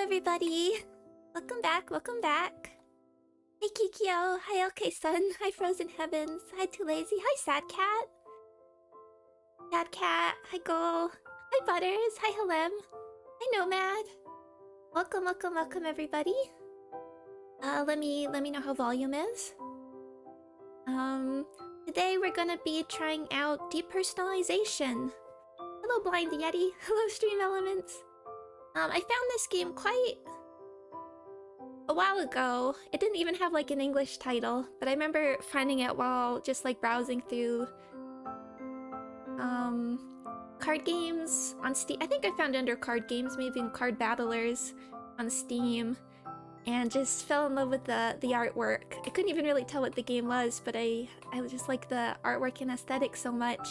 everybody! Welcome back, welcome back. Hey Kikyo, hi LK-sun, hi Frozen Heavens, hi Too Lazy, hi Sad Cat. Sad Cat, hi Goal, hi Butters, hi Helem, hi Nomad. Welcome, welcome, welcome everybody. Let me know how volume is. Today we're gonna be trying out Depersonalization. Hello Blind Yeti, hello Stream Elements. I found this game quite a while ago. It didn't even have like an English title, but I remember finding it while just like browsing through card games on Steam. I think I found it under card games, maybe in Card Battlers on Steam, and just fell in love with the artwork. I couldn't even really tell what the game was, but I just like the artwork and aesthetic so much.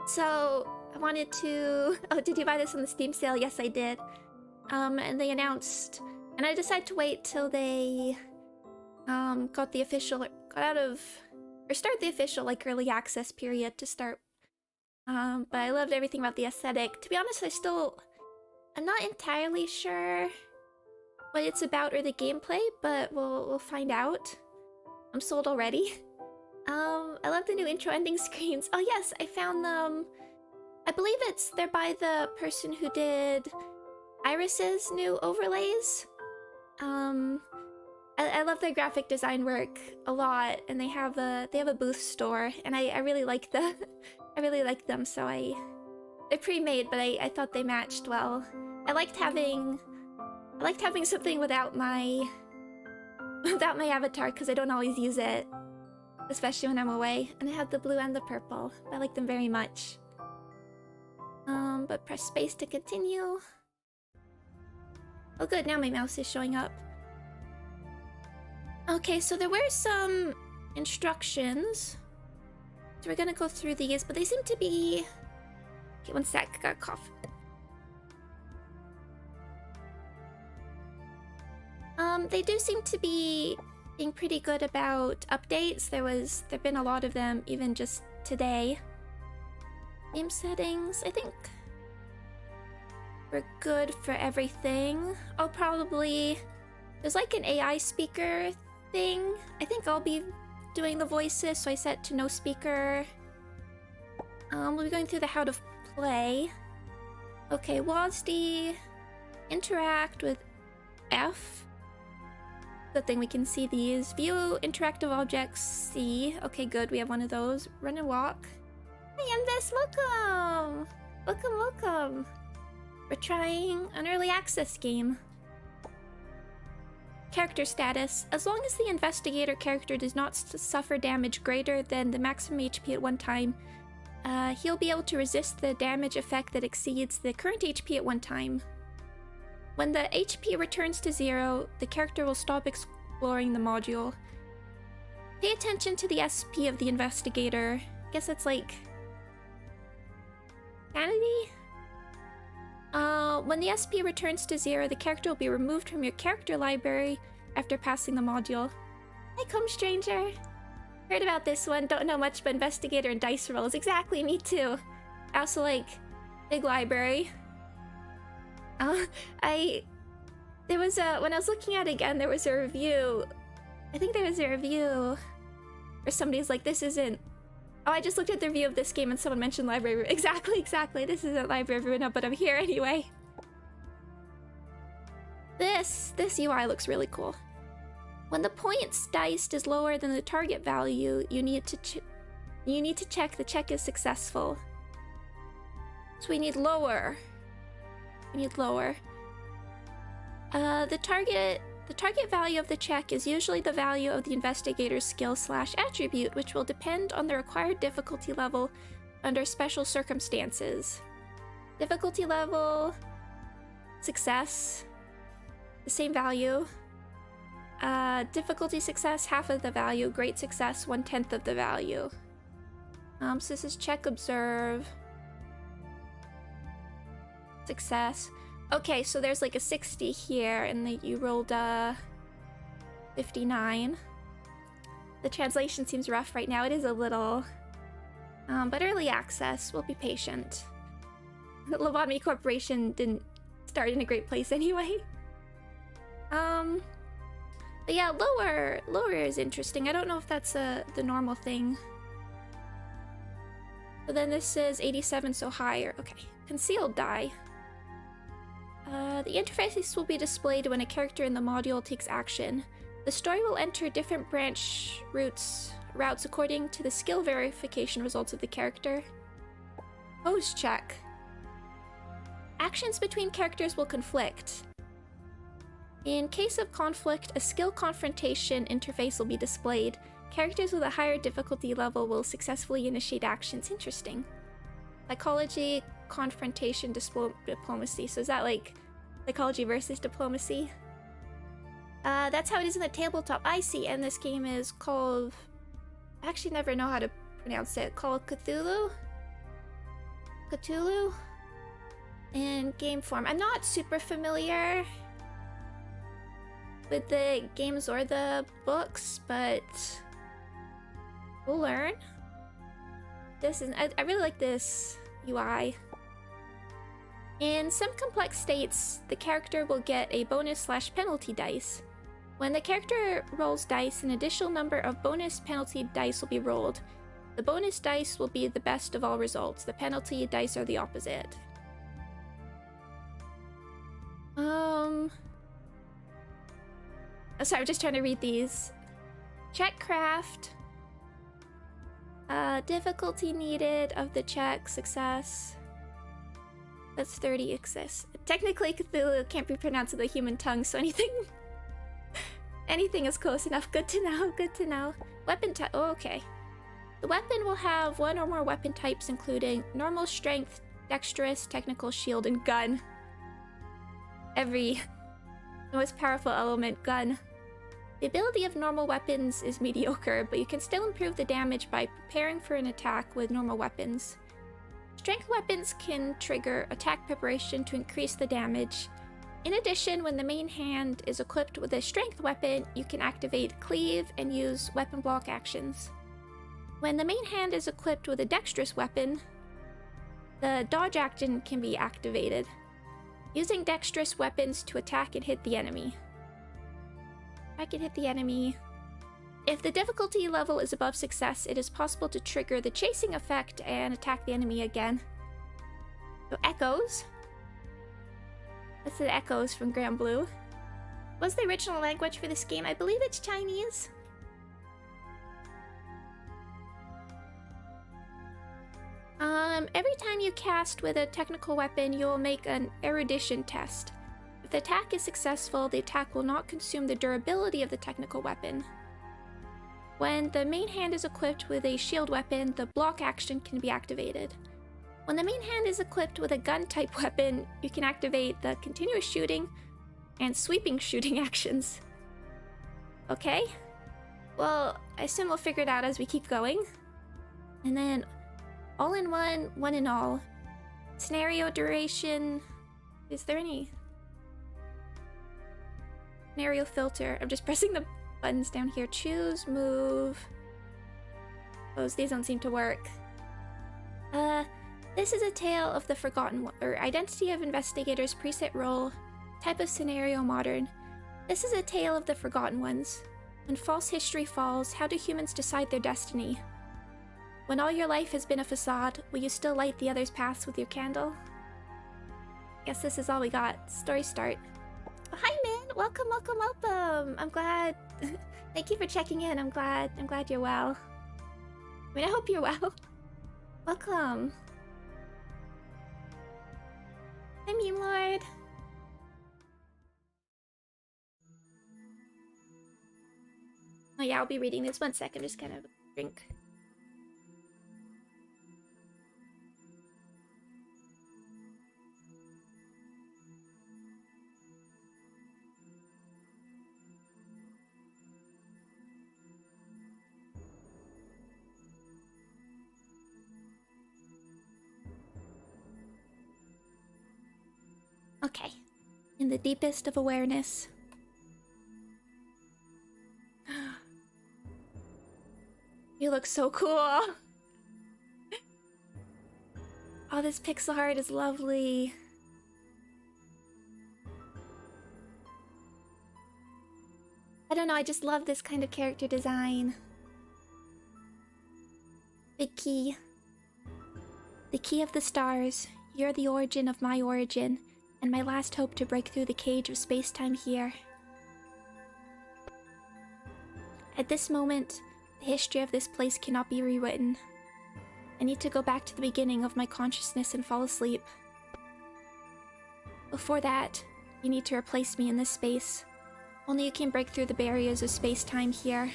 So I wanted to... Oh, did you buy this on the Steam sale? Yes, I did. And they announced... And I decided to wait till they got the official... Got out of... Or start the official, like, early access period to start. But I loved everything about the aesthetic. To be honest, I'm not entirely sure what it's about or the gameplay, but we'll find out. I'm sold already. I love the new intro ending screens. Oh yes, I found them. I believe they're by the person who did Iris's new overlays. I love their graphic design work a lot, and they have a booth store, and I really like I really like them. So they're pre-made, but I thought they matched well. I liked having something without my avatar because I don't always use it, especially when I'm away. And I had the blue and the purple. I like them very much. But press space to continue. Oh good, now my mouse is showing up. Okay, so there were some instructions. So we're gonna go through these, but they seem to be... Okay, one sec, I got a cough. They do seem to be being pretty good about updates. There've been a lot of them even just today. Game settings, I think we're good for everything. I'll probably... There's like an AI speaker thing. I think I'll be doing the voices, so I set to no speaker. We'll be going through the how to play. Okay, WASD, interact with F. Good thing we can see these. View interactive objects, C. Okay, good, we have one of those. Run and walk. Hi Invest, welcome! Welcome, welcome. We're trying an early access game. Character status. As long as the Investigator character does not suffer damage greater than the maximum HP at one time, he'll be able to resist the damage effect that exceeds the current HP at one time. When the HP returns to 0, the character will stop exploring the module. Pay attention to the SP of the Investigator. I guess that's like... sanity? When the SP returns to 0, the character will be removed from your character library after passing the module. Hi, Come Stranger! Heard about this one, don't know much about Investigator and dice rolls. Exactly, me too. I also like big library. There was when I was looking at it again, there was a review. I think there was a review where somebody's like, this isn't... Oh, I just looked at the review of this game and someone mentioned library. Exactly, exactly. This isn't library, no, but I'm here anyway. This UI looks really cool. When the points diced is lower than the target value, you need to check the check is successful. So we need lower. We need lower. The target value of the check is usually the value of the Investigator's skill/attribute, which will depend on the required difficulty level under special circumstances. Difficulty level, success, the same value. Difficulty success, half of the value. Great success, 1/10 of the value. So this is check, observe, success. Okay, so there's like a 60 here, and then you rolled a 59. The translation seems rough right now. It is a little, but early access. We'll be patient. Lobotomy Corporation didn't start in a great place anyway. But yeah, lower is interesting. I don't know if that's the normal thing. But then this says 87, so higher. Okay, concealed die. The interface will be displayed when a character in the module takes action. The story will enter different branch routes according to the skill verification results of the character. Pose check. Actions between characters will conflict. In case of conflict, a skill confrontation interface will be displayed. Characters with a higher difficulty level will successfully initiate actions. Interesting. Psychology, confrontation, diplomacy. So is that like psychology versus diplomacy? That's how it is in the tabletop. I see, and this game is called... I actually never know how to pronounce it. Called Cthulhu? Cthulhu? In game form. I'm not super familiar with the games or the books, but we'll learn. This is... I really like this UI. In some complex states, the character will get a bonus/penalty dice. When the character rolls dice, an additional number of bonus penalty dice will be rolled. The bonus dice will be the best of all results. The penalty dice are the opposite. Oh, sorry, I'm just trying to read these. Check craft. Difficulty needed of the check, success. That's 30 excess. Technically, Cthulhu can't be pronounced with a human tongue, so anything is close enough. Good to know, good to know. Weapon type, oh, okay. The weapon will have one or more weapon types, including normal, strength, dexterous, technical, shield, and gun. The most powerful element, gun. The ability of normal weapons is mediocre, but you can still improve the damage by preparing for an attack with normal weapons. Strength weapons can trigger attack preparation to increase the damage. In addition, when the main hand is equipped with a strength weapon, you can activate cleave and use weapon block actions. When the main hand is equipped with a dexterous weapon, the dodge action can be activated, using dexterous weapons to attack and hit the enemy. I can hit the enemy. If the difficulty level is above success, it is possible to trigger the chasing effect and attack the enemy again. So echoes. That's the echoes from Grand Blue. What's the original language for this game? I believe it's Chinese. Every time you cast with a technical weapon, you'll make an erudition test. If the attack is successful, the attack will not consume the durability of the technical weapon. When the main hand is equipped with a shield weapon, the block action can be activated. When the main hand is equipped with a gun-type weapon, you can activate the continuous shooting and sweeping shooting actions. Okay. Well, I assume we'll figure it out as we keep going. And then, all in one, one in all. Scenario duration... Is there any... Scenario filter. I'm just pressing the buttons down here. Choose, move... These don't seem to work. This is a tale of the forgotten one, or identity of investigators, preset role, type of scenario modern. This is a tale of the forgotten ones. When false history falls, how do humans decide their destiny? When all your life has been a facade, will you still light the other's paths with your candle? Guess this is all we got. Story start. Oh, hi, man. Welcome, welcome, welcome. I'm glad. Thank you for checking in. I'm glad you're well. I mean, I hope you're well. Welcome. Hi, Meme Lord. Oh yeah, I'll be reading this. 1 second, just kind of drink. Okay. In the deepest of awareness. You look so cool. Oh, this pixel art is lovely. I don't know, I just love this kind of character design. Big key. The key of the stars. You're the origin of my origin, and my last hope to break through the cage of space-time here. At this moment, the history of this place cannot be rewritten. I need to go back to the beginning of my consciousness and fall asleep. Before that, you need to replace me in this space. Only you can break through the barriers of space-time here.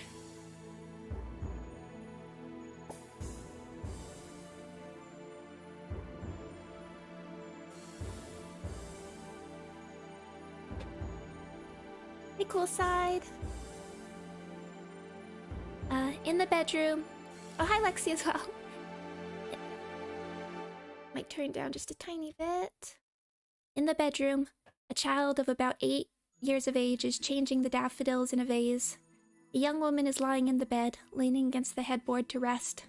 Hey, cool side. In the bedroom. Oh, hi, Lexi as well. Might turn down just a tiny bit. In the bedroom, a child of about 8 years of age is changing the daffodils in a vase. A young woman is lying in the bed, leaning against the headboard to rest.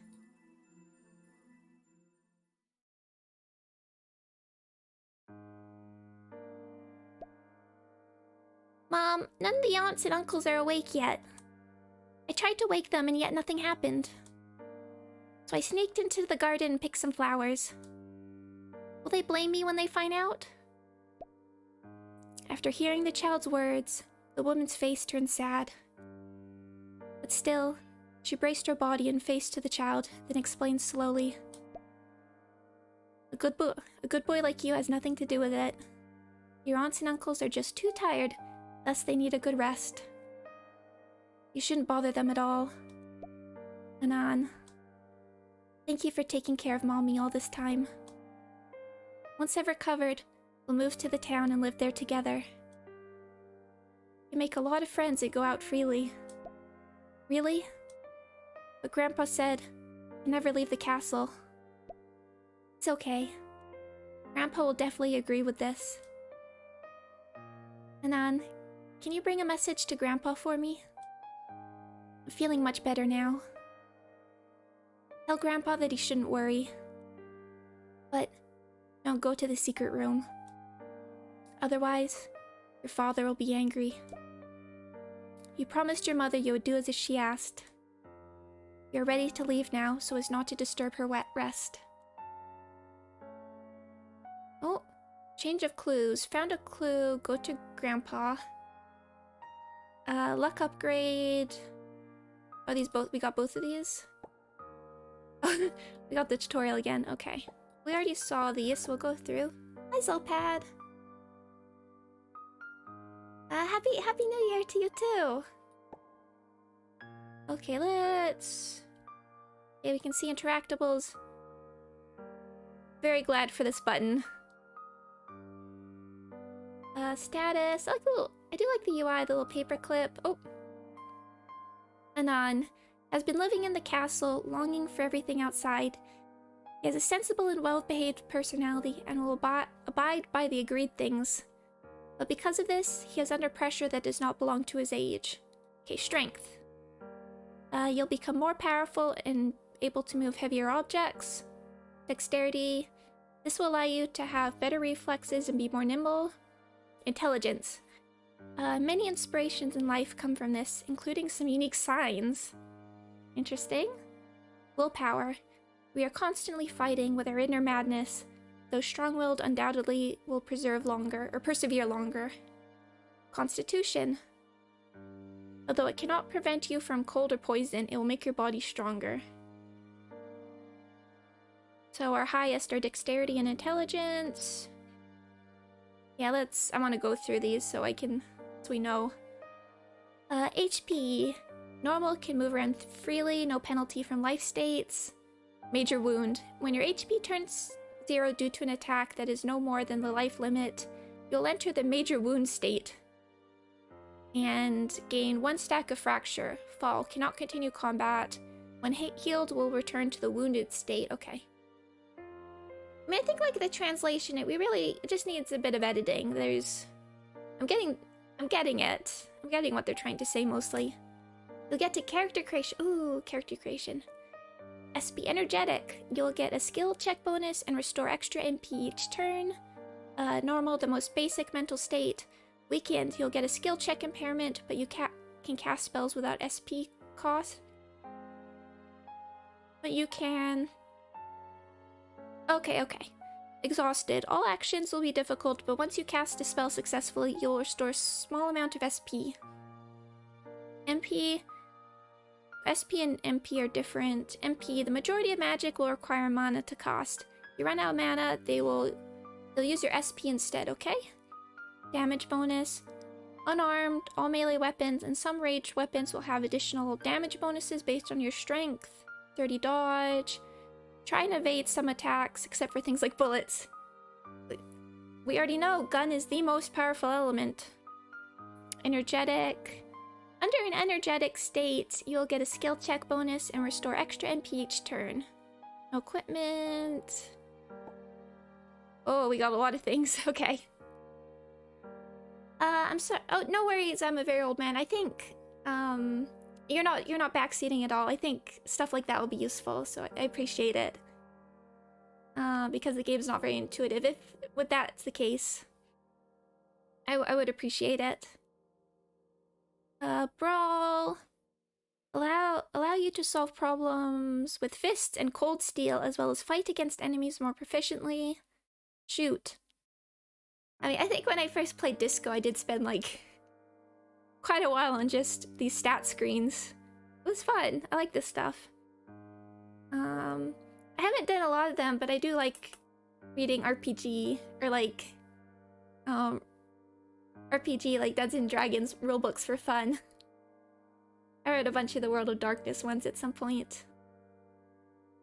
Mom, none of the aunts and uncles are awake yet. I tried to wake them and yet nothing happened. So I sneaked into the garden and picked some flowers. Will they blame me when they find out? After hearing the child's words, the woman's face turned sad. But still, she braced her body and face to the child, then explained slowly. A good boy like you has nothing to do with it. Your aunts and uncles are just too tired, thus they need a good rest. You shouldn't bother them at all. Anan. Thank you for taking care of Mommy all this time. Once I've recovered, we'll move to the town and live there together. You make a lot of friends and go out freely. Really? But Grandpa said, I never leave the castle. It's okay. Grandpa will definitely agree with this. Anan, can you bring a message to Grandpa for me? I'm feeling much better now. Tell Grandpa that he shouldn't worry. But don't go to the secret room. Otherwise, your father will be angry. You promised your mother you would do as she asked. You're ready to leave now so as not to disturb her wet rest. Oh, change of clues. Found a clue. Go to Grandpa. Luck upgrade. Oh, these both. We got both of these. We got the tutorial again. Okay. We already saw these, so we'll go through. Hi, Zolpad. Happy New Year to you too. Okay, let's. Okay, we can see interactables. Very glad for this button. Status. I like the little, I do like the UI, the little paperclip. Oh. Anan has been living in the castle, longing for everything outside. He has a sensible and well-behaved personality and will abide by the agreed things. But because of this, he is under pressure that does not belong to his age. Okay, strength. You'll become more powerful and able to move heavier objects. Dexterity. This will allow you to have better reflexes and be more nimble. Intelligence. Many inspirations in life come from this, including some unique signs. Interesting. Willpower. We are constantly fighting with our inner madness, though strong-willed undoubtedly will persevere longer. Constitution. Although it cannot prevent you from cold or poison, it will make your body stronger. So our highest are dexterity and intelligence. Yeah, I want to go through these so we know. HP. Normal can move around freely, no penalty from life states. Major wound. When your HP turns 0 due to an attack that is no more than the life limit, you'll enter the major wound state. And gain 1 stack of fracture. Fall. Cannot continue combat. When healed, will return to the wounded state. Okay. I mean, I think like the translation, it just needs a bit of editing. I'm getting it. I'm getting what they're trying to say mostly. You'll get to character creation. Ooh, character creation. SP Energetic, you'll get a skill check bonus and restore extra MP each turn. Normal, the most basic mental state. Weakened, you'll get a skill check impairment, but you can cast spells without SP cost. But you can... Okay. Exhausted. All actions will be difficult, but once you cast a spell successfully, you'll restore a small amount of SP. SP and MP are different. MP, the majority of magic will require mana to cast. You run out of mana, they'll use your SP instead, okay? Damage bonus. Unarmed, all melee weapons, and some ranged weapons will have additional damage bonuses based on your strength. 30 dodge. Try and evade some attacks, except for things like bullets. We already know gun is the most powerful element. Energetic. Under an energetic state, you'll get a skill check bonus and restore extra MP each turn. Equipment. Oh, we got a lot of things. Okay. I'm sorry. Oh, no worries. I'm a very old man. I think you're not backseating at all. I think stuff like that will be useful, so I appreciate it. Because the game's not very intuitive. If that's the case, I would appreciate it. Brawl. Allow you to solve problems with fists and cold steel, as well as fight against enemies more proficiently. Shoot. I mean, I think when I first played Disco, I did spend, like, quite a while on just these stat screens. It was fun. I like this stuff. I haven't done a lot of them, but I do like reading RPG, or, like, RPG, like Dungeons and Dragons rulebooks for fun. I read a bunch of the World of Darkness ones at some point.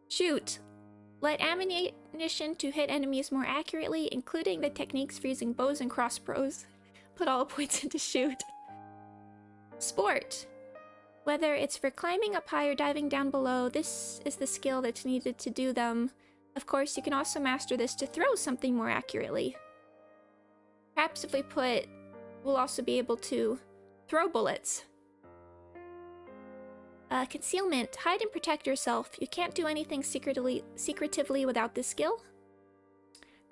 Shoot. Let ammunition to hit enemies more accurately, including the techniques for using bows and crossbows. Put all points into shoot. Sport. Whether it's for climbing up high or diving down below, this is the skill that's needed to do them. Of course, you can also master this to throw something more accurately. Perhaps if we put... we'll also be able to throw bullets. Concealment. Hide and protect yourself. You can't do anything secretively without this skill.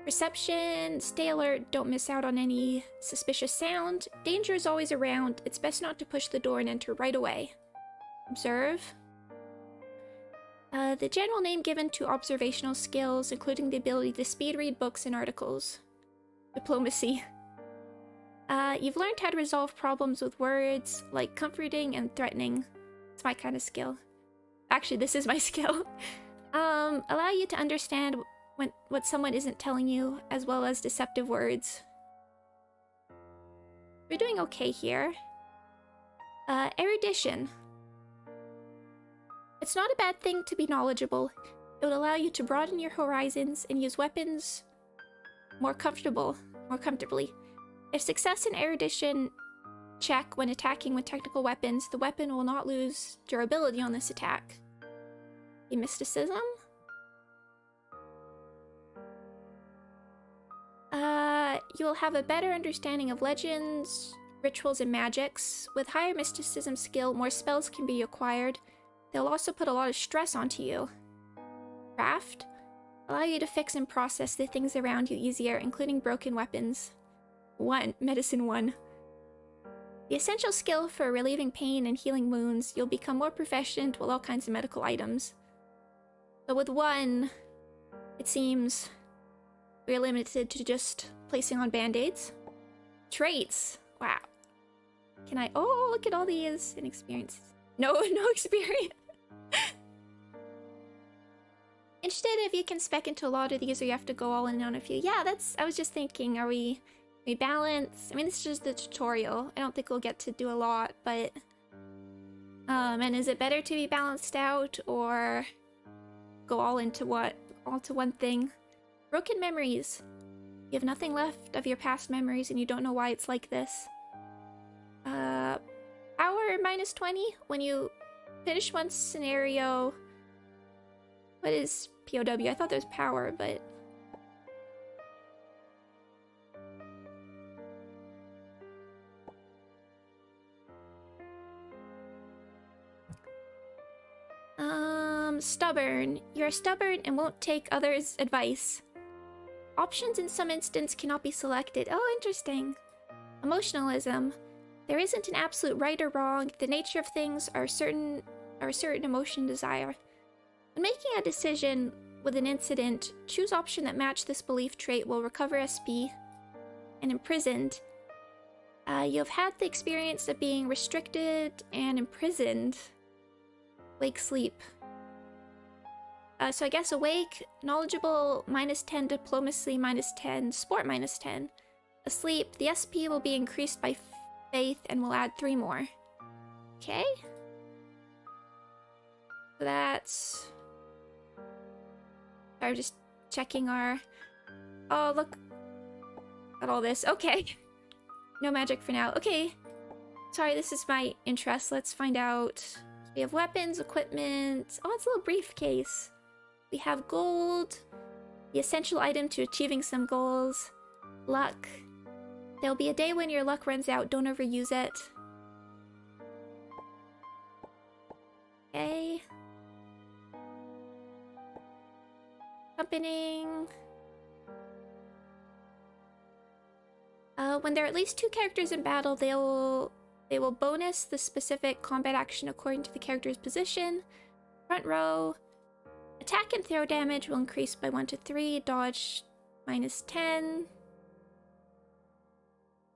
Perception. Stay alert. Don't miss out on any suspicious sound. Danger is always around. It's best not to push the door and enter right away. Observe. The general name given to observational skills, including the ability to speed read books and articles. Diplomacy. You've learned how to resolve problems with words, like comforting and threatening. It's my kind of skill. Actually, this is my skill. Allow you to understand what someone isn't telling you, as well as deceptive words. We're doing okay here. Erudition. It's not a bad thing to be knowledgeable. It would allow you to broaden your horizons and use weapons more comfortably. If success in erudition check when attacking with technical weapons, the weapon will not lose durability on this attack. A mysticism? You will have a better understanding of legends, rituals, and magics. With higher mysticism skill, more spells can be acquired. They'll also put a lot of stress onto you. Craft? Allow you to fix and process the things around you easier, including broken weapons. Medicine 1. The essential skill for relieving pain and healing wounds, you'll become more proficient with all kinds of medical items. But with 1, it seems we're limited to just placing on band-aids. Traits. Wow. Can I... oh, look at all these inexperience. No experience. Interested if you can spec into a lot of these or you have to go all in on a few. Yeah, I was just thinking, are we balance? I mean, this is just the tutorial. I don't think we'll get to do a lot, but... and is it better to be balanced out or go all into one thing? Broken memories. You have nothing left of your past memories and you don't know why it's like this. Power -20 when you finish one scenario. What is POW? I thought there was power, but... Stubborn. You're stubborn and won't take others' advice. Options in some instance cannot be selected. Oh, interesting. Emotionalism. There isn't an absolute right or wrong. The nature of things are a certain emotion desire. When making a decision with an incident, choose option that match this belief trait will recover SP. And imprisoned. You have had the experience of being restricted and imprisoned. Wake, sleep. So I guess awake, knowledgeable, -10, diplomacy, -10, sport, -10. Asleep, the SP will be increased by faith and will add 3 more. Okay. So that's... Sorry, just checking our... Oh, look at all this. Okay. No magic for now. Okay. Sorry, this is my interest. Let's find out. We have weapons, equipment. Oh, it's a little briefcase. We have gold. The essential item to achieving some goals. Luck. There'll be a day when your luck runs out. Don't overuse it. Okay. Accompanying. When there are at least 2 characters in battle, they will bonus the specific combat action according to the character's position. Front row. Attack and throw damage will increase by 1 to 3. Dodge -10.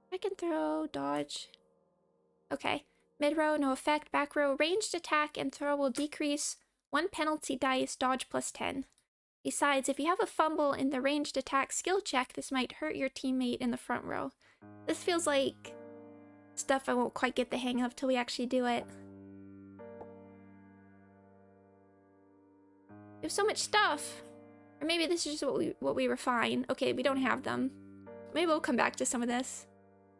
Attack and throw, dodge. Okay. Mid row, no effect. Back row, ranged attack and throw will decrease 1 penalty dice, dodge +10. Besides, if you have a fumble in the ranged attack skill check, this might hurt your teammate in the front row. This feels like stuff I won't quite get the hang of till we actually do it. We have so much stuff! Or maybe this is just what we refine. Okay, we don't have them. Maybe we'll come back to some of this.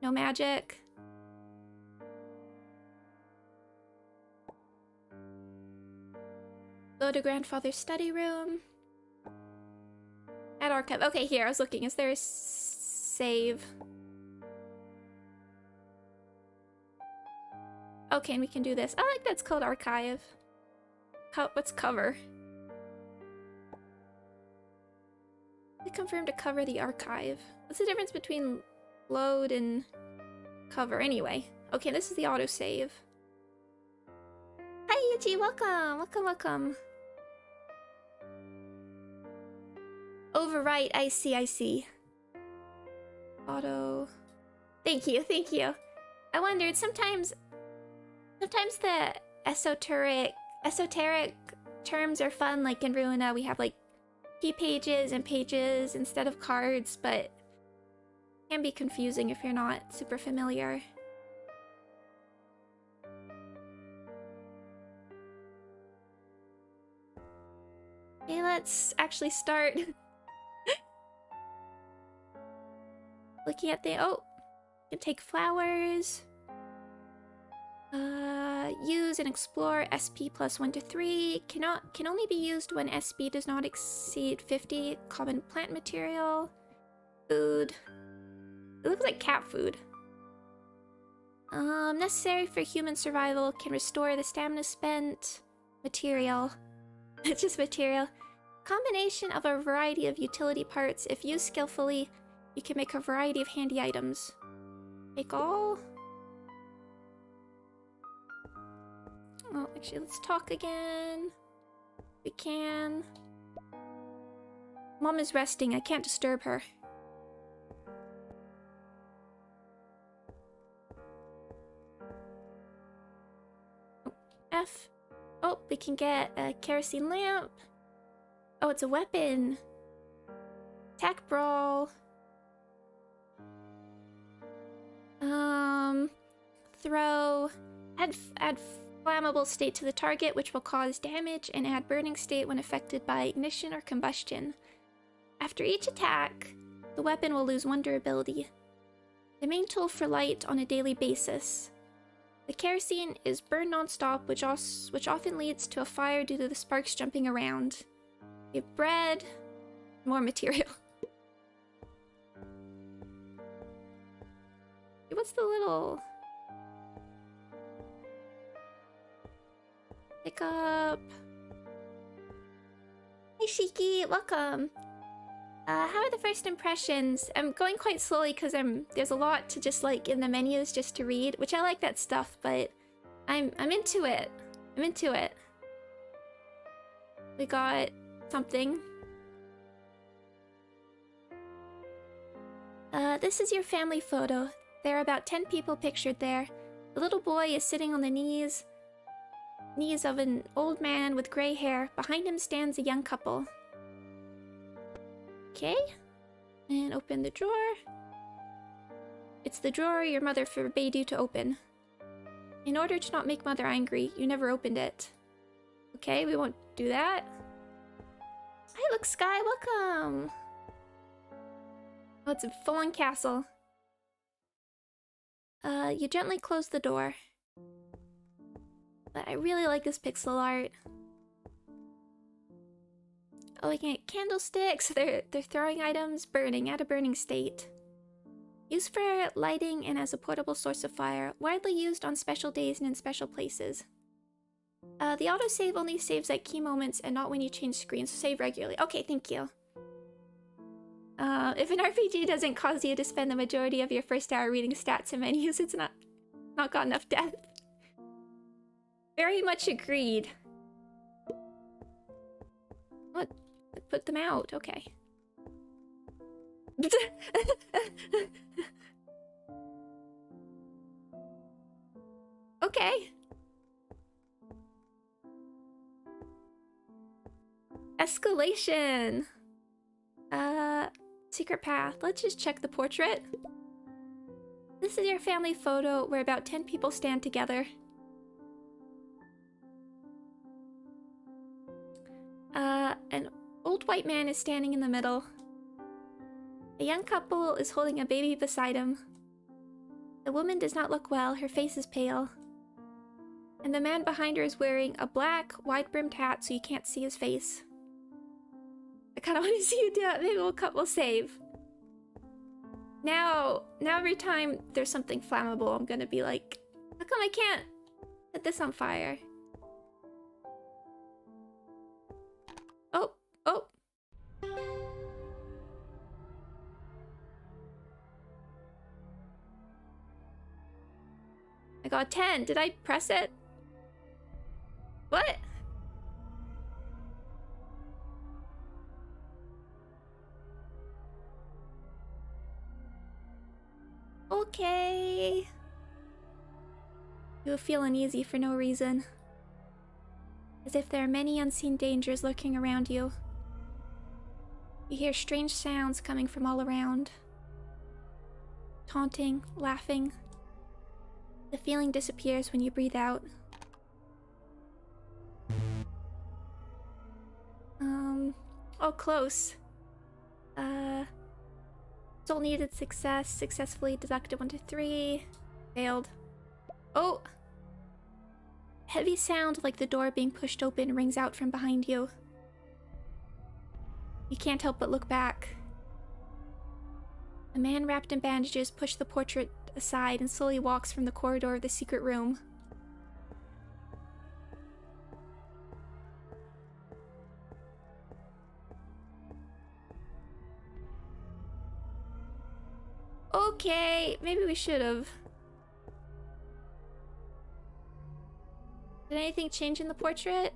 No magic. Go to grandfather's study room. Add archive. Okay, here, I was looking. Is there a save? Okay, and we can do this. I like that's called archive. What's cover? We confirm to cover the archive. What's the difference between load and cover? Anyway. Okay, this is the autosave. Hi, Yuji! Welcome! Welcome, welcome. Overwrite. I see. Auto. Thank you, thank you. I wondered, sometimes the esoteric terms are fun, like in Ruina we have like key pages and pages instead of cards, but it can be confusing if you're not super familiar. Okay, let's actually start looking at the... Oh! You can take flowers. Use and explore SP +1 to 3. Can only be used when SP does not exceed 50. Common plant material. Food. It looks like cat food. Necessary for human survival. Can restore the stamina spent. Material. It's just material. Combination of a variety of utility parts. If used skillfully, you can make a variety of handy items. Take all. Oh, actually, let's talk again. We can. Mom is resting. I can't disturb her. Oh, F. Oh, we can get a kerosene lamp. Oh, it's a weapon. Attack brawl. Throw. Add flammable state to the target, which will cause damage, and add burning state when affected by ignition or combustion. After each attack, the weapon will lose 1 durability. The main tool for light on a daily basis. The kerosene is burned non-stop, which often leads to a fire due to the sparks jumping around. We have bread, more material. What's the little... Pick up... Hey Shiki, welcome. How are the first impressions? I'm going quite slowly because there's a lot to just like in the menus just to read, which I like that stuff, but I'm into it. I'm into it. We got something. This is your family photo. There are about 10 people pictured there. The little boy is sitting on the knees of an old man with gray hair. Behind him stands a young couple. Okay. And open the drawer. It's the drawer your mother forbade you to open. In order to not make mother angry, you never opened it. Okay, we won't do that. Hi, look, Sky, welcome! Oh, it's a full-on castle. You gently close the door. But I really like this pixel art. Oh, looking at candlesticks. They're throwing items, burning at a burning state. Used for lighting and as a portable source of fire. Widely used on special days and in special places. The autosave only saves at key moments and not when you change screens, so save regularly. Okay, thank you. If an RPG doesn't cause you to spend the majority of your first hour reading stats and menus, it's not got enough depth. Very much agreed. What? Put them out, okay. Okay. Escalation. Secret path. Let's just check the portrait. This is your family photo where about 10 people stand together. An old white man is standing in the middle. A young couple is holding a baby beside him. The woman does not look well, her face is pale. And the man behind her is wearing a black, wide-brimmed hat so you can't see his face. I kind of want to see you do it. Maybe we'll save. Now every time there's something flammable, I'm gonna be like, how come I can't set this on fire? Oh, oh. I got 10. Did I press it? What? Okay. You feel uneasy for no reason. As if there are many unseen dangers lurking around you. You hear strange sounds coming from all around. Taunting, laughing. The feeling disappears when you breathe out. Oh, close. Soul needed success. Successfully deducted 1 to 3. Failed. Oh! Heavy sound like the door being pushed open rings out from behind you. You can't help but look back. A man wrapped in bandages pushed the portrait aside and slowly walks from the corridor of the secret room. Okay, maybe we should have. Did anything change in the portrait?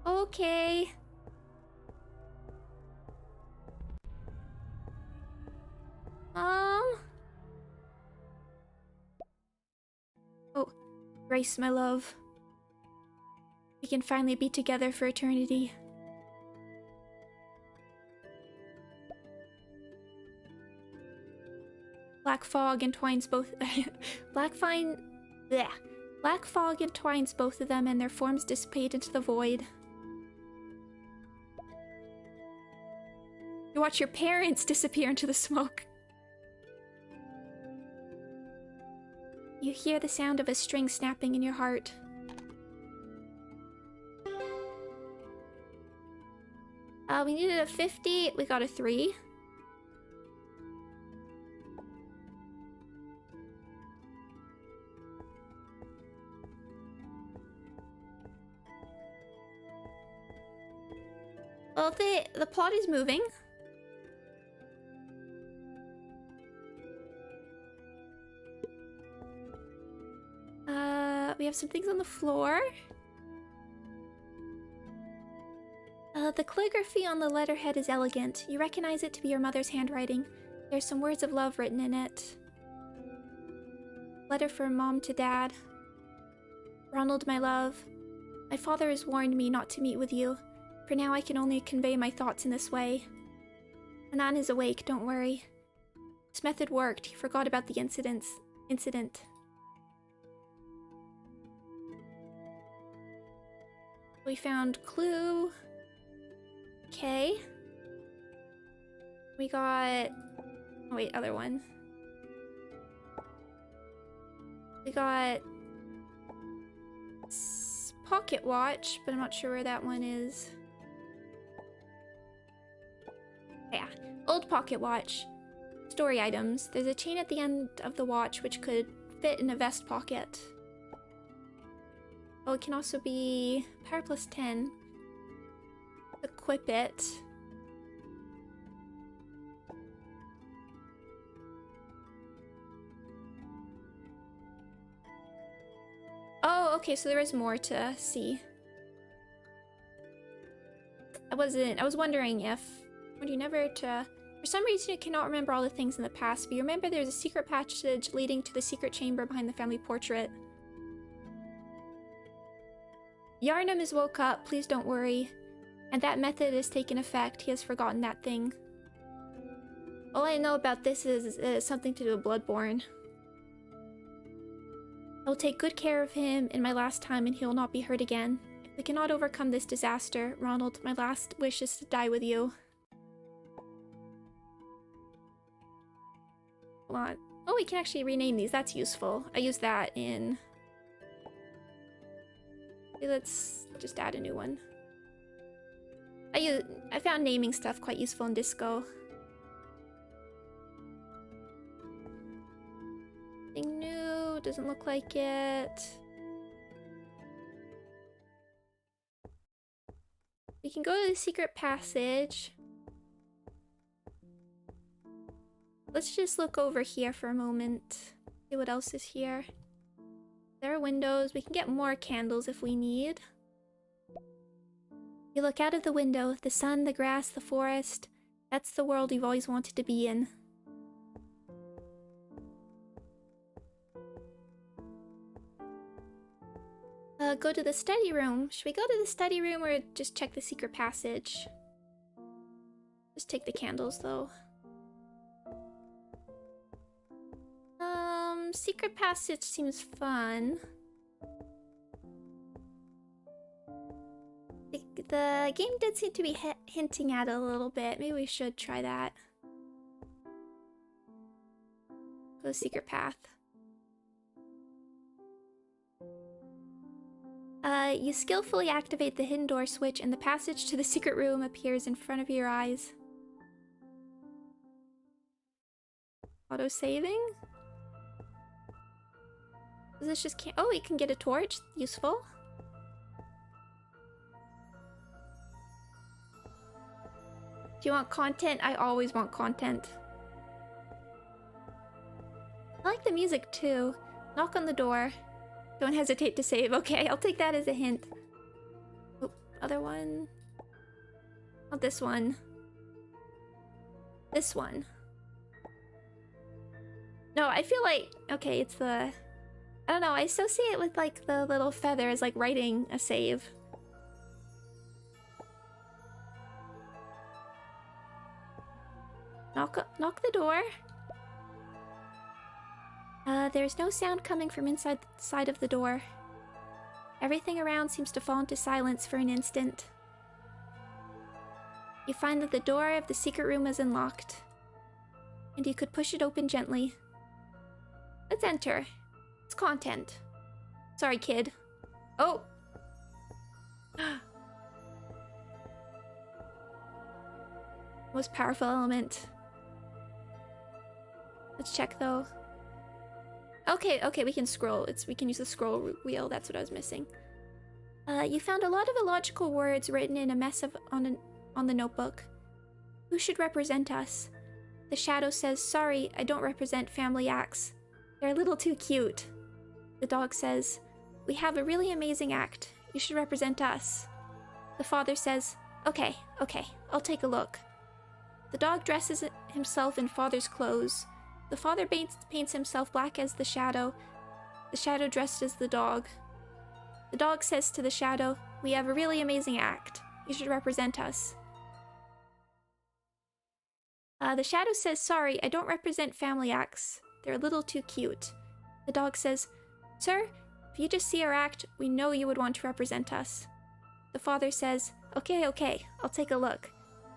Okay. Oh, Grace, my love. We can finally be together for eternity. Black fog entwines both. Black fog entwines both of them, and their forms dissipate into the void. You watch your parents disappear into the smoke. You hear the sound of a string snapping in your heart. We needed a 50. We got a 3. Well, the plot is moving. We have some things on the floor. The calligraphy on the letterhead is elegant. You recognize it to be your mother's handwriting. There's some words of love written in it. Letter from Mom to Dad. Ronald, my love. My father has warned me not to meet with you. For now, I can only convey my thoughts in this way. Anan is awake, don't worry. This method worked. He forgot about the incident. We found clue. Okay. We got... Oh wait, other one. We got... pocket watch, but I'm not sure where that one is. Yeah, old pocket watch. Story items. There's a chain at the end of the watch which could fit in a vest pocket. Oh, it can also be power plus 10. Equip it. Oh, okay, so there is more to see. I was wondering if... Would you never to... For some reason you cannot remember all the things in the past, but you remember there's a secret passage leading to the secret chamber behind the family portrait. Yarnum is woke up, please don't worry. And that method has taken effect, he has forgotten that thing. All I know about this is something to do with Bloodborne. I will take good care of him in my last time and he will not be hurt again. If we cannot overcome this disaster, Ronald, my last wish is to die with you. Hold on. Oh, we can actually rename these, that's useful. I use that in... Okay, let's just add a new one. I found naming stuff quite useful in Disco. Nothing new, doesn't look like it. We can go to the secret passage. Let's just look over here for a moment. See what else is here. There are windows. We can get more candles if we need. You look out of the window. The sun, the grass, the forest. That's the world you've always wanted to be in. Go to the study room. Should we go to the study room or just check the secret passage? Just take the candles though. Secret passage seems fun. The game did seem to be hinting at it a little bit. Maybe we should try that. Go to secret path. You skillfully activate the hidden door switch and the passage to the secret room appears in front of your eyes. Auto-saving? Is this just oh, we can get a torch. Useful. Do you want content? I always want content. I like the music too. Knock on the door. Don't hesitate to save. Okay, I'll take that as a hint. Oh, other one. Not this one. This one. No, I feel like... Okay, it's the... I don't know, I associate it with like the little feather as like writing a save. Knock the door. There's no sound coming from inside the side of the door. Everything around seems to fall into silence for an instant. You find that the door of the secret room is unlocked, and you could push it open gently. Let's enter. It's content. Sorry, kid. Oh! Most powerful element. Let's check though. Okay, we can scroll. We can use the scroll wheel. That's what I was missing. You found a lot of illogical words written in a mess on the notebook. Who should represent us? The shadow says, sorry, I don't represent family acts. They're a little too cute. The dog says, we have a really amazing act. You should represent us. The father says, okay, I'll take a look. The dog dresses himself in father's clothes. The father paints himself black as the shadow dressed as the dog. The dog says to the shadow, we have a really amazing act. You should represent us. The shadow says, sorry, I don't represent family acts. They're a little too cute. The dog says, sir, if you just see our act, we know you would want to represent us. The father says, okay, I'll take a look.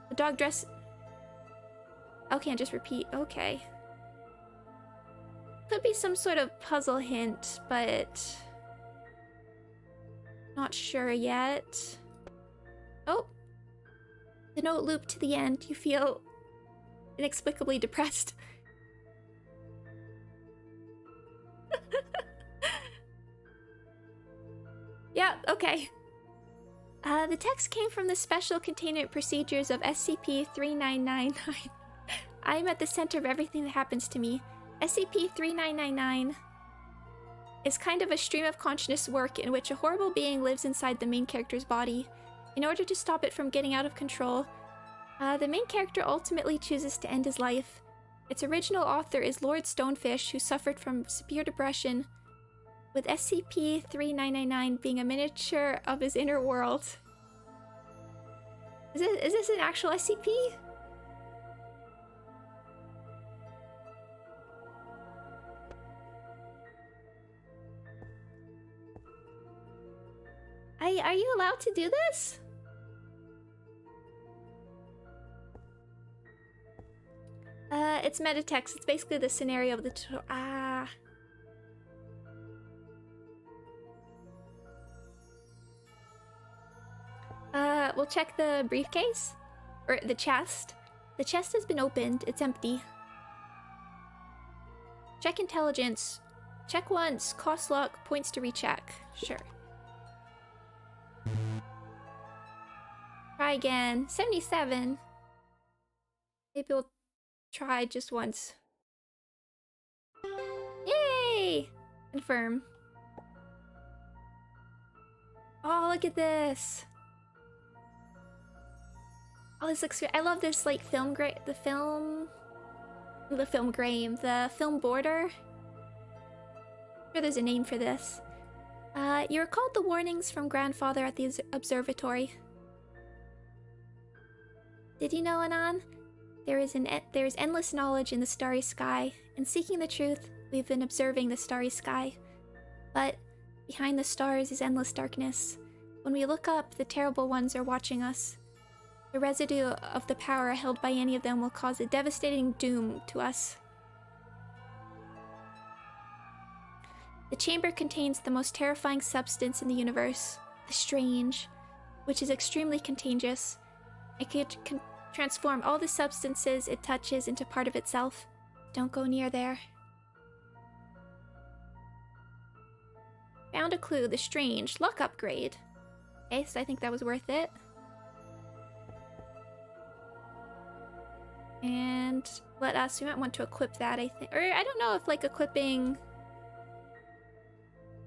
The dog Okay, and just repeat, okay. Could be some sort of puzzle hint, but not sure yet. Oh, the note looped to the end. You feel inexplicably depressed. Yeah, okay. The text came from the Special Containment Procedures of SCP-3999. I am at the center of everything that happens to me. SCP-3999 is kind of a stream of consciousness work in which a horrible being lives inside the main character's body. In order to stop it from getting out of control, the main character ultimately chooses to end his life. Its original author is Lord Stonefish, who suffered from severe depression, with SCP-3999 being a miniature of his inner world. Is this an actual SCP? Are you allowed to do this? It's metatext. It's basically the scenario of the we'll check the briefcase. Or the chest. The chest has been opened. It's empty. Check intelligence. Check once. Cost luck. Points to recheck. Sure. Try again. 77. Maybe we'll try just once. Yay! Confirm. Oh, look at this. Oh, this looks great. I love this, like, film border. I'm sure there's a name for this. You recalled the warnings from grandfather at the observatory. Did you know, Anan? There is endless knowledge in the starry sky. In seeking the truth, we've been observing the starry sky. But behind the stars is endless darkness. When we look up, the terrible ones are watching us. The residue of the power held by any of them will cause a devastating doom to us. The chamber contains the most terrifying substance in the universe, the strange, which is extremely contagious. It could transform all the substances it touches into part of itself. Don't go near there. Found a clue, the strange. Luck upgrade. Okay, so I think that was worth it. And we might want to equip that, I think. Or I don't know if, like, equipping...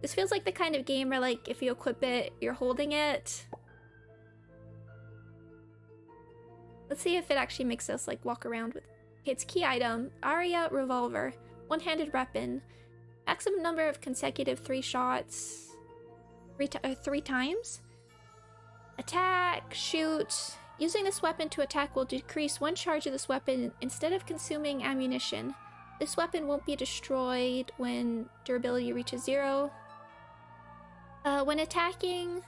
This feels like the kind of game where, like, if you equip it, you're holding it. Let's see if it actually makes us, like, walk around with... Okay, it's key item. Aria revolver. One-handed weapon. Maximum number of consecutive 3 shots. 3 times. Attack. Shoot. Using this weapon to attack will decrease 1 charge of this weapon instead of consuming ammunition. This weapon won't be destroyed when durability reaches 0. When attacking,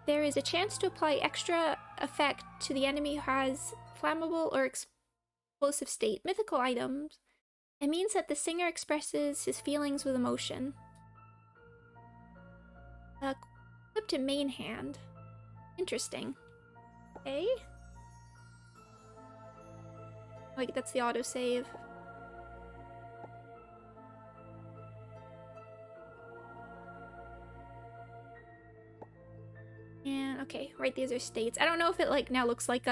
there is a chance to apply extra effect to the enemy who has flammable or explosive state. Mythical items. It means that the singer expresses his feelings with emotion. Equipped to main hand. Interesting. Okay. Wait, that's the autosave. And okay, right, these are states. I don't know if it like now looks like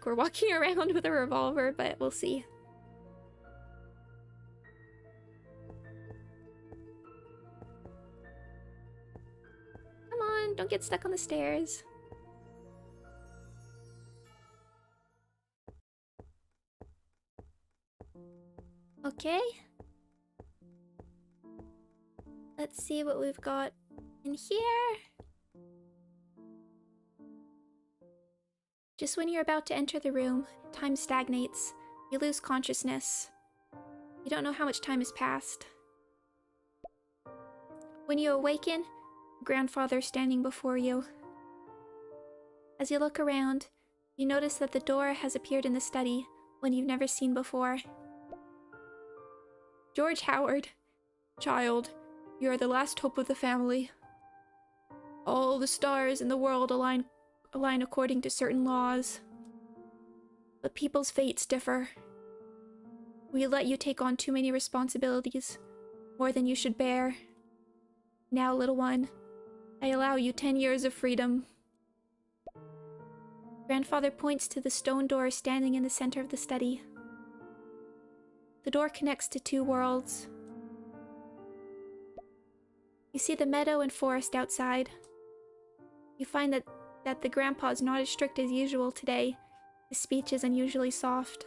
we're walking around with a revolver, but we'll see. Come on, don't get stuck on the stairs. Okay. Let's see what we've got in here. Just when you're about to enter the room, time stagnates. You lose consciousness. You don't know how much time has passed. When you awaken, grandfather's standing before you. As you look around, you notice that the door has appeared in the study, one you've never seen before. George Howard. Child, you are the last hope of the family. All the stars in the world align according to certain laws. But people's fates differ. We let you take on too many responsibilities, more than you should bear. Now, little one, I allow you 10 years of freedom. Grandfather points to the stone door standing in the center of the study. The door connects to two worlds. You see the meadow and forest outside. You find that the grandpa's not as strict as usual today. His speech is unusually soft.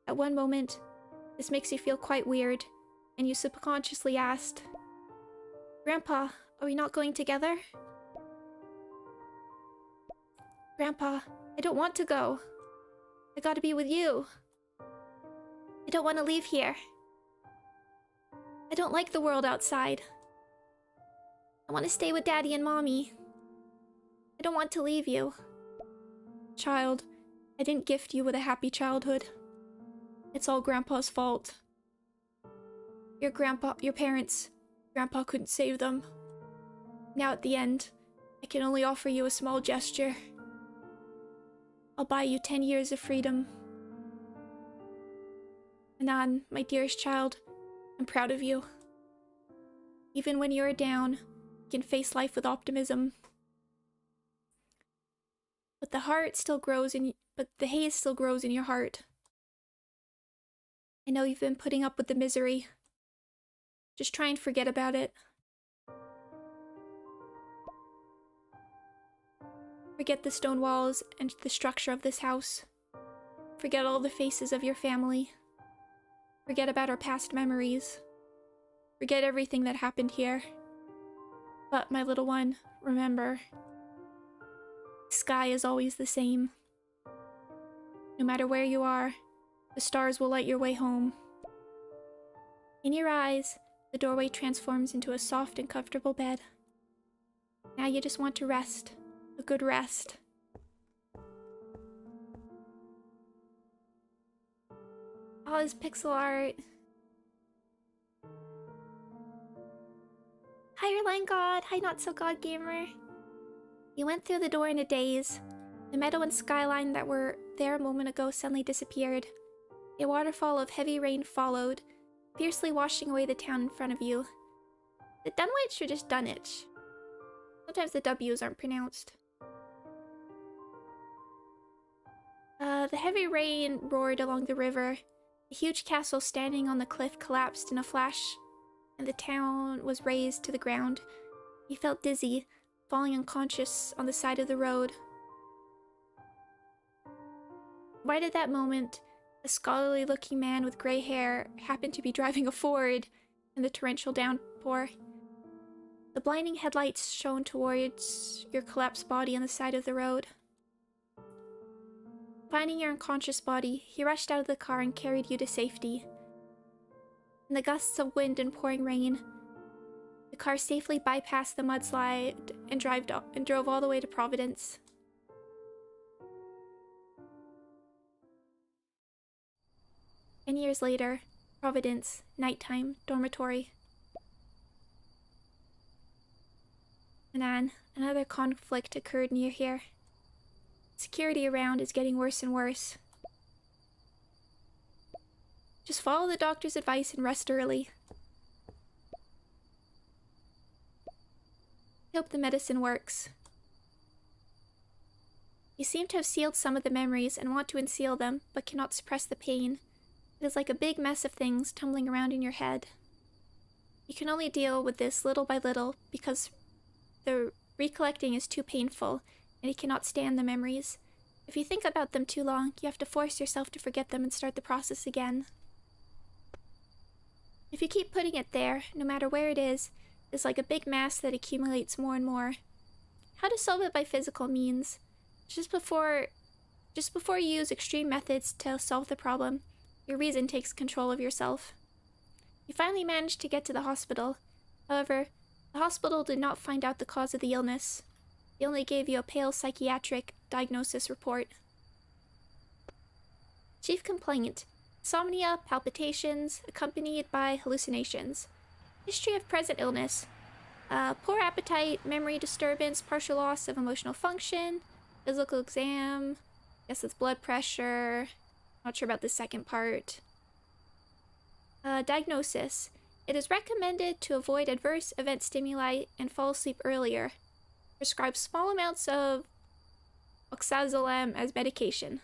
At one moment, this makes you feel quite weird, and you subconsciously asked, Grandpa, are we not going together? Grandpa, I don't want to go. I gotta be with you. I don't want to leave here. I don't like the world outside. I want to stay with Daddy and Mommy. I don't want to leave you. Child, I didn't gift you with a happy childhood. It's all Grandpa's fault. Your parents, Grandpa couldn't save them. Now at the end, I can only offer you a small gesture. I'll buy you 10 years of freedom. Anan, my dearest child, I'm proud of you. Even when you're down, you can face life with optimism. But the haze still grows in your heart. I know you've been putting up with the misery. Just try and forget about it. Forget the stone walls and the structure of this house. Forget all the faces of your family. Forget about our past memories. Forget everything that happened here. But, my little one, remember, the sky is always the same. No matter where you are, the stars will light your way home. In your eyes, the doorway transforms into a soft and comfortable bed. Now you just want to rest. A good rest. Oh, this pixel art. Hi, Airline God. Hi, Not So God Gamer. You went through the door in a daze. The meadow and skyline that were there a moment ago suddenly disappeared. A waterfall of heavy rain followed, fiercely washing away the town in front of you. Is it Dunwich or just Dunwich? Sometimes the W's aren't pronounced. The heavy rain roared along the river. A huge castle standing on the cliff collapsed in a flash, and the town was razed to the ground. You felt dizzy, falling unconscious on the side of the road. Right at that moment, a scholarly-looking man with gray hair happened to be driving a Ford in the torrential downpour. The blinding headlights shone towards your collapsed body on the side of the road. Finding your unconscious body, he rushed out of the car and carried you to safety. In the gusts of wind and pouring rain, the car safely bypassed the mudslide and drove all the way to Providence. 10 years later, Providence, nighttime, dormitory. Anan, another conflict occurred near here. Security around is getting worse and worse. Just follow the doctor's advice and rest early. I hope the medicine works. You seem to have sealed some of the memories and want to unseal them, but cannot suppress the pain. It is like a big mess of things tumbling around in your head. You can only deal with this little by little because the recollecting is too painful and you cannot stand the memories. If you think about them too long, you have to force yourself to forget them and start the process again. If you keep putting it there, no matter where it is, it's like a big mass that accumulates more and more. How to solve it by physical means. Just before you use extreme methods to solve the problem, your reason takes control of yourself. You finally managed to get to the hospital. However, the hospital did not find out the cause of the illness. They only gave you a pale psychiatric diagnosis report. Chief complaint: insomnia, palpitations, accompanied by hallucinations. History of present illness: poor appetite, memory disturbance, partial loss of emotional function, physical exam, guess it's blood pressure, not sure about the second part. Diagnosis: it is recommended to avoid adverse event stimuli and fall asleep earlier. Prescribe small amounts of oxazolam as medication.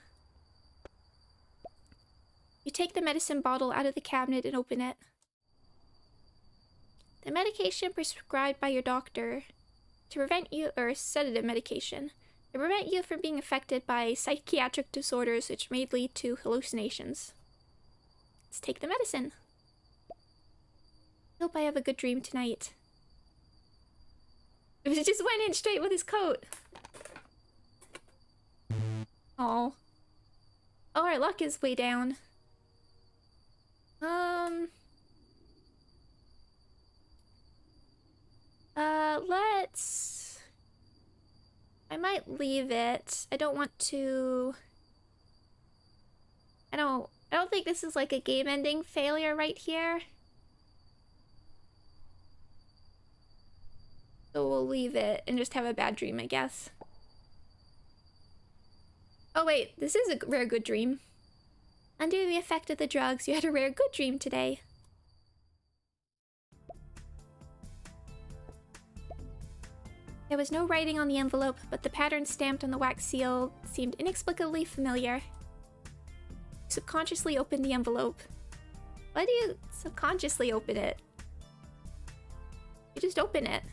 You take the medicine bottle out of the cabinet and open it. The medication prescribed by your doctor to prevent you, or sedative medication, to prevent you from being affected by psychiatric disorders which may lead to hallucinations. Let's take the medicine. Hope I have a good dream tonight. It just went in straight with his coat. Oh, our luck is way down. I might leave it. I don't want to... I don't think this is like a game ending failure right here. So we'll leave it and just have a bad dream, I guess. Oh wait, this is a rare good dream. Under the effect of the drugs, you had a rare good dream today. There was no writing on the envelope, but the pattern stamped on the wax seal seemed inexplicably familiar. You subconsciously opened the envelope. Why do you subconsciously open it? You just open it.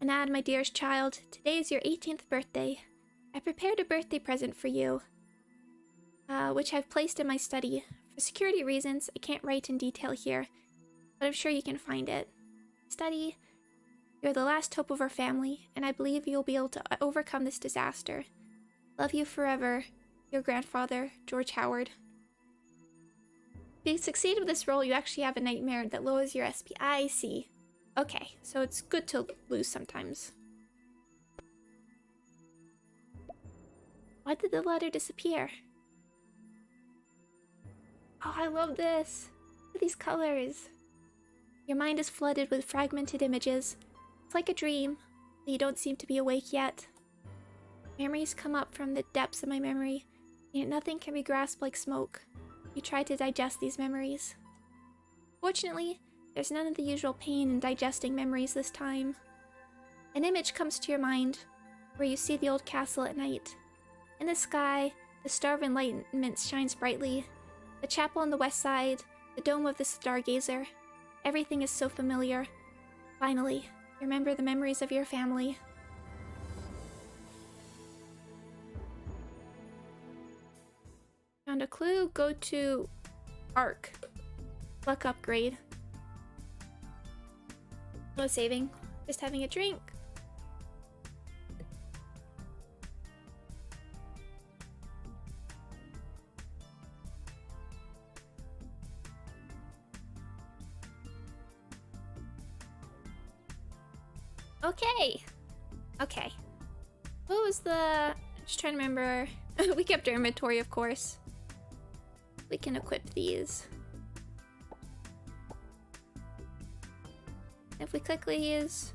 Anad, my dearest child, today is your 18th birthday. I prepared a birthday present for you, which I've placed in my study. For security reasons, I can't write in detail here, but I'm sure you can find it. Study, you're the last hope of our family, and I believe you'll be able to overcome this disaster. Love you forever, your grandfather, George Howard. If you succeed with this role, you actually have a nightmare that lowers your SP. I see. Okay, so it's good to lose sometimes. Why did the letter disappear? Oh, I love this. Look at these colors. Your mind is flooded with fragmented images. It's like a dream, but you don't seem to be awake yet. Memories come up from the depths of my memory, yet nothing can be grasped like smoke. You try to digest these memories. Fortunately, there's none of the usual pain in digesting memories this time. An image comes to your mind, where you see the old castle at night. In the sky, the star of enlightenment shines brightly. The chapel on the west side, the dome of the stargazer. Everything is so familiar. Finally, you remember the memories of your family. Found a clue, go to Arc. Luck upgrade. No saving, just having a drink. Okay. What was the... Just trying to remember. We kept our inventory, of course. We can equip these. If we click these...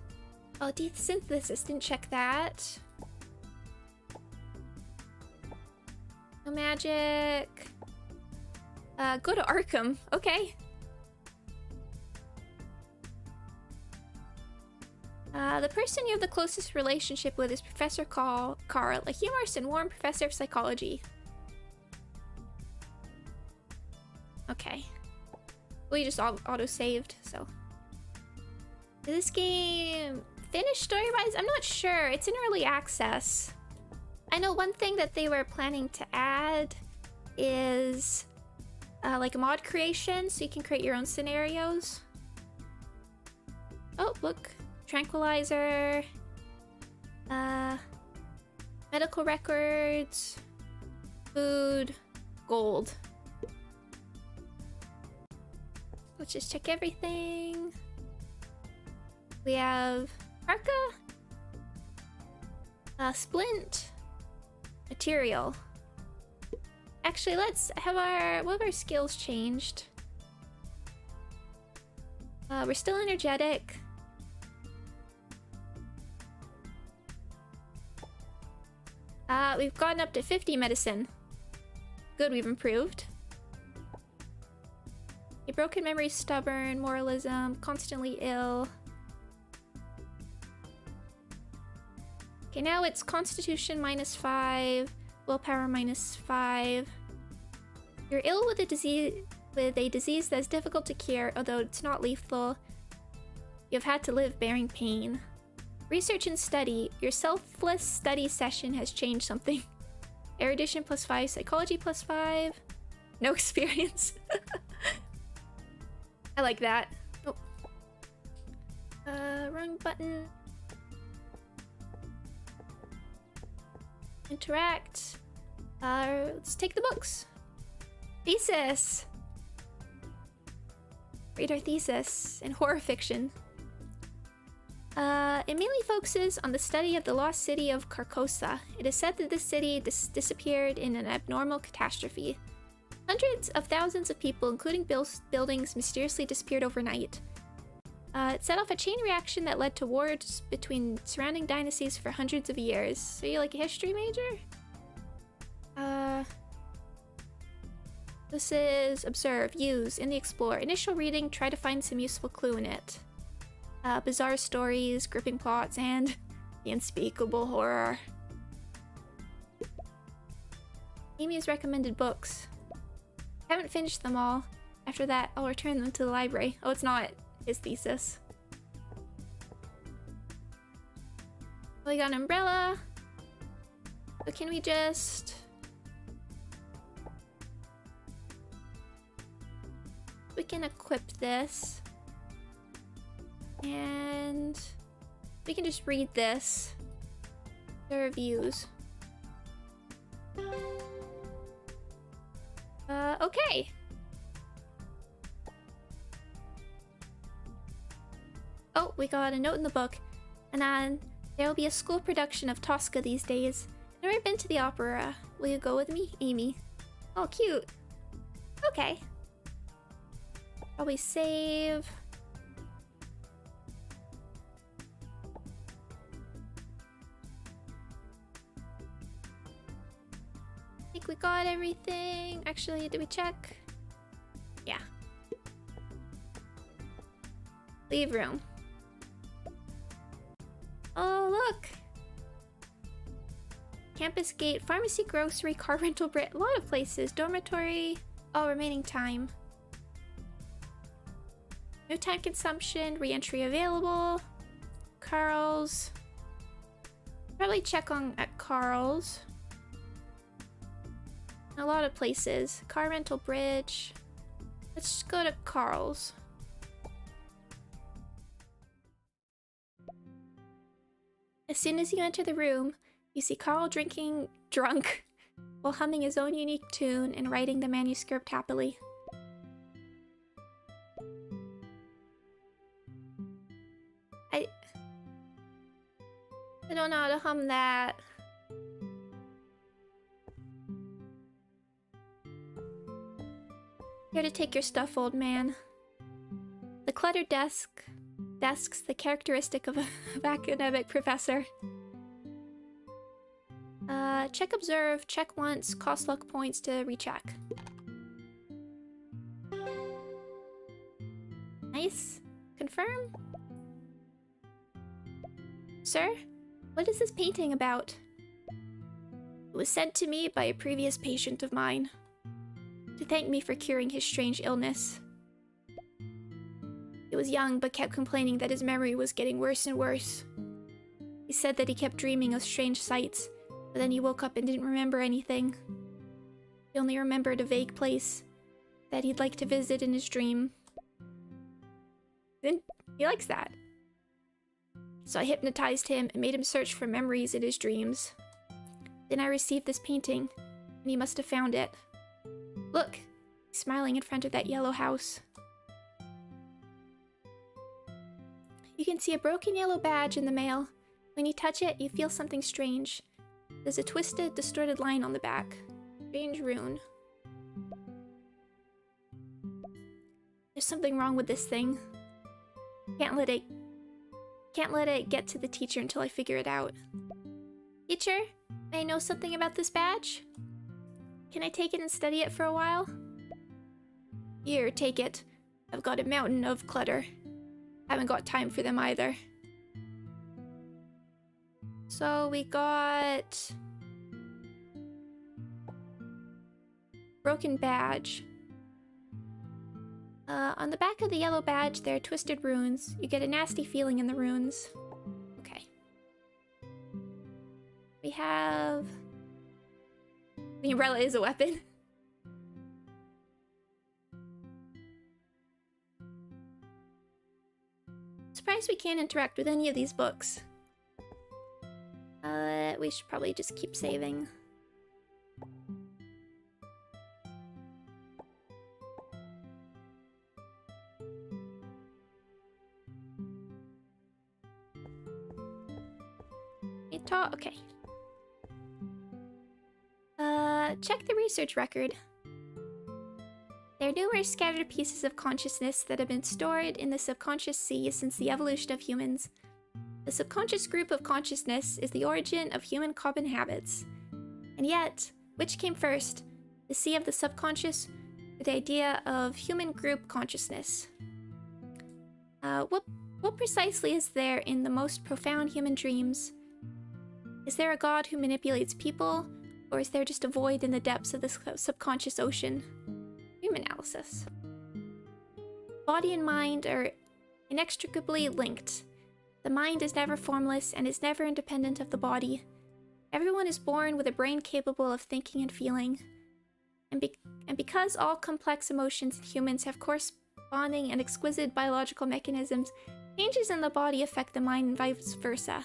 Oh, desynthesis, didn't check that. No magic. Go to Arkham. Okay. The person you have the closest relationship with is Professor Carl, a humorous and warm professor of psychology. Okay. We just auto-saved, so. Is this game finished story-wise? I'm not sure. It's in early access. I know one thing that they were planning to add is like a mod creation, so you can create your own scenarios. Oh, look. Tranquilizer. Medical records. Food. Gold. Let's just check everything. We have Parka. Splint. Material. Actually, let's have what have our skills changed? We're still energetic. We've gotten up to 50 medicine. Good, we've improved. A broken memory, stubborn, moralism, constantly ill. Okay, now it's constitution -5, willpower -5. You're ill with a disease that is difficult to cure, although it's not lethal. You've had to live bearing pain. Research and study. Your selfless study session has changed something. Erudition +5, psychology +5. No experience. I like that. Oh. Wrong button. Interact. Let's take the books. Thesis. Read our thesis in horror fiction. It mainly focuses on the study of the lost city of Carcosa. It is said that this city disappeared in an abnormal catastrophe. Hundreds of thousands of people, including buildings, mysteriously disappeared overnight. It set off a chain reaction that led to wars between surrounding dynasties for hundreds of years. So you're like a history major? This is observe, use, in the explore. Initial reading, try to find some useful clue in it. Bizarre stories, gripping plots, and the unspeakable horror. Amy's recommended books. I haven't finished them all. After that, I'll return them to the library. Oh, it's not his thesis. We got an umbrella. So can we just... We can equip this. And we can just read this. The reviews. Okay. Oh, we got a note in the book. And then there will be a school production of Tosca these days. I've never been to the opera. Will you go with me, Amy? Oh, cute. Okay. Probably save. I think we got everything. Actually, did we check? Yeah. Leave room. Oh, look! Campus gate, pharmacy, grocery, car rental, a lot of places. Dormitory. Oh, remaining time. No time consumption, re-entry available. Carl's. Probably check at Carl's. A lot of places. Car rental, bridge. Let's just go to Carl's. As soon as you enter the room, you see Carl drunk, while humming his own unique tune and writing the manuscript happily. I don't know how to hum that. Here to take your stuff, old man. The cluttered desks, the characteristic of an academic professor. Check observe, check once, cost luck points to recheck. Nice. Confirm. Sir, what is this painting about? It was sent to me by a previous patient of mine to thank me for curing his strange illness. He was young but kept complaining that his memory was getting worse and worse. He said that he kept dreaming of strange sights, but then he woke up and didn't remember anything. He only remembered a vague place that he'd like to visit in his dream. Then he likes that. So I hypnotized him and made him search for memories in his dreams. Then I received this painting, and he must have found it. Look, he's smiling in front of that yellow house. You can see a broken yellow badge in the mail. When you touch it, you feel something strange. There's a twisted, distorted line on the back. Strange rune. There's something wrong with this thing. Can't let it get to the teacher until I figure it out. Teacher, may I know something about this badge? Can I take it and study it for a while? Here, take it. I've got a mountain of clutter. Haven't got time for them either. So we got... broken badge. On the back of the yellow badge, there are twisted runes. You get a nasty feeling in the runes. Okay. We have... the umbrella is a weapon. Surprised we can't interact with any of these books. We should probably just keep saving. Okay. Check the research record. There are numerous scattered pieces of consciousness that have been stored in the subconscious sea since the evolution of humans. The subconscious group of consciousness is the origin of human common habits. And yet, which came first? The sea of the subconscious or the idea of human group consciousness? What precisely is there in the most profound human dreams? Is there a god who manipulates people, or is there just a void in the depths of the subconscious ocean? Dream analysis. Body and mind are inextricably linked. The mind is never formless and is never independent of the body. Everyone is born with a brain capable of thinking and feeling. And because all complex emotions in humans have corresponding and exquisite biological mechanisms, changes in the body affect the mind and vice versa.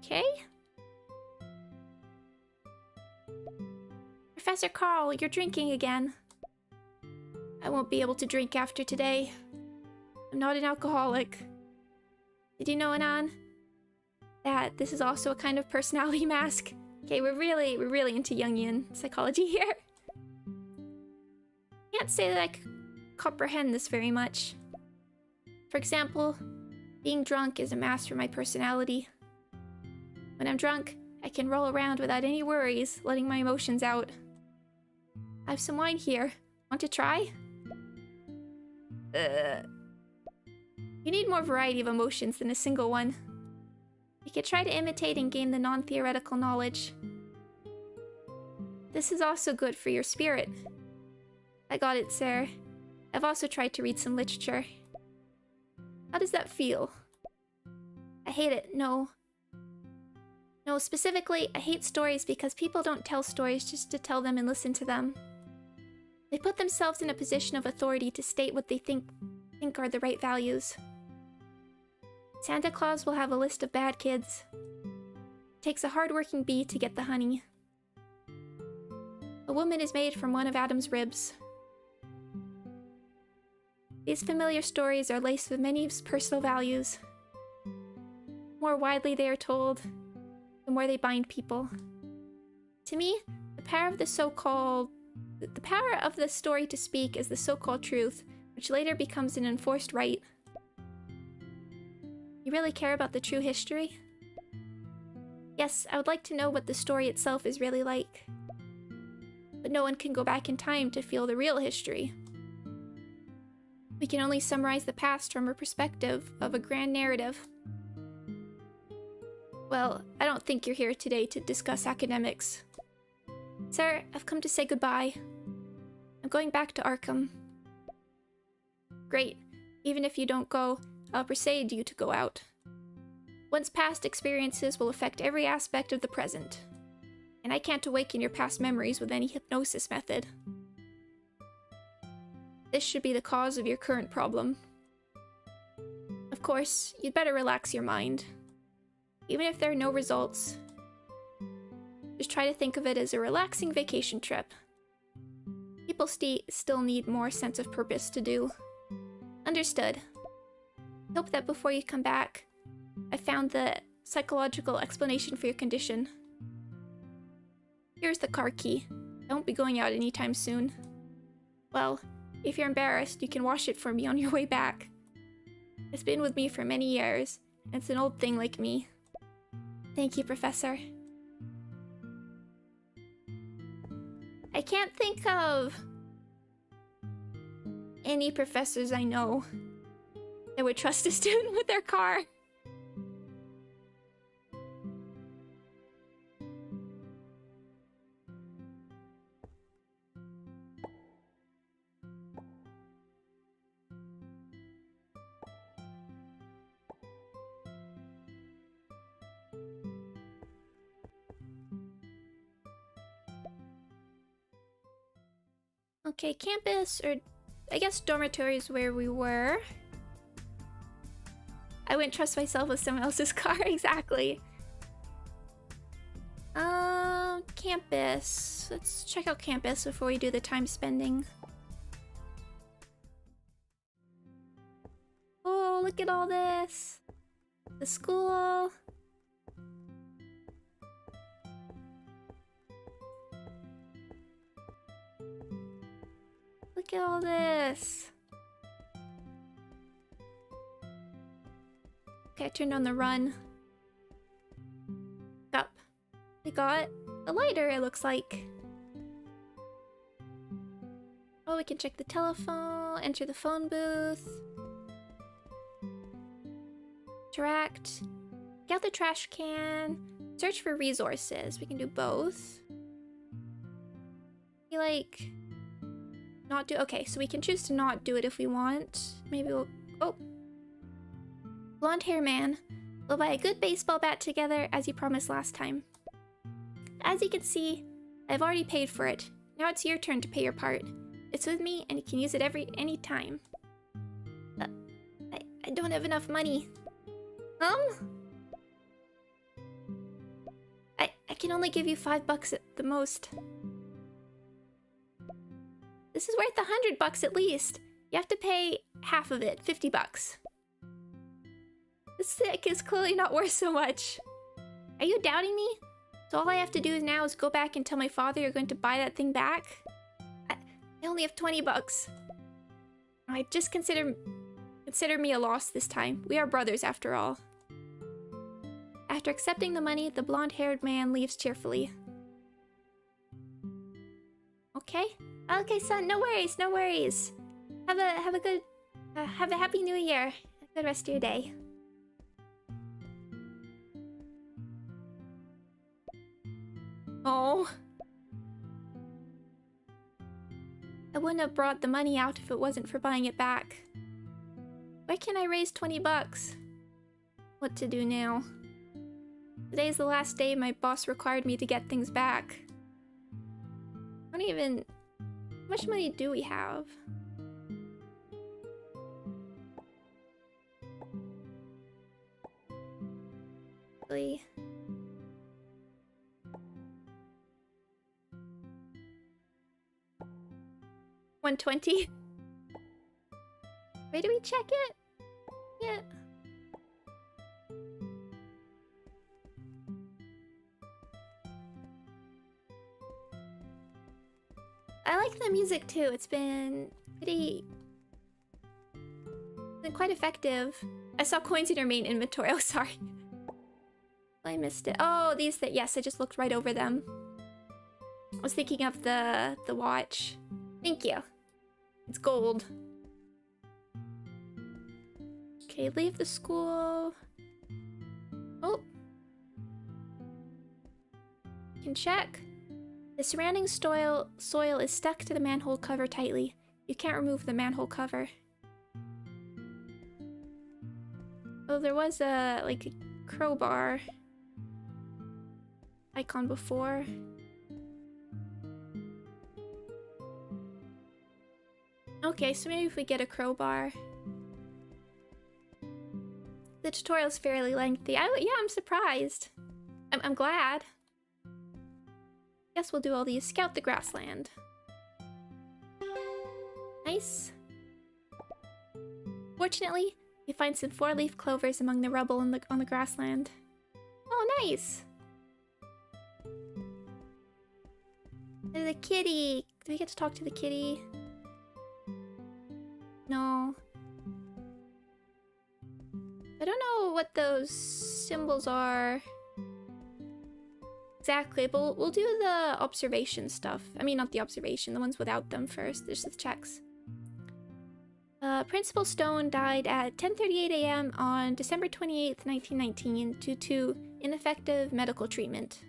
Okay. Professor Carl, you're drinking again. I won't be able to drink after today. I'm not an alcoholic. Did you know, Anan, that this is also a kind of personality mask? Okay, we're really into Jungian psychology here. Can't say that I comprehend this very much. For example, being drunk is a mask for my personality. When I'm drunk, I can roll around without any worries, letting my emotions out. I have some wine here. Want to try? You need more variety of emotions than a single one. You could try to imitate and gain the non-theoretical knowledge. This is also good for your spirit. I got it, sir. I've also tried to read some literature. How does that feel? I hate it, no. No, specifically, I hate stories because people don't tell stories just to tell them and listen to them. They put themselves in a position of authority to state what they think are the right values. Santa Claus will have a list of bad kids. It takes a hard-working bee to get the honey. A woman is made from one of Adam's ribs. These familiar stories are laced with many personal values. The more widely they are told, the more they bind people. To me, the power of the story to speak is the so-called truth, which later becomes an enforced right. You really care about the true history? Yes, I would like to know what the story itself is really like. But no one can go back in time to feel the real history. We can only summarize the past from a perspective of a grand narrative. Well, I don't think you're here today to discuss academics. Sir, I've come to say goodbye. I'm going back to Arkham. Great. Even if you don't go, I'll persuade you to go out. One's past experiences will affect every aspect of the present. And I can't awaken your past memories with any hypnosis method. This should be the cause of your current problem. Of course, you'd better relax your mind. Even if there are no results, just try to think of it as a relaxing vacation trip. People still need more sense of purpose to do. Understood. Hope that before you come back, I found the psychological explanation for your condition. Here's the car key. I won't be going out anytime soon. Well, if you're embarrassed, you can wash it for me on your way back. It's been with me for many years, and it's an old thing like me. Thank you, Professor. I can't think of any professors I know that would trust a student with their car. Okay, campus, or I guess dormitory is where we were. I wouldn't trust myself with someone else's car, exactly. Campus. Let's check out campus before we do the time spending. Oh, look at all this. The school. Look at all this. Okay, I turned on the run. Up. We got a lighter, it looks like. Oh, we can check the telephone, enter the phone booth. Interact. Get out the trash can. Search for resources. We can do both. I feel like... not do... okay, so we can choose to not do it if we want. Maybe we'll... oh. Blonde hair man. We'll buy a good baseball bat together as you promised last time. As you can see, I've already paid for it. Now it's your turn to pay your part. It's with me and you can use it any time. I don't have enough money. I can only give you $5 at the most. This is worth $100 at least. You have to pay half of it, $50. This stick is clearly not worth so much. Are you doubting me? So all I have to do now is go back and tell my father you're going to buy that thing back? I only have $20. I just consider me a loss this time. We are brothers after all. After accepting the money, the blonde-haired man leaves cheerfully. Okay? Okay, son, no worries, no worries. Have a good, have a happy new year. A good rest of your day. Oh. I wouldn't have brought the money out if it wasn't for buying it back. Where can I raise $20? What to do now? Today's the last day my boss required me to get things back. I don't even... how much money do we have? Really? $120? Where do we check it? Yeah. I like the music too. It's been quite effective. I saw coins in your main inventory. Oh, sorry. I missed it. Oh, these things. Yes, I just looked right over them. I was thinking of the watch. Thank you. It's gold. Okay, leave the school. Oh. You can check. The surrounding soil is stuck to the manhole cover tightly. You can't remove the manhole cover. Oh, there was a, like, a crowbar icon before. Okay, so maybe if we get a crowbar. The tutorial's fairly lengthy. Yeah, I'm surprised. I'm glad. Guess we'll do all these. Scout the grassland. Nice. Fortunately, you find some 4-leaf clovers among the rubble on the grassland. Oh, nice. The kitty. Do we get to talk to the kitty? No. I don't know what those symbols are exactly, but we'll do the observation stuff. I mean, not the observation, the ones without them first. There's the checks. Principal Stone died at 10:38 a.m. on December 28th, 1919 due to ineffective medical treatment.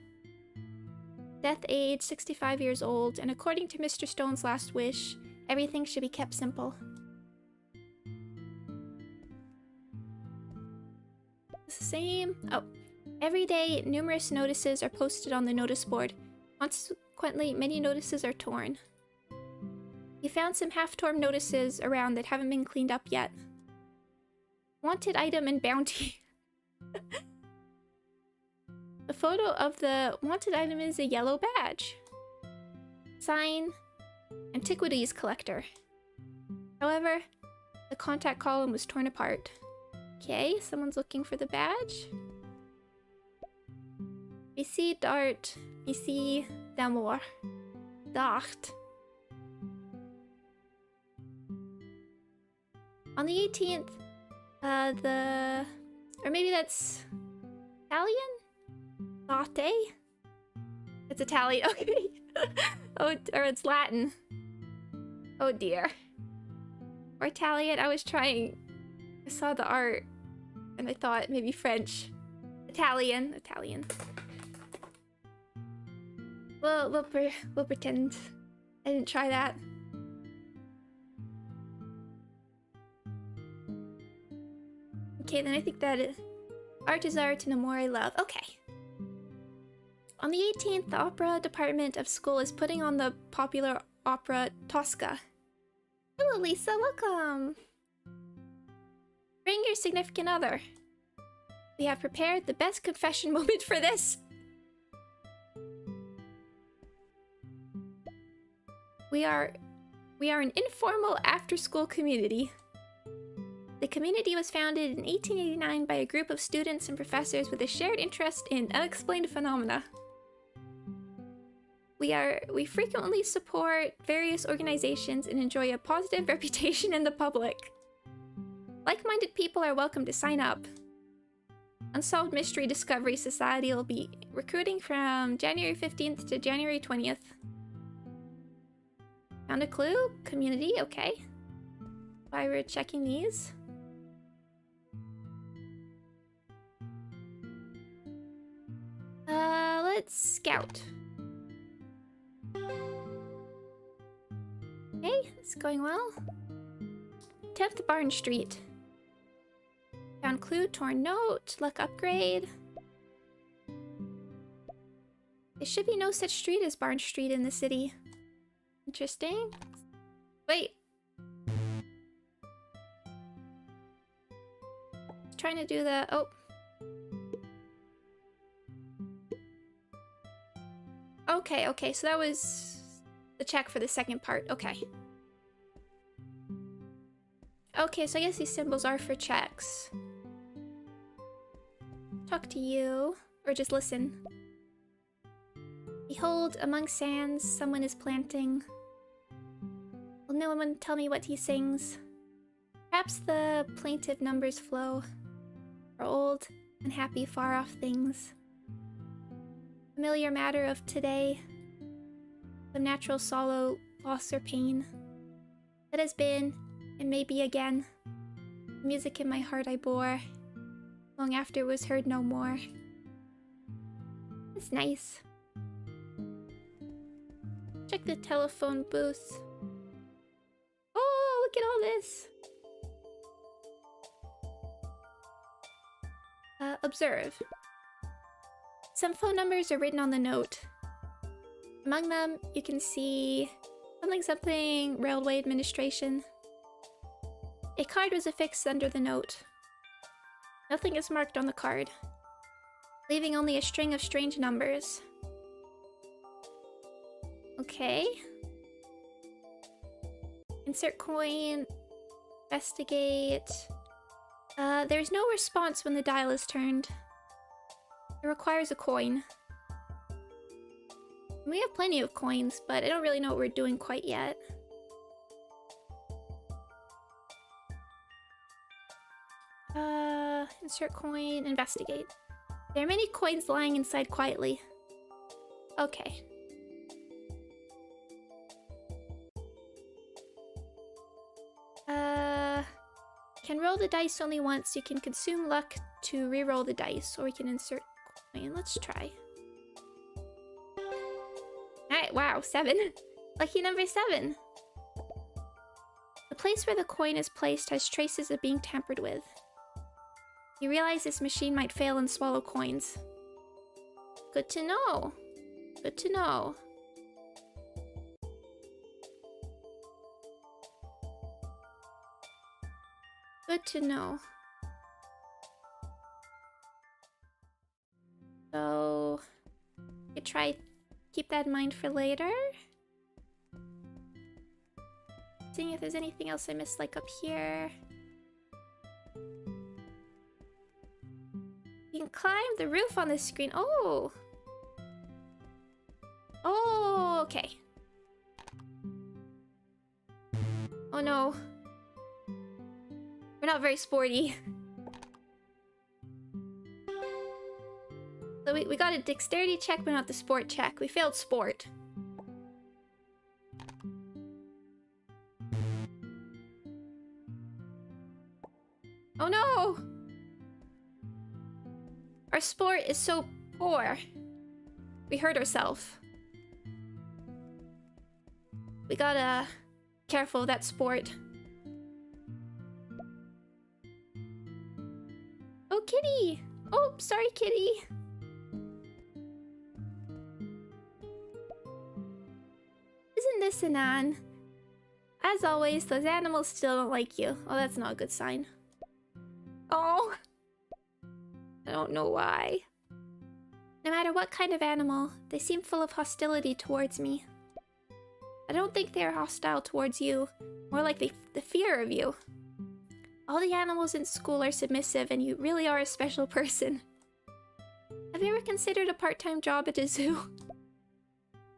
Death age 65 years old, and according to Mr. Stone's last wish, everything should be kept simple. It's the same. Oh. Every day, numerous notices are posted on the notice board. Consequently, many notices are torn. You found some half-torn notices around that haven't been cleaned up yet. Wanted item and bounty. The photo of the wanted item is a yellow badge. Sign, Antiquities Collector. However, the contact column was torn apart. Okay, someone's looking for the badge. VC Dart, VC Damour. Dart. On the 18th, or maybe that's Italian? Latte? It's Italian, okay. Oh, or it's Latin. Oh dear. Or Italian, I saw the art, and I thought maybe French. Italian. We'll pretend I didn't try that. Okay, then I think that art is art and amore love. Okay. On the 18th, the opera department of school is putting on the popular opera Tosca. Hello, Lisa. Welcome. Bring your significant other. We have prepared the best confession moment for this. We are an informal after-school community. The community was founded in 1889 by a group of students and professors with a shared interest in unexplained phenomena. We frequently support various organizations and enjoy a positive reputation in the public. Like-minded people are welcome to sign up. Unsolved Mystery Discovery Society will be recruiting from January 15th to January 20th. Found a clue? Community, okay. Why we're checking these. Let's scout. Okay, it's going well. 10th Barn Street. Found clue, torn note, luck upgrade. There should be no such street as Barn Street in the city. Interesting. Wait. Trying to do the... Oh. Okay, so that was the check for the second part. Okay. Okay, so I guess these symbols are for checks. Talk to you, or just listen. Behold, among sands, someone is planting. Will no one tell me what he sings? Perhaps the plaintive numbers flow, for old, unhappy, far-off things. Familiar matter of today, some natural sorrow, loss, or pain. That has been, and may be again. Music in my heart I bore, long after it was heard no more. It's nice. Check the telephone booth. Oh, look at all this. Observe. Some phone numbers are written on the note. Among them, you can see something Railway Administration. A card was affixed under the note. Nothing is marked on the card, leaving only a string of strange numbers. Okay. Insert coin. Investigate. There's no response when the dial is turned. It requires a coin. We have plenty of coins, but I don't really know what we're doing quite yet. Insert coin, investigate. There are many coins lying inside quietly. Okay. Can roll the dice only once. You can consume luck to re-roll the dice, or we can insert coin. Let's try. Alright, wow, 7. Lucky number 7. The place where the coin is placed has traces of being tampered with. You realize this machine might fail and swallow coins. Good to know. Good to know. Good to know. So, you try keep that in mind for later. Seeing if there's anything else I missed, like up here. You can climb the roof on this screen. Oh! Oh, okay. Oh no. We're not very sporty. So we got a dexterity check, but not the sport check. We failed sport. Oh no! Our sport is so poor. We hurt ourselves. We gotta careful of that sport. Oh, kitty! Oh, sorry, kitty. Isn't this an? As always, those animals still don't like you. Oh, that's not a good sign. Oh. I don't know why. No matter what kind of animal, they seem full of hostility towards me. I don't think they are hostile towards you. More like the fear of you. All the animals in school are submissive, and you really are a special person. Have you ever considered a part-time job at a zoo?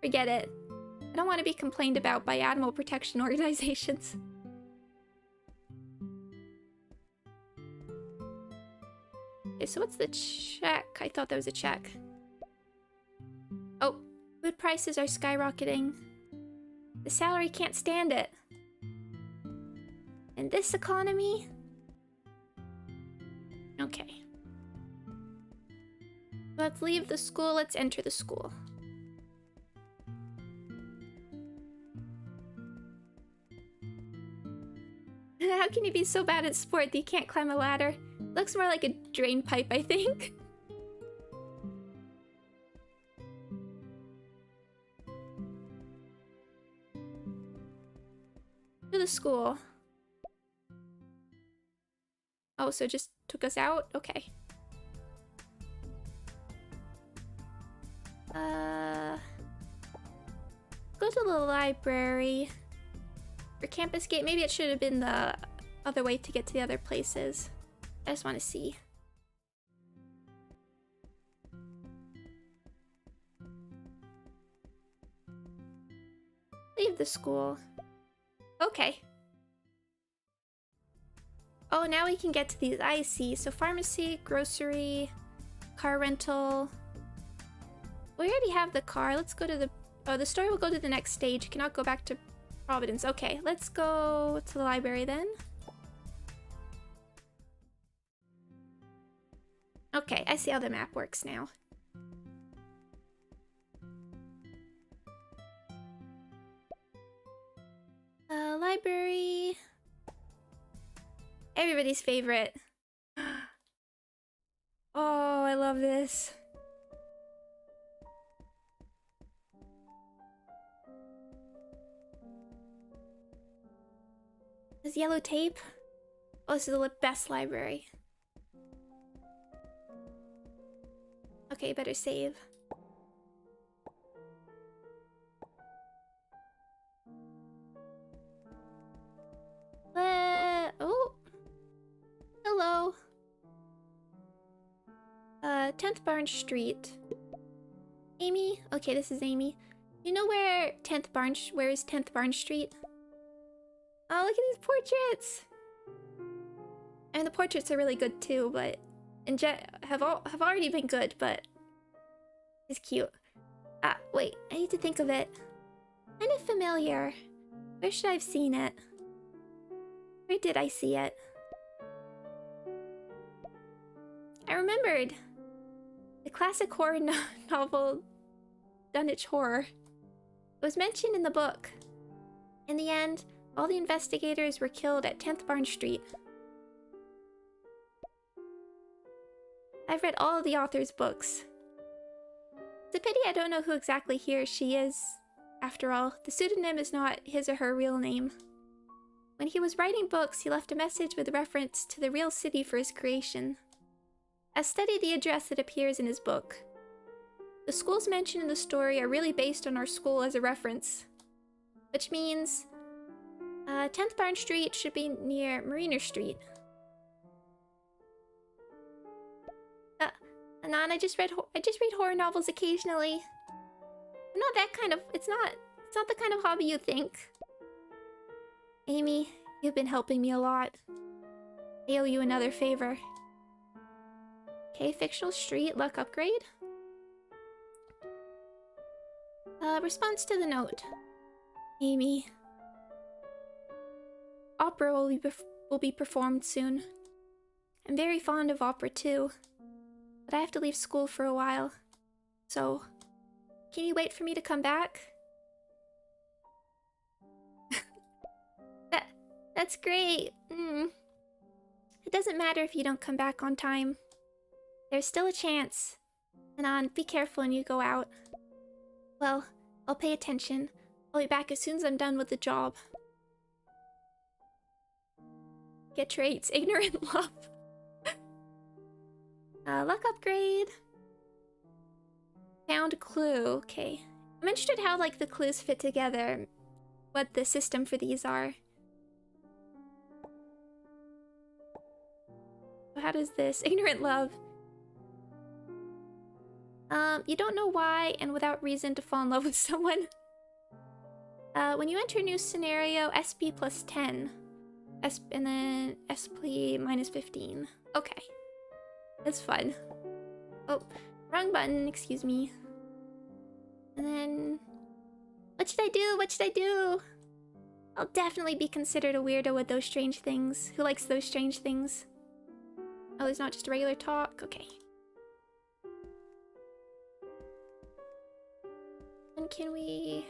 Forget it. I don't want to be complained about by animal protection organizations. Okay, so what's the check? I thought that was a check. Oh, food prices are skyrocketing. The salary can't stand it. In this economy? Okay. Let's leave the school, let's enter the school. How can you be so bad at sport that you can't climb a ladder? Looks more like a drain pipe, I think. To the school. Oh, so it just took us out? Okay. Go to the library. For campus gate, maybe it should have been the other way to get to the other places. I just want to see. Leave the school. Okay. Oh, now we can get to these. I see. So pharmacy, grocery, car rental. We already have the car. Let's go to the... Oh, the story will go to the next stage. You cannot go back to Providence. Okay, let's go to the library then. Okay, I see how the map works now. Library. Everybody's favorite. Oh, I love this. This yellow tape. Oh, this is the best library. Okay, better save. Oh. Hello. 10th Barnes Street. Amy? Okay, this is Amy. You know where where is 10th Barnes Street? Oh, look at these portraits! And the portraits are really good too, but have already been good, but it's cute. Wait, I need to think of it. Kind of familiar. Where should I have seen it? Where did I see it? I remembered! The classic horror novel, Dunwich Horror. It was mentioned in the book. In the end, all the investigators were killed at 10th Barnes Street. I've read all of the author's books. It's a pity I don't know who exactly he or she is. After all, the pseudonym is not his or her real name. When he was writing books, he left a message with reference to the real city for his creation. I studied the address that appears in his book. The schools mentioned in the story are really based on our school as a reference. Which means 10th Barnes Street should be near Mariner Street. Anon, I just read horror novels occasionally. I'm not that kind of. It's not the kind of hobby you think. Amy, you've been helping me a lot. I owe you another favor. Okay, fictional street, luck upgrade. Response to the note. Amy. Opera will be performed soon. I'm very fond of opera too. But I have to leave school for a while. So, can you wait for me to come back? That's great. It doesn't matter if you don't come back on time. There's still a chance. Anon, be careful when you go out. Well, I'll pay attention. I'll be back as soon as I'm done with the job. Get traits. Ignorant love. Luck upgrade. Found a clue. Okay. I'm interested how, like, the clues fit together. What the system for these are. How does this? Ignorant love. You don't know why and without reason to fall in love with someone. When you enter a new scenario, SP plus 10. And then SP minus 15. Okay. That's fun. Oh, wrong button, excuse me. And then... What should I do? What should I do? I'll definitely be considered a weirdo with those strange things. Who likes those strange things? Oh, it's not just regular talk? Okay. And can we...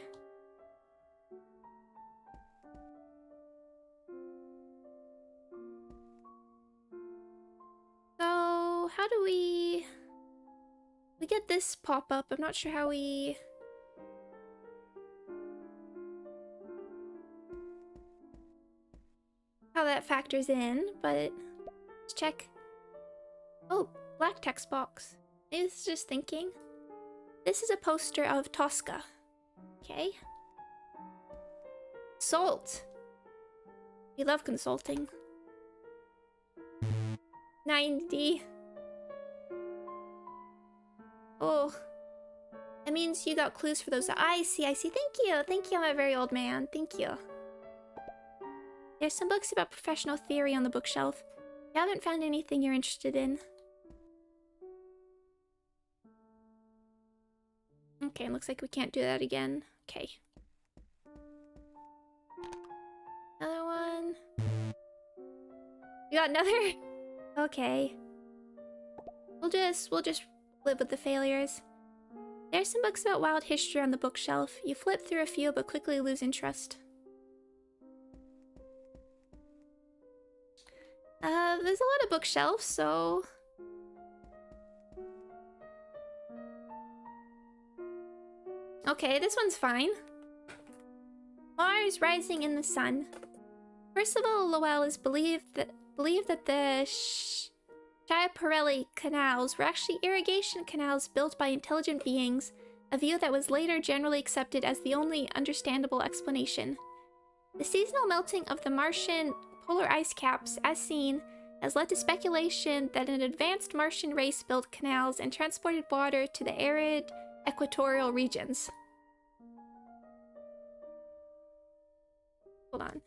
So, how do we get this pop-up? I'm not sure how we... how that factors in, but let's check. Oh, black text box. Maybe this is just thinking. This is a poster of Tosca. Okay. Salt. We love consulting. 90. Oh. That means you got clues for those. I see. Thank you. Thank you, my very old man. Thank you. There's some books about professional theory on the bookshelf. You haven't found anything you're interested in. Okay, looks like we can't do that again. Okay. Another one. You got another? Okay. We'll just live with the failures. There's some books about wild history on the bookshelf. You flip through a few, but quickly lose interest. There's a lot of bookshelves, so... Okay, this one's fine. Mars rising in the sun. Percival Lowell is believed that the Schiaparelli canals were actually irrigation canals built by intelligent beings, a view that was later generally accepted as the only understandable explanation. The seasonal melting of the Martian polar ice caps, as seen, has led to speculation that an advanced Martian race built canals and transported water to the arid equatorial regions. Hold on.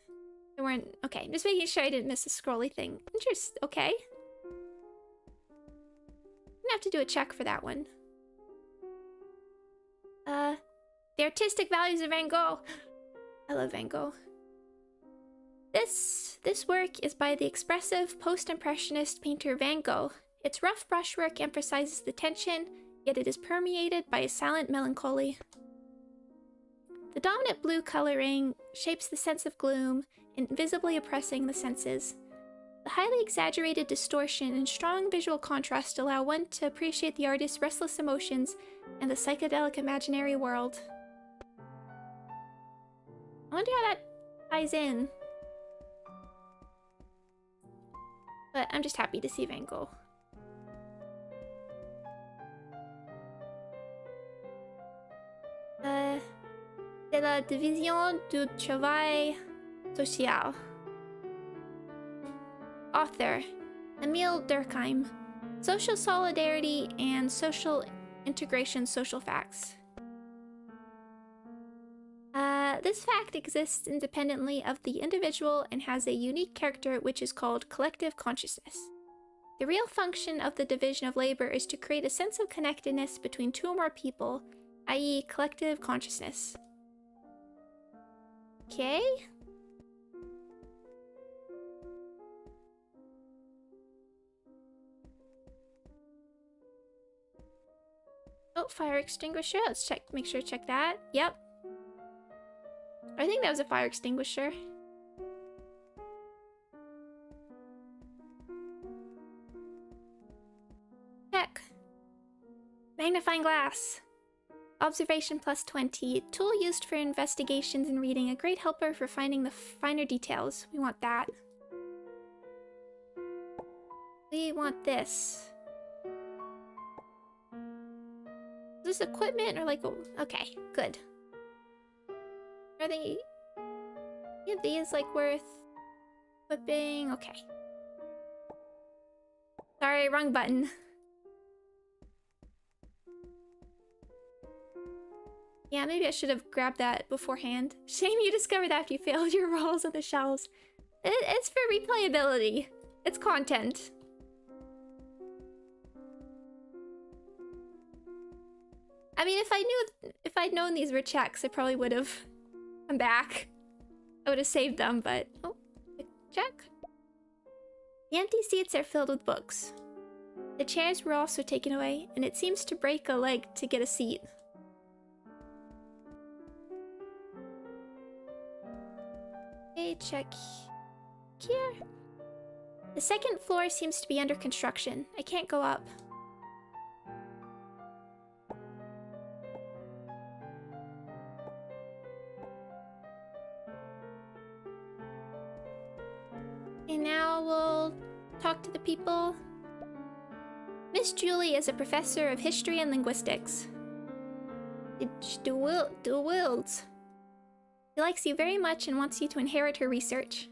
There weren't... Okay, just making sure I didn't miss a scrolly thing. Okay. I'm gonna have to do a check for that one. The artistic values of Van Gogh. I love Van Gogh. This work is by the expressive post-impressionist painter Van Gogh. Its rough brushwork emphasizes the tension, yet it is permeated by a silent melancholy. The dominant blue coloring shapes the sense of gloom, invisibly oppressing the senses. The highly exaggerated distortion and strong visual contrast allow one to appreciate the artist's restless emotions and the psychedelic imaginary world. I wonder how that ties in. But I'm just happy to see Van Gogh. De la division du travail social. Author, Emile Durkheim. Social solidarity and social integration, social facts. This fact exists independently of the individual and has a unique character which is called collective consciousness. The real function of the division of labor is to create a sense of connectedness between two or more people, i.e. collective consciousness. Okay. Oh, fire extinguisher. Let's check, make sure to check that. Yep. I think that was a fire extinguisher. Check. Magnifying glass. Observation plus 20. Tool used for investigations and reading. A great helper for finding the finer details. We want that. We want this. Is this equipment or like... Okay, good. Are they... Any of these like worth equipping? Okay. Sorry, wrong button. Yeah, maybe I should have grabbed that beforehand. Shame you discovered that after you failed your rolls on the shelves. It's for replayability. It's content. I mean, if I'd known these were checks, I probably would have come back. I would have saved them, but... Oh, check. The empty seats are filled with books. The chairs were also taken away, and it seems to break a leg to get a seat. Okay, check here. The second floor seems to be under construction. I can't go up. Okay, now we'll talk to the people. Miss Julie is a professor of history and linguistics. Wilds. She likes you very much and wants you to inherit her research.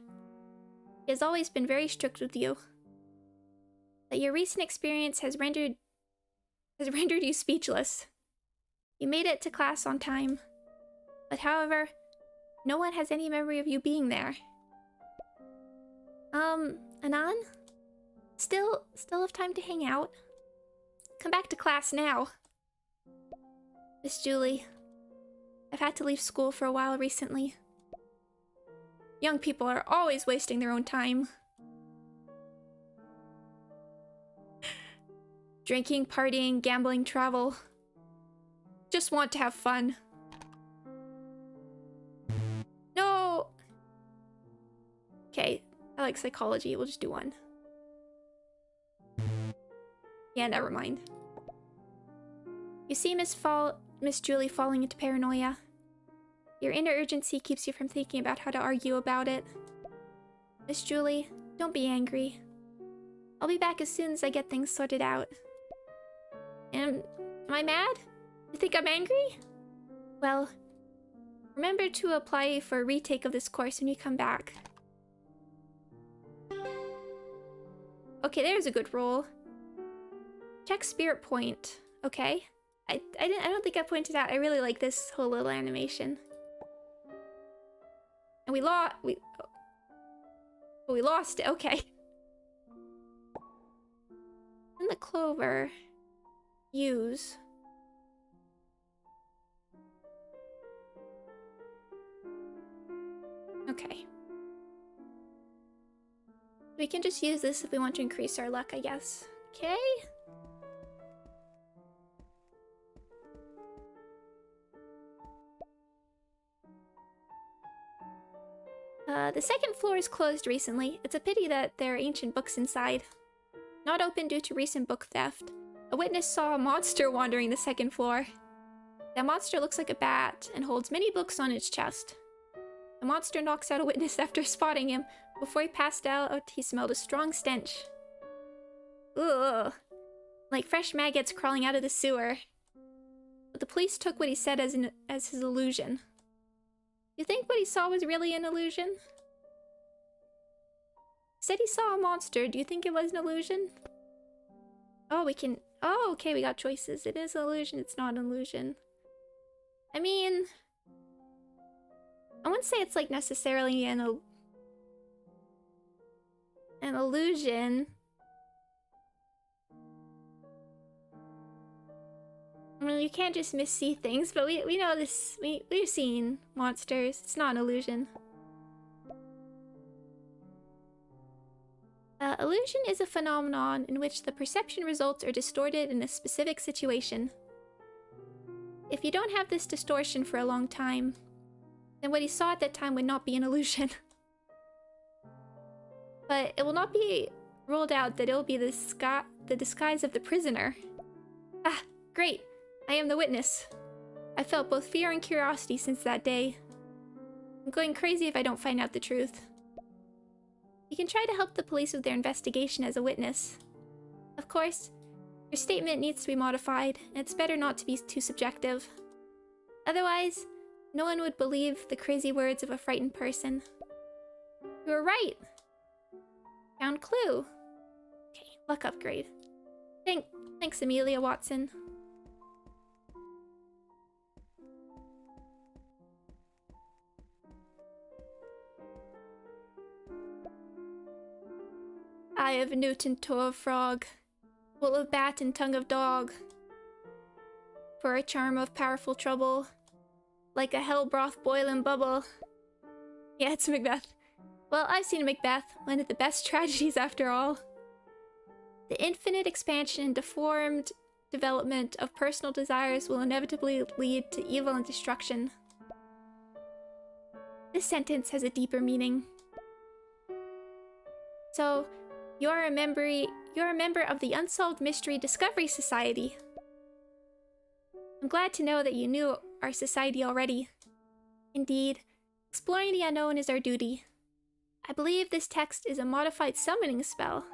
She has always been very strict with you. But your recent experience has rendered you speechless. You made it to class on time. But however, no one has any memory of you being there. Anan? Still have time to hang out? Come back to class now. Miss Julie, I've had to leave school for a while recently. Young people are always wasting their own time. Drinking, partying, gambling, travel. Just want to have fun. No! Okay, I like psychology. We'll just do 1. Yeah, never mind. You see Miss Julie falling into paranoia. Your inner urgency keeps you from thinking about how to argue about it. Miss Julie, don't be angry. I'll be back as soon as I get things sorted out. Am I mad? You think I'm angry? Well, remember to apply for a retake of this course when you come back. Okay, there's a good roll. Check spirit point. Okay. I don't think I pointed out. I really like this whole little animation. And we lost it. Okay. In the clover, use. Okay. We can just use this if we want to increase our luck, I guess. Okay. The second floor is closed recently. It's a pity that there are ancient books inside. Not open due to recent book theft. A witness saw a monster wandering the second floor. That monster looks like a bat and holds many books on its chest. The monster knocks out a witness after spotting him. Before he passed out, he smelled a strong stench. Ugh. Like fresh maggots crawling out of the sewer. But the police took what he said as his illusion. You think what he saw was really an illusion? He said he saw a monster. Do you think it was an illusion? Oh, we can... Oh, okay, we got choices. It is an illusion, it's not an illusion. I mean... I wouldn't say it's like necessarily an illusion. I mean, you can't just missee things, but we know this. We've seen monsters. It's not an illusion. Illusion is a phenomenon in which the perception results are distorted in a specific situation. If you don't have this distortion for a long time, then what he saw at that time would not be an illusion. But it will not be ruled out that it will be the disguise of the prisoner. Ah, great! I am the witness. I felt both fear and curiosity since that day. I'm going crazy if I don't find out the truth. You can try to help the police with their investigation as a witness. Of course, your statement needs to be modified, and it's better not to be too subjective. Otherwise, no one would believe the crazy words of a frightened person. You were right! Found clue. Okay, luck upgrade. Thanks, Amelia Watson. Eye of Newton, toe of frog, wool of bat and tongue of dog. For a charm of powerful trouble, like a hell broth boil and bubble. Yeah, it's Macbeth. Well, I've seen Macbeth, one of the best tragedies after all. The infinite expansion and deformed development of personal desires will inevitably lead to evil and destruction. This sentence has a deeper meaning. So, you're a member of the Unsolved Mystery Discovery Society. I'm glad to know that you knew our society already. Indeed, exploring the unknown is our duty. I believe this text is a modified summoning spell.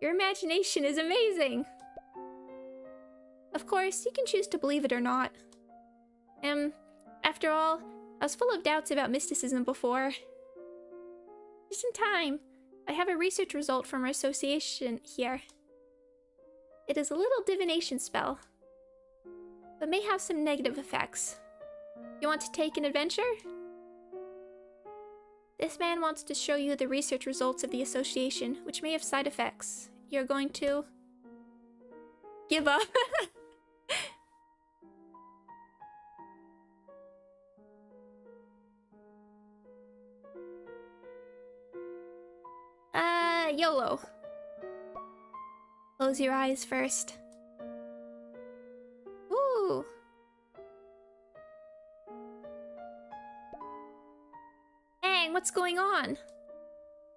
Your imagination is amazing! Of course, you can choose to believe it or not. After all, I was full of doubts about mysticism before. Just in time, I have a research result from our association here. It is a little divination spell, but may have some negative effects. You want to take an adventure? This man wants to show you the research results of the association, which may have side effects. You're going to... give up? YOLO. Close your eyes first. Ooh. Dang, what's going on?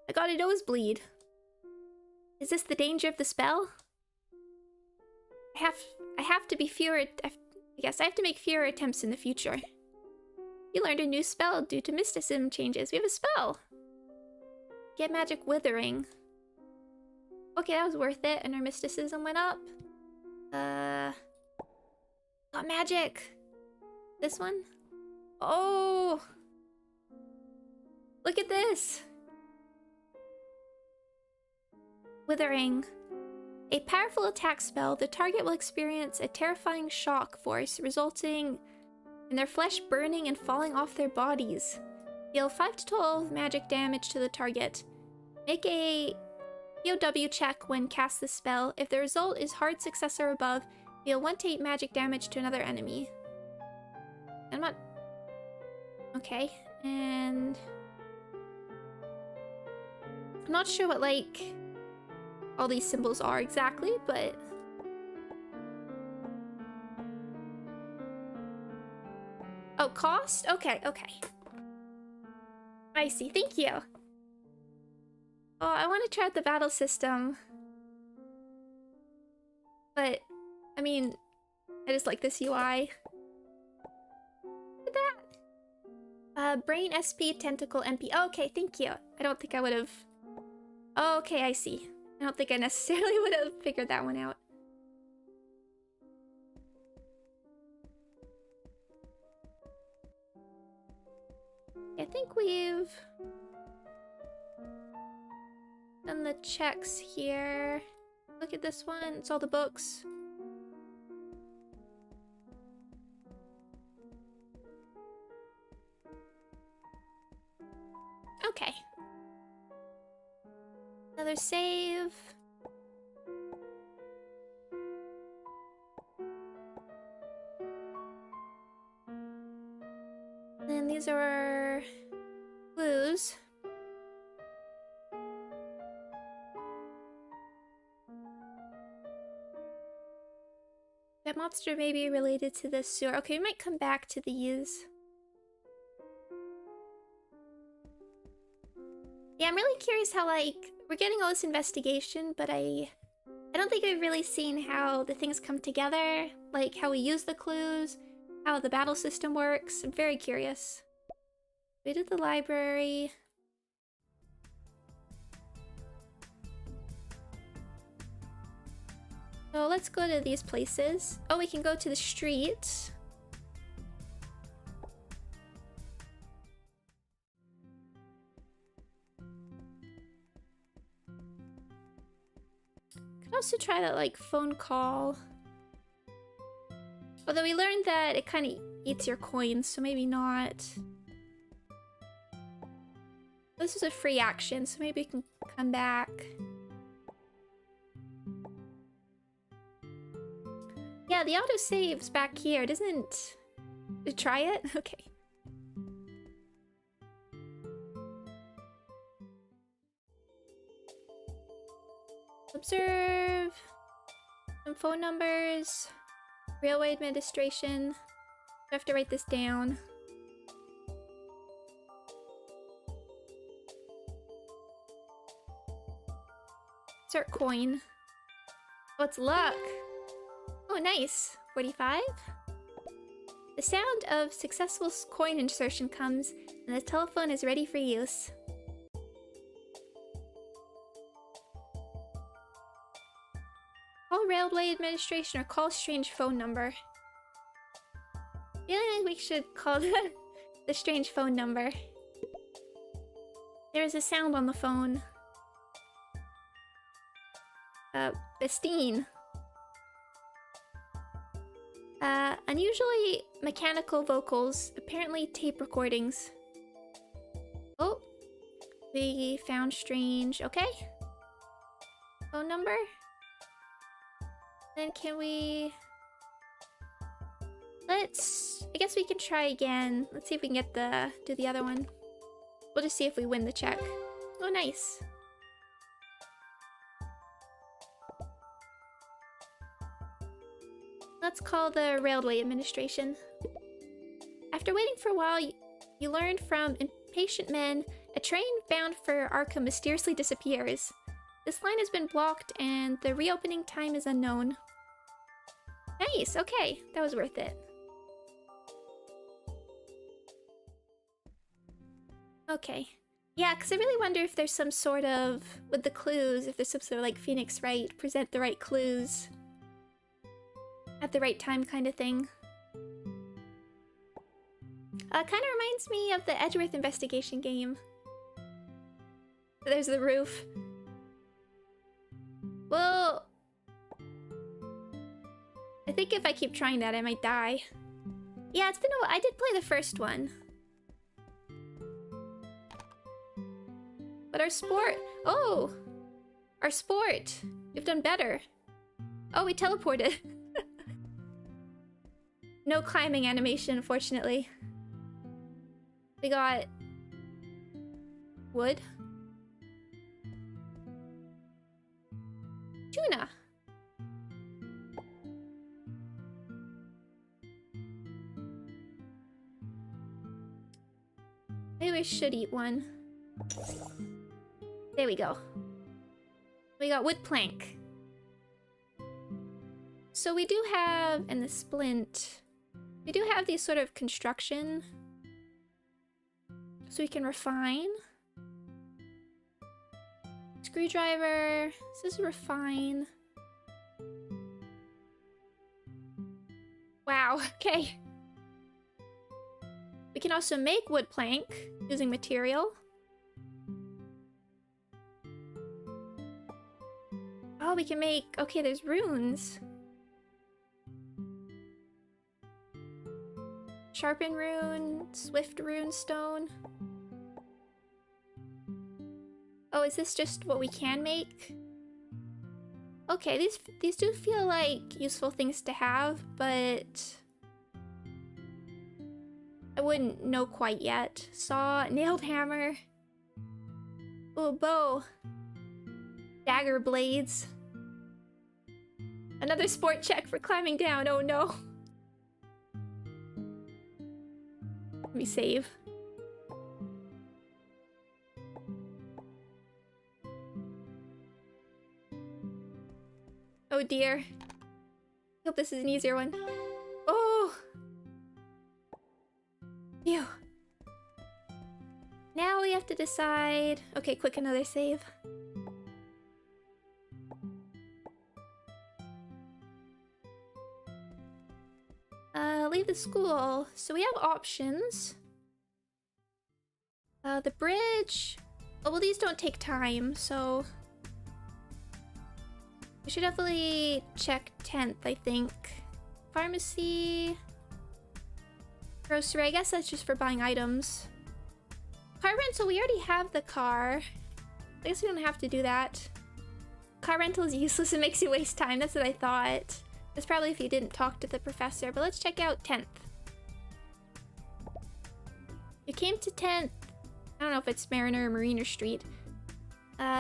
I got a nosebleed. Is this the danger of the spell? I have to be fewer. I guess I have to make fewer attempts in the future. You learned a new spell due to mysticism changes. We have a spell. Get magic withering. Okay, that was worth it, and our mysticism went up. Got magic. This one? Oh! Look at this! Withering. A powerful attack spell. The target will experience a terrifying shock force, resulting in their flesh burning and falling off their bodies. Deal 5 to 12 magic damage to the target. Make a POW check when cast this spell. If the result is hard success or above, deal 1 to 8 magic damage to another enemy. I'm not... Okay, and... I'm not sure what, like, all these symbols are exactly, but... Oh, cost? Okay, okay. I see, thank you. Oh, I want to try out the battle system. But, I mean, I just like this UI. Look at that! Brain, SP, Tentacle, MP. Oh, okay, thank you. I don't think I would have... Oh, okay, I see. I don't think I necessarily would have figured that one out. I think we've done the checks here. Look at this one. It's all the books. Okay. Another save. And these are our clues. That monster may be related to this sewer. Okay, we might come back to these. Yeah, I'm really curious how, like, we're getting all this investigation, but I don't think we've really seen how the things come together, like how we use the clues, how the battle system works. I'm very curious. We did the library. So let's go to these places. Oh, we can go to the street. Could also try that, like, phone call. Although we learned that it kind of eats your coins, so maybe not. This is a free action, so maybe we can come back. Yeah, the autosave's back here, doesn't... Try it? Okay. Observe. Some phone numbers. Railway administration. I have to write this down. Insert coin. What's luck? Oh, nice. 45. The sound of successful coin insertion comes, and the telephone is ready for use. Call Railway Administration or call strange phone number. I feel like we should call the strange phone number. There is a sound on the phone. Bestine. Unusually mechanical vocals, apparently tape recordings. Oh, we found strange. Okay. Phone number. Then can we... Let's... I guess we can try again. Let's see if we can get do the other one. We'll just see if we win the check. Oh, nice. Let's call the Railway Administration. After waiting for a while, you learned from impatient men a train bound for Arkham mysteriously disappears. This line has been blocked and the reopening time is unknown. Nice, okay, that was worth it. Okay. Yeah, because I really wonder if there's some sort of, with the clues, if there's some sort of like Phoenix Wright, present the right clues at the right time kind of thing. Kind of reminds me of the Edgeworth investigation game. There's the roof. Well, I think if I keep trying that, I might die. Yeah, it's been a while. I did play the first one. But our sport... Oh! Our sport! We've done better. Oh, we teleported. No climbing animation, unfortunately. We got... wood. Tuna! Maybe we should eat one. There we go. We got wood plank. So we do have, in the splint, we do have these sort of construction. So we can refine. Screwdriver. This is refine. Wow, okay. We can also make wood plank using material. Oh, we can make... Okay, there's runes. Sharpen rune, swift rune stone. Oh, is this just what we can make? Okay, these do feel like useful things to have, but I wouldn't know quite yet. Saw, nailed hammer. Oh, bow. Dagger blades. Another sport check for climbing down, oh no. Let me save. Oh dear. Hope this is an easier one. Oh! Phew. Now we have to decide... Okay, quick, another save. Leave the school. So we have options. The bridge... Oh, well, these don't take time, so... We should definitely check 10th, I think. Pharmacy... Grocery, I guess that's just for buying items. Car rental, we already have the car. I guess we don't have to do that. Car rental is useless, it makes you waste time, that's what I thought. That's probably if you didn't talk to the professor, but let's check out 10th. You came to 10th. I don't know if it's Mariner or Mariner Street.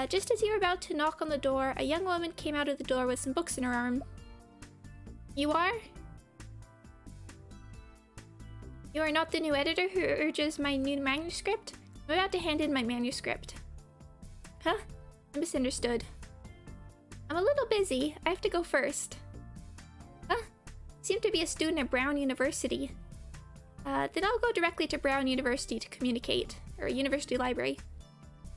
Just as you were about to knock on the door, a young woman came out of the door with some books in her arm. You are? You are not the new editor who urges my new manuscript? I'm about to hand in my manuscript. Huh? I misunderstood. I'm a little busy. I have to go first. Huh? Seem to be a student at Brown University. Then I'll go directly to Brown University to communicate. Or University Library.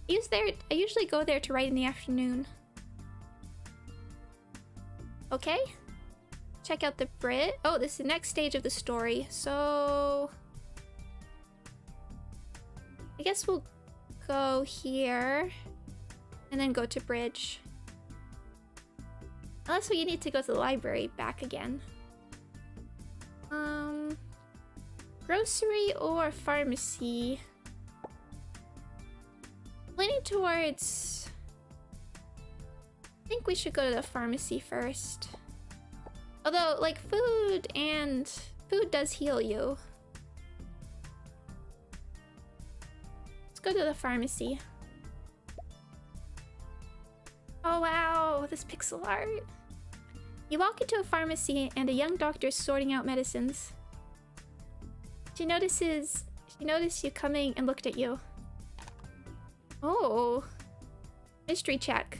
I usually go there to write in the afternoon. Okay. Check out the Brit. Oh, this is the next stage of the story. So... I guess we'll go here. And then go to Bridge. Unless we need to go to the library back again. Grocery or pharmacy? Leaning towards... I think we should go to the pharmacy first. Although, like, food does heal you. Let's go to the pharmacy. Oh wow, this pixel art. You walk into a pharmacy and a young doctor is sorting out medicines. She noticed you coming and looked at you. Oh. Mystery check.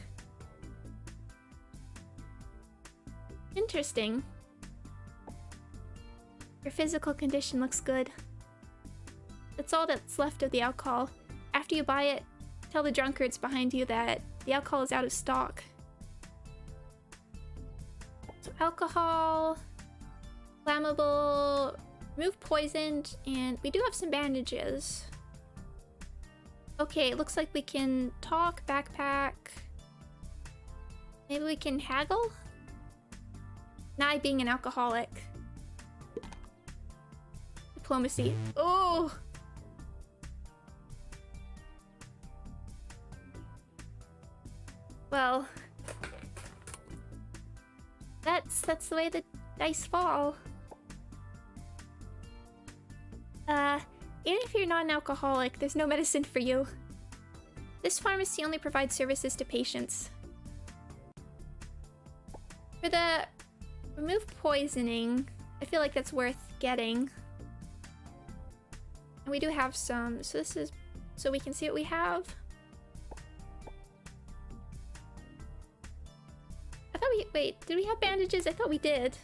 Interesting. Your physical condition looks good. That's all that's left of the alcohol. After you buy it, tell the drunkards behind you that the alcohol is out of stock. So alcohol, flammable, remove poisoned, and we do have some bandages. Okay, it looks like we can talk, backpack. Maybe we can haggle? Nye being an alcoholic. Diplomacy. Oh! Well, that's the way the dice fall. Even if you're not an alcoholic, there's no medicine for you. This pharmacy only provides services to patients. For the remove poisoning, I feel like that's worth getting. And we do have some, so this is, so we can see what we have. I thought wait, did we have bandages? I thought we did.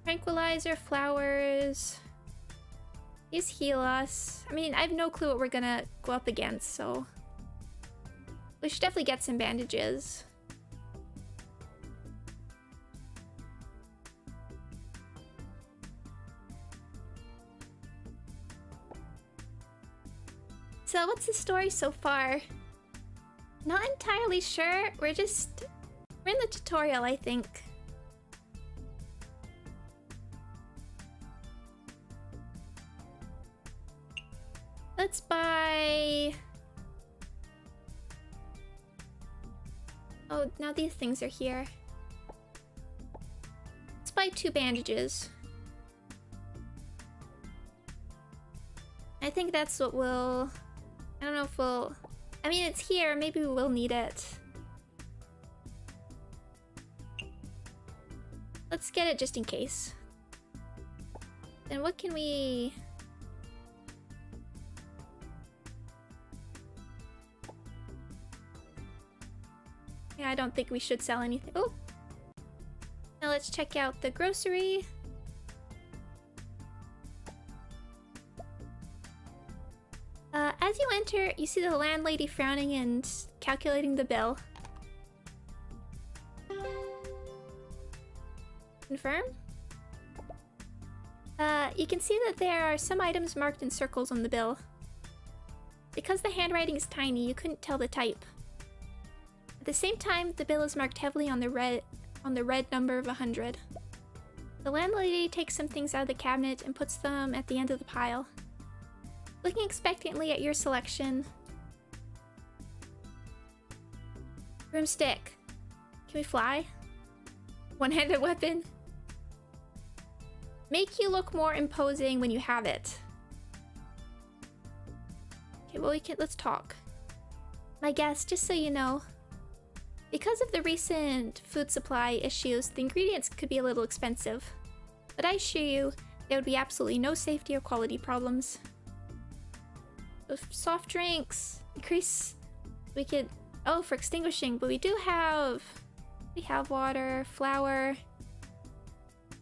Tranquilizer, flowers. These heal us. I mean, I have no clue what we're gonna go up against, so we should definitely get some bandages. So what's the story so far? Not entirely sure. We're in the tutorial, I think. Let's buy... Oh, now these things are here. Let's buy 2 bandages. I think that's what we'll... I don't know if we'll... I mean, it's here. Maybe we will need it. Let's get it just in case. Then what can we... Yeah, I don't think we should sell anything. Oh! Now let's check out the grocery. As you enter, you see the landlady frowning and calculating the bill. Confirm? You can see that there are some items marked in circles on the bill. Because the handwriting is tiny, you couldn't tell the type. At the same time, the bill is marked heavily on the red number of 100. The landlady takes some things out of the cabinet and puts them at the end of the pile. Looking expectantly at your selection. Broomstick. Can we fly? One-handed weapon. Make you look more imposing when you have it. Okay, well let's talk. My guess, just so you know, because of the recent food supply issues, the ingredients could be a little expensive. But I assure you, there would be absolutely no safety or quality problems. Soft drinks, increase, we could, oh, for extinguishing, but we have water, flour.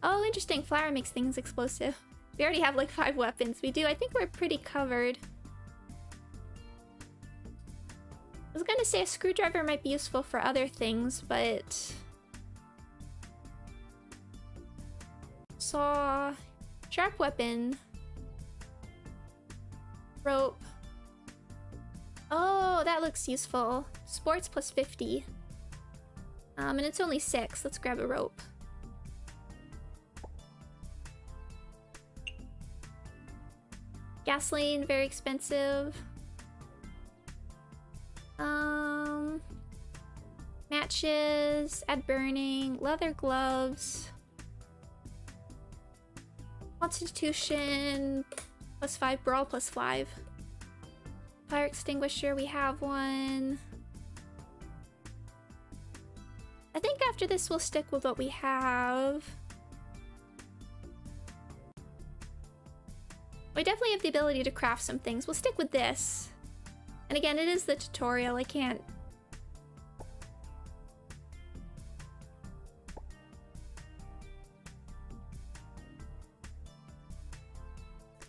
Oh, interesting, flour makes things explosive. We already have like 5 weapons. We do, I think we're pretty covered. I was gonna say a screwdriver might be useful for other things, but... Saw, sharp weapon, rope. Oh, that looks useful. Sports plus 50. And it's only 6. Let's grab a rope. Gasoline, very expensive. Matches, add burning, leather gloves. Constitution, plus 5, brawl plus 5. Fire extinguisher, we have one. I think after this we'll stick with what we have. We definitely have the ability to craft some things. We'll stick with this. And again, it is the tutorial. I can't...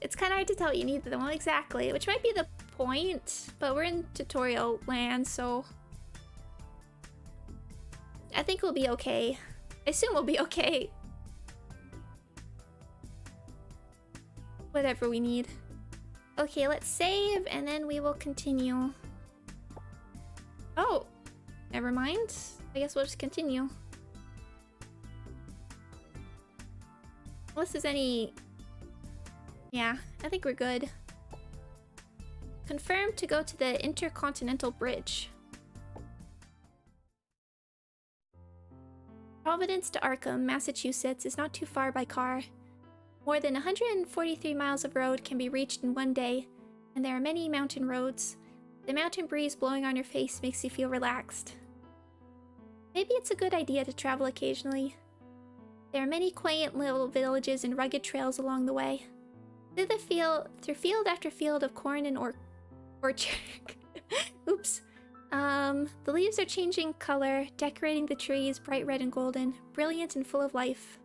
It's kind of hard to tell what you need them exactly, which might be the point, but we're in tutorial land, so... I think we'll be okay. I assume we'll be okay. Whatever we need. Okay, let's save, and then we will continue. Oh! Never mind. I guess we'll just continue. Unless there's any... Yeah, I think we're good. Confirmed to go to the Intercontinental Bridge. Providence to Arkham, Massachusetts is not too far by car. More than 143 miles of road can be reached in one day, and there are many mountain roads. The mountain breeze blowing on your face makes you feel relaxed. Maybe it's a good idea to travel occasionally. There are many quaint little villages and rugged trails along the way. Through field after field of corn and orchard. Oops. The leaves are changing color, decorating the trees bright red and golden, brilliant and full of life.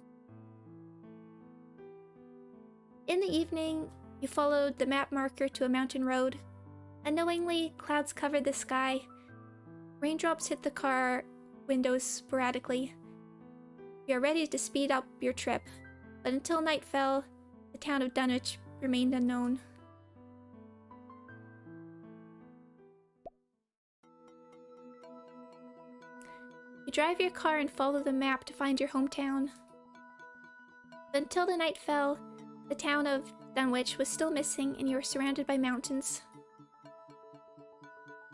In the evening, you followed the map marker to a mountain road. Unknowingly, clouds covered the sky. Raindrops hit the car windows sporadically. You are ready to speed up your trip, but until night fell, the town of Dunwich remained unknown. You drive your car and follow the map to find your hometown. But until the night fell, the town of Dunwich was still missing and you were surrounded by mountains.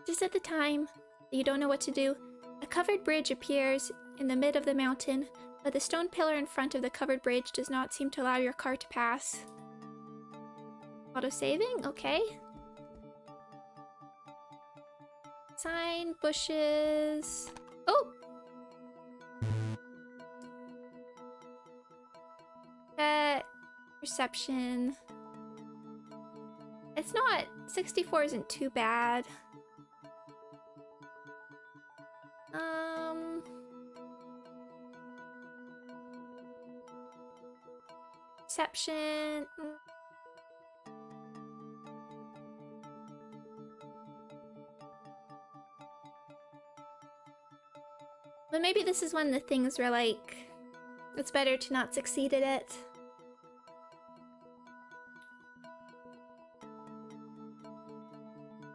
Just at the time that you don't know what to do, a covered bridge appears in the mid of the mountain, but the stone pillar in front of the covered bridge does not seem to allow your car to pass. Auto-saving? Okay. Sign, bushes... Oh! Perception. It's not... 64 isn't too bad. Perception... But maybe this is one of the things where, like, it's better to not succeed at it.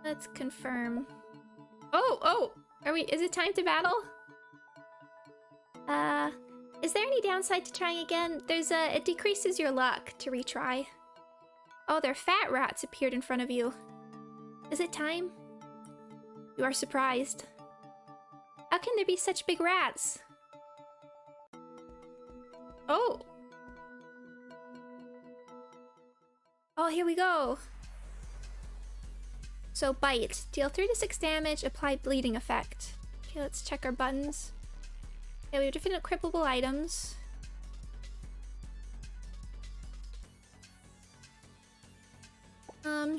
Let's confirm. Oh! Is it time to battle? Is there any downside to trying again? It decreases your luck to retry. Oh, their fat rats appeared in front of you. Is it time? You are surprised. How can there be such big rats? Oh! Oh, here we go! So, bite. Deal 3 to 6 damage, apply bleeding effect. Okay, let's check our buttons. Okay, we have different equipable items.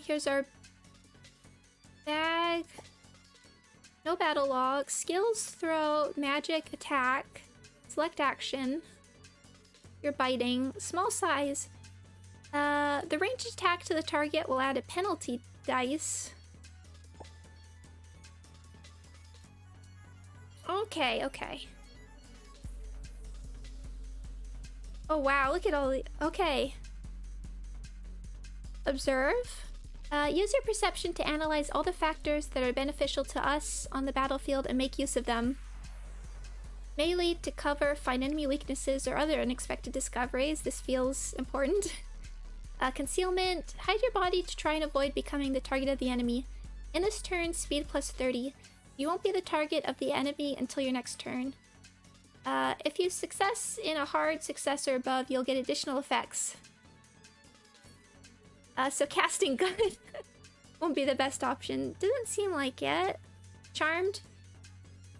Here's our bag. No battle log. Skills, throw, magic, attack, select action. You're biting. Small size. The ranged attack to the target will add a penalty dice. Okay. Oh wow, look at all the... Okay. Observe. Use your perception to analyze all the factors that are beneficial to us on the battlefield and make use of them. May lead to cover, find enemy weaknesses, or other unexpected discoveries. This feels important. Concealment. Hide your body to try and avoid becoming the target of the enemy. In this turn, speed plus 30. You won't be the target of the enemy until your next turn. If you success in a hard success or above, you'll get additional effects. So casting good won't be the best option. Doesn't seem like it. Charmed.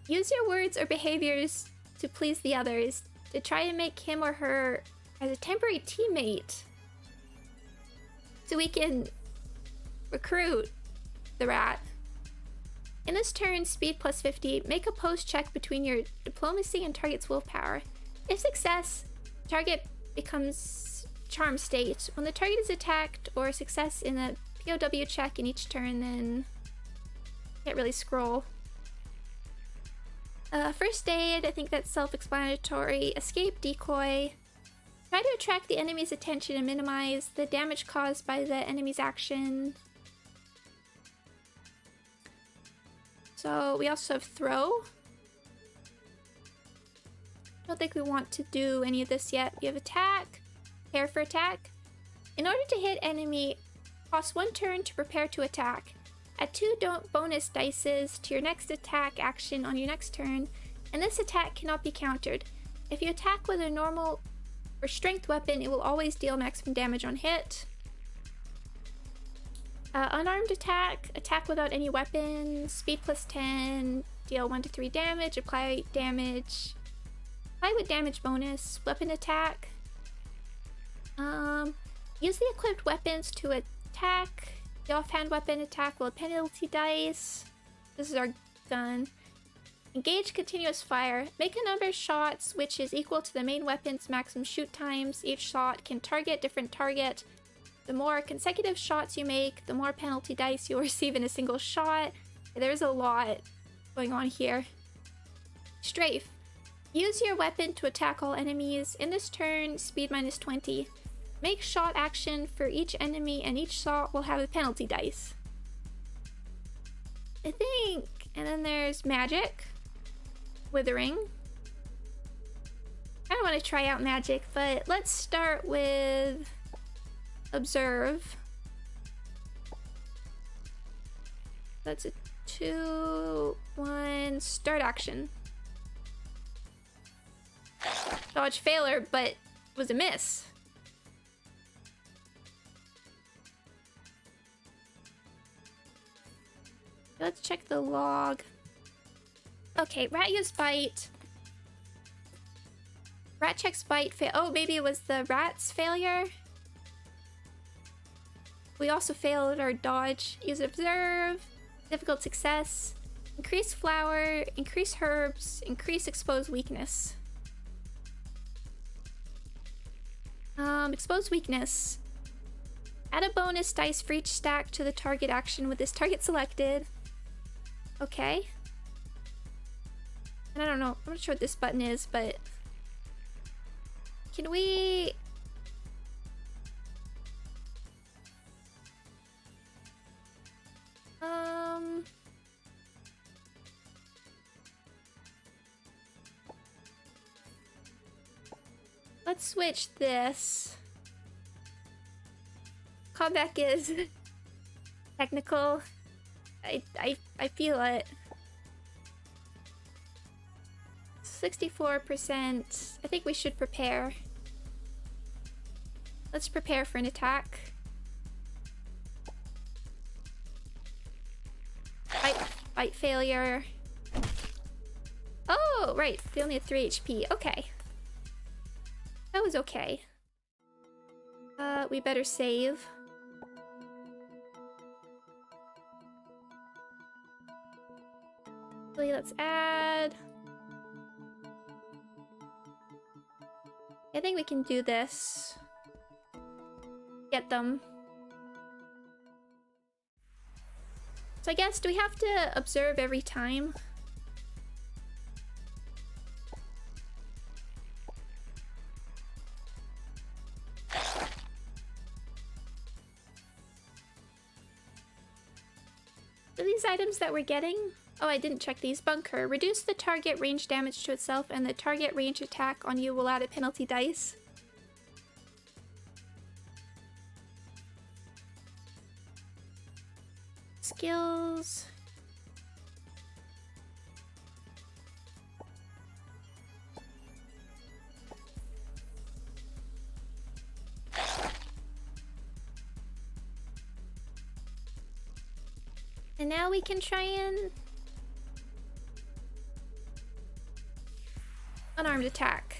Use your words or behaviors to please the others, to try and make him or her as a temporary teammate. So we can recruit the rat. In this turn, speed plus 50, make a pose check between your diplomacy and target's willpower. If success, target becomes charm state. When the target is attacked or success in a POW check in each turn, then can't really scroll. First aid, I think that's self-explanatory. Escape, decoy. Try to attract the enemy's attention and minimize the damage caused by the enemy's action. So we also have throw. Don't think we want to do any of this yet. We have attack, prepare for attack. In order to hit enemy, cost 1 turn to prepare to attack. Add 2 bonus dices to your next attack action on your next turn, and this attack cannot be countered. If you attack with a normal or strength weapon, it will always deal maximum damage on hit. Unarmed attack, attack without any weapon, speed plus 10, deal 1 to 3 damage, apply damage, apply with damage bonus, weapon attack. Use the equipped weapons to attack. The offhand weapon attack will penalty dice. This is our gun. Engage continuous fire. Make a number of shots which is equal to the main weapon's maximum shoot times. Each shot can target different target. The more consecutive shots you make, the more penalty dice you'll receive in a single shot. There's a lot going on here. Strafe. Use your weapon to attack all enemies. In this turn, speed minus 20. Make shot action for each enemy, and each shot will have a penalty dice, I think. And then there's magic. Withering. I don't want to try out magic, but let's start with observe. That's a 2, 1, start action. Dodge failure, but it was a miss. Let's check the log. Okay, rat used bite. Rat checks bite. Oh, maybe it was the rat's failure. We also failed our dodge. Use observe. Difficult success. Increase flour. Increase herbs. Increase exposed weakness. Exposed weakness. Add a bonus dice for each stack to the target action with this target selected. Okay. And I don't know. I'm not sure what this button is, but can we... Let's switch this. Callback is technical. I feel it. 64%. I think we should prepare. Let's prepare for an attack. Fight failure. Oh, right. They only have 3 HP. Okay. That was okay. We better save. Let's add. I think we can do this. Get them. So I guess, do we have to observe every time? Are these items that we're getting? Oh, I didn't check these. Bunker. Reduce the target range damage to itself, and the target range attack on you will add a penalty dice. Skills. And now we can try and... Unarmed attack.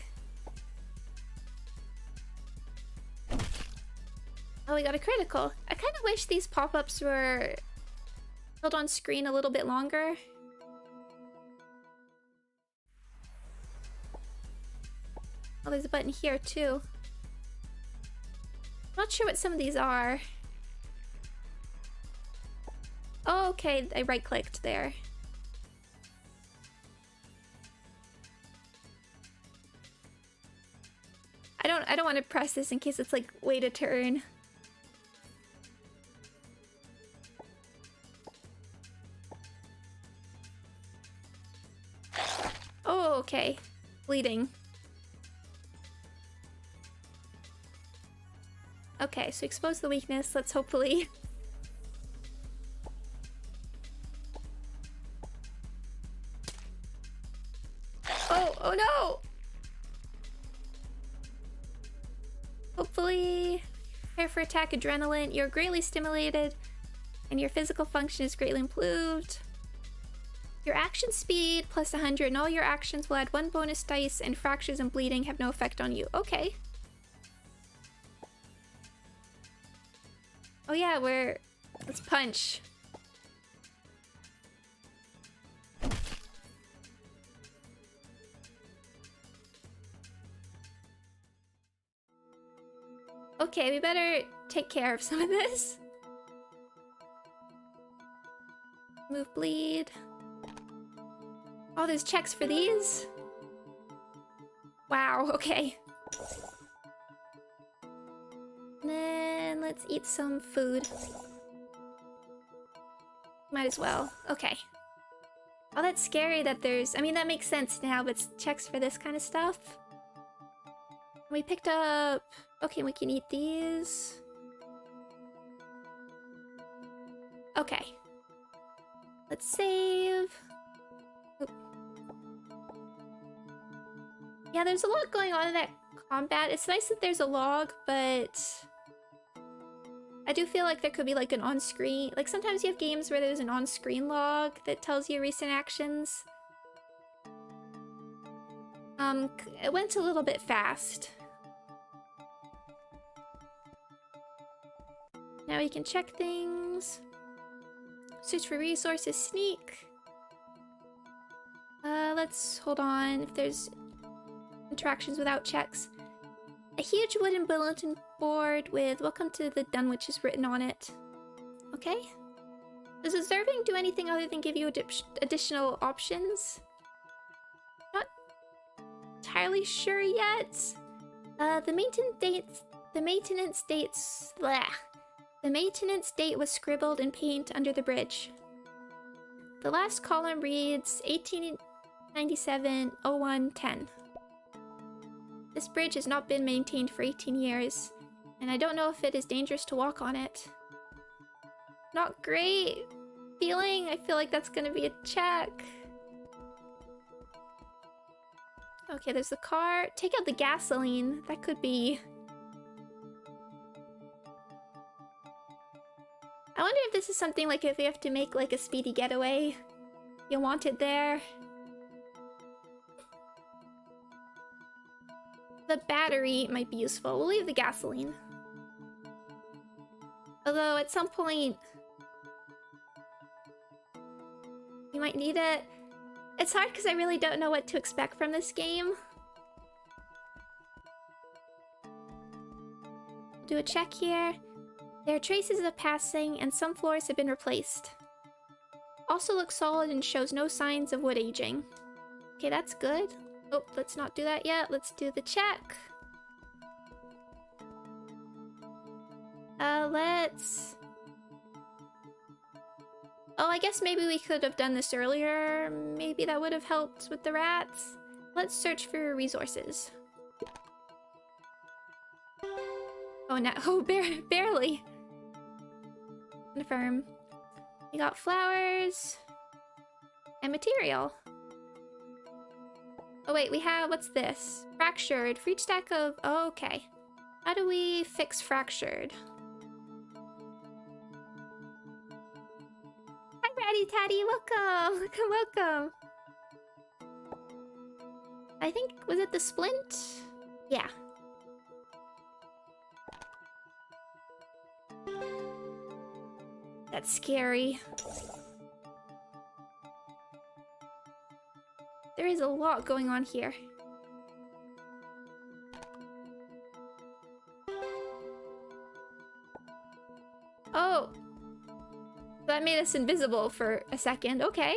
Oh, we got a critical. I kind of wish these pop-ups were held on screen a little bit longer. Oh, there's a button here too. Not sure what some of these are. Oh, okay, I right-clicked there. I don't want to press this in case it's like wait a turn. Oh, okay. Bleeding. Okay, so expose the weakness. Let's hopefully... Oh no! Hopefully... Prepare for attack adrenaline. You're greatly stimulated, and your physical function is greatly improved. Your action speed plus 100, and all your actions will add 1 bonus dice, and fractures and bleeding have no effect on you. Okay. Oh yeah, let's punch. Okay, we better take care of some of this. Move, bleed. Oh, there's checks for these? Wow, okay. And then let's eat some food. Might as well. Okay. Oh, that's scary that there's... I mean, that makes sense now, but it's checks for this kind of stuff. We picked up... Okay, we can eat these. Okay. Let's save. Oop. Yeah, there's a lot going on in that combat. It's nice that there's a log, but... I do feel like there could be like an on-screen... Like sometimes you have games where there's an on-screen log that tells you recent actions. It went a little bit fast. Now we can check things. Search for resources, sneak. Let's hold on if there's interactions without checks. A huge wooden bulletin board with "Welcome to the Dunwiches" written on it. Okay. Does observing do anything other than give you additional options? Not entirely sure yet. The maintenance date was scribbled in paint under the bridge. The last column reads 1897-01-10. This bridge has not been maintained for 18 years, and I don't know if it is dangerous to walk on it. Not great feeling. I feel like that's gonna be a check. Okay, there's the car. Take out the gasoline. That could be... I wonder if this is something like if we have to make like a speedy getaway. You want it there. The battery might be useful. We'll leave the gasoline. Although at some point you might need it. It's hard because I really don't know what to expect from this game. Do a check here. There are traces of passing, and some floors have been replaced. Also looks solid and shows no signs of wood aging. Okay, that's good. Oh, let's not do that yet. Let's do the check. Let's... Oh, I guess maybe we could have done this earlier. Maybe that would have helped with the rats. Let's search for resources. Oh, no. Oh, barely. Confirm. We got flowers. And material. Oh, wait. We have... What's this? Fractured. For each stack of... Oh, okay. How do we fix fractured? Hi, Ratty Tatty. Welcome. Welcome. I think, was it the splint? Yeah. That's scary. There is a lot going on here. Oh! That made us invisible for a second. Okay.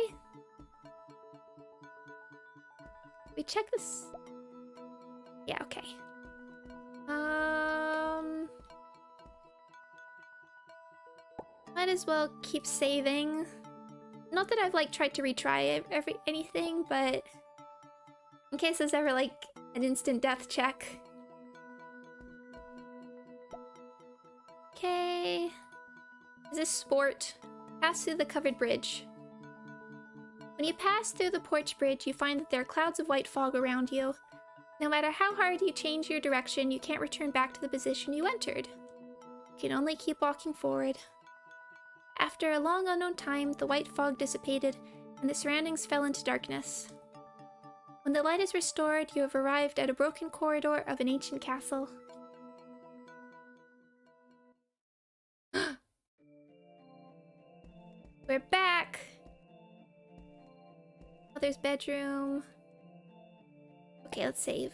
We check this. Yeah, okay. Might as well keep saving. Not that I've like tried to retry anything, but in case there's ever like an instant death check. Okay. Is this sport? Pass through the covered bridge. When you pass through the porch bridge, you find that there are clouds of white fog around you. No matter how hard you change your direction, you can't return back to the position you entered. You can only keep walking forward. After a long unknown time, the white fog dissipated, and the surroundings fell into darkness. When the light is restored, you have arrived at a broken corridor of an ancient castle. We're back! Mother's bedroom. Okay, let's save.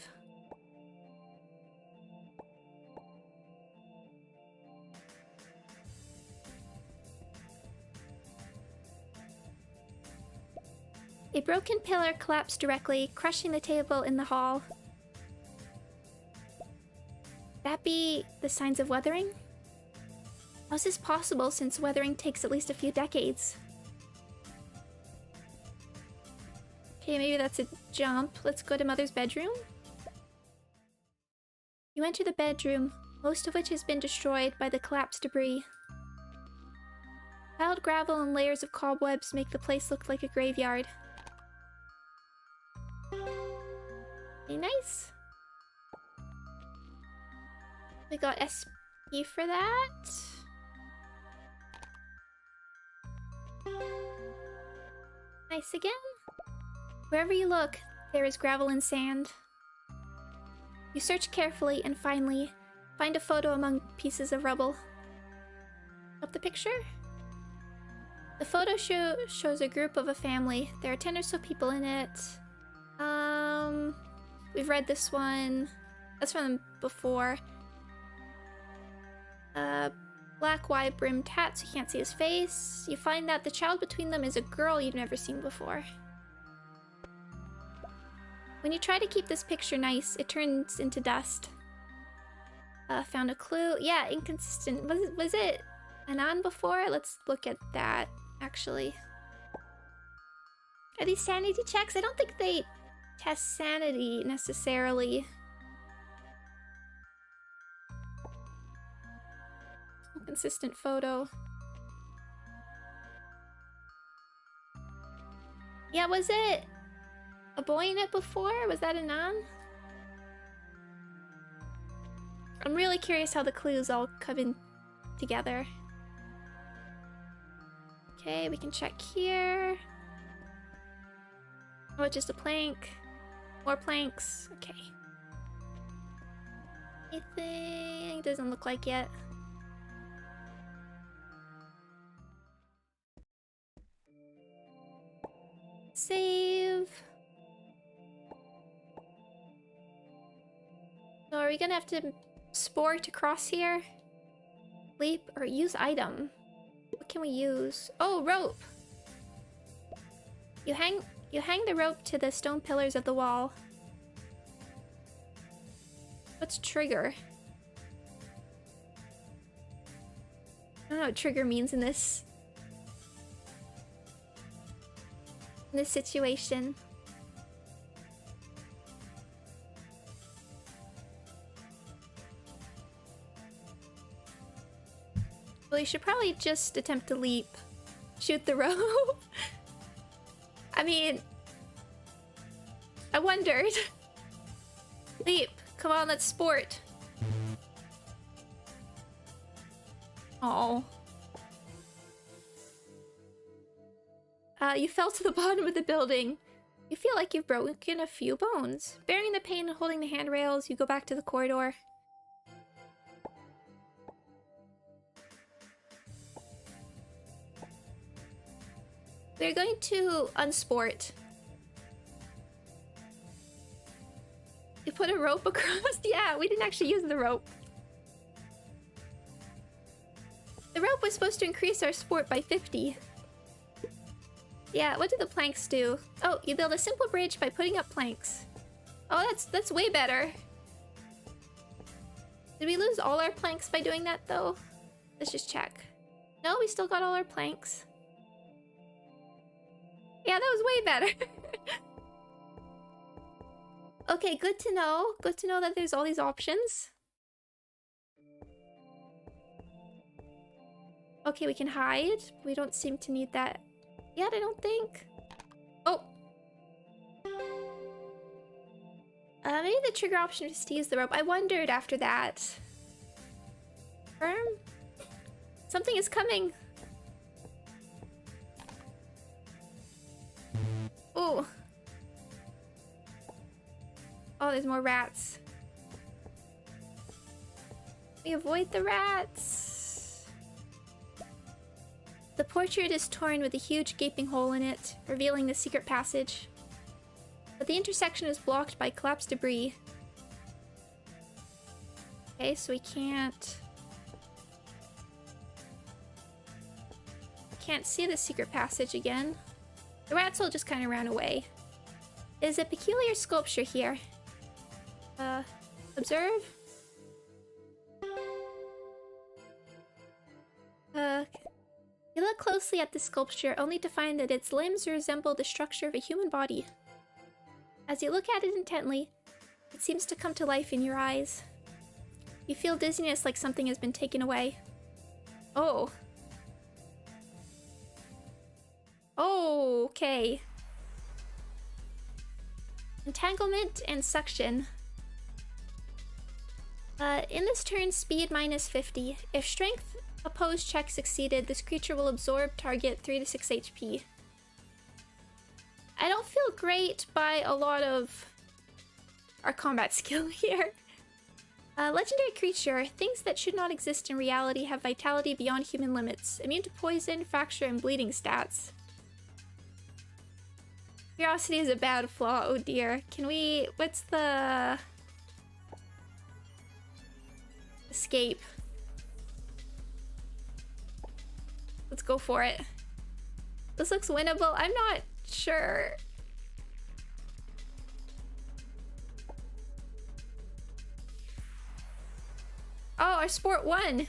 A broken pillar collapsed directly, crushing the table in the hall. That be the signs of weathering? How is this possible since weathering takes at least a few decades? Okay, maybe that's a jump. Let's go to Mother's bedroom. You enter the bedroom, most of which has been destroyed by the collapsed debris. Piled gravel and layers of cobwebs make the place look like a graveyard. Very nice. We got SP for that. Nice again. Wherever you look, there is gravel and sand. You search carefully and finally find a photo among pieces of rubble. Up the picture? The photo shows a group of a family. There are 10 or so people in it. We've read this one. That's from before. Black wide-brimmed hat, so you can't see his face. You find that the child between them is a girl you've never seen before. When you try to keep this picture nice, it turns into dust. Found a clue. Yeah, inconsistent. Was it an on before? Let's look at that, actually. Are these sanity checks? I don't think they test sanity necessarily. Consistent photo. Yeah, was it a boy in it before? Was that a non? I'm really curious how the clues all come in together. Okay, we can check here. Oh, it's just a plank. More planks. Okay. Anything? Doesn't look like yet. Save. So are we gonna have to sport across here? Leap or use item? What can we use? Oh, rope! You hang the rope to the stone pillars of the wall. What's trigger? I don't know what trigger means in this situation. Well, you should probably just attempt to leap. Shoot the rope. I mean, I wondered. Leap. Come on, let's sport. Oh. You fell to the bottom of the building. You feel like you've broken a few bones. Bearing the pain and holding the handrails, you go back to the corridor. We're going to unsport. You put a rope across? Yeah, we didn't actually use the rope. The rope was supposed to increase our sport by 50. Yeah, what do the planks do? Oh, you build a simple bridge by putting up planks. Oh, that's way better. Did we lose all our planks by doing that, though? Let's just check. No, we still got all our planks. Yeah, that was way better. Okay, good to know. Good to know that there's all these options. Okay, we can hide. We don't seem to need that yet, I don't think. Oh! Maybe the trigger option is to use the rope. I wondered after that. Firm? Something is coming. Oh. Oh, there's more rats. We avoid the rats. The portrait is torn with a huge gaping hole in it, revealing the secret passage. But the intersection is blocked by collapsed debris. Okay, so we can't see the secret passage again. The rats all just kind of ran away. There's a peculiar sculpture here. Observe? You look closely at the sculpture, only to find that its limbs resemble the structure of a human body. As you look at it intently, it seems to come to life in your eyes. You feel dizziness like something has been taken away. Oh. Oh, okay. Entanglement and suction. In this turn, speed minus 50. If strength opposed check succeeded, this creature will absorb target 3 to 6 HP. I don't feel great by a lot of our combat skill here. Legendary creature. Things that should not exist in reality have vitality beyond human limits. Immune to poison, fracture, and bleeding stats. Curiosity is a bad flaw. Oh dear. Can we... What's the... Escape. Let's go for it. This looks winnable. I'm not sure. Oh, our sport won.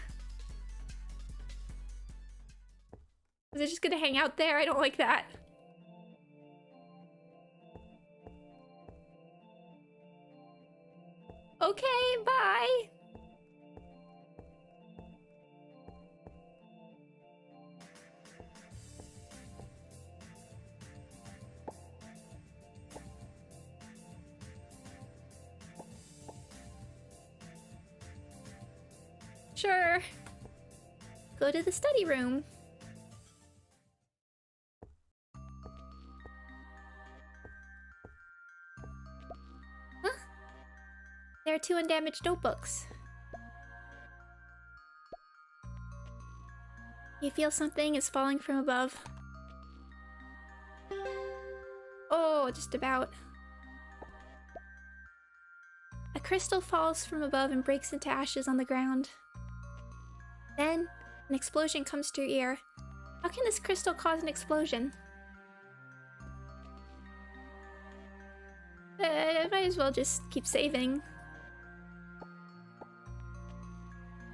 Is it just gonna hang out there? I don't like that. Okay, bye. Sure. Go to the study room. Huh? There are 2 undamaged notebooks. You feel something is falling from above. Oh, just about. A crystal falls from above and breaks into ashes on the ground. Then, an explosion comes to your ear. How can this crystal cause an explosion? I might as well just keep saving.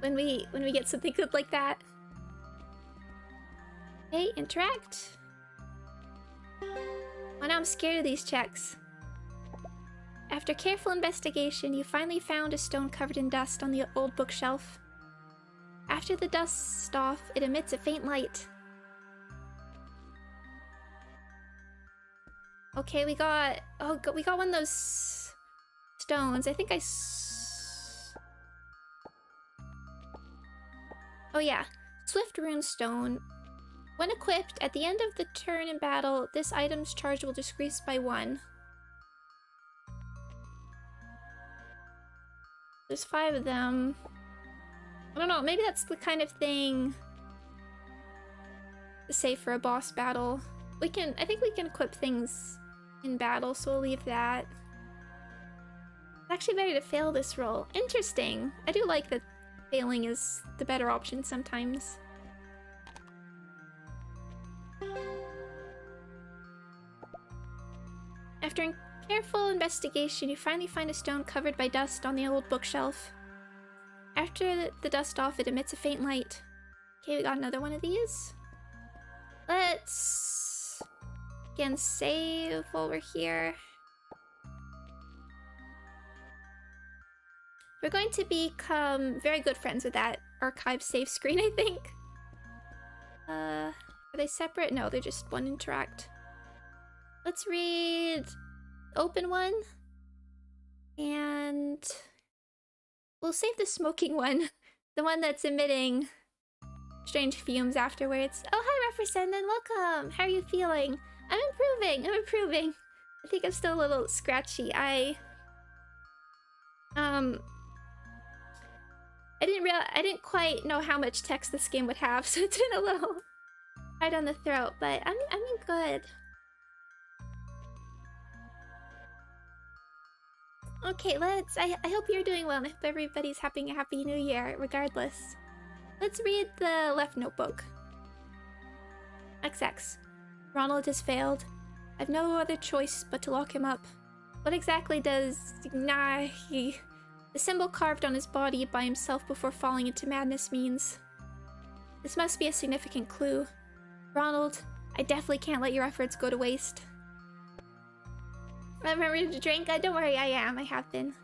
When we get something good like that. Okay, interact. Oh, now I'm scared of these checks. After careful investigation, you finally found a stone covered in dust on the old bookshelf. After the dust's off, it emits a faint light. Okay, we got one of those stones. I think oh yeah, Swift Rune Stone. When equipped, at the end of the turn in battle, this item's charge will decrease by 1. There's 5 of them. I don't know, maybe that's the kind of thing to say for a boss battle. I think we can equip things in battle, so we'll leave that. It's actually better to fail this roll. Interesting. I do like that failing is the better option sometimes. After careful investigation, you finally find a stone covered by dust on the old bookshelf. After the dust off, it emits a faint light. Okay, we got another one of these. Let's again save while we're here. We're going to become very good friends with that archive save screen, I think. Are they separate? No, they're just one interact. Let's read open one. And we'll save the smoking one. The one that's emitting strange fumes afterwards. Oh, hi, Representative. Welcome. How are you feeling? I'm improving. I think I'm still a little scratchy. I didn't quite know how much text this game would have, so it's been a little hard on the throat, but I'm good. Okay, I hope you're doing well, and I hope everybody's having a happy new year, regardless. Let's read the left notebook. XX. Ronald has failed. I've no other choice but to lock him up. What exactly does... the symbol carved on his body by himself before falling into madness means? This must be a significant clue. Ronald, I definitely can't let your efforts go to waste. Remember to drink? Don't worry, I have been.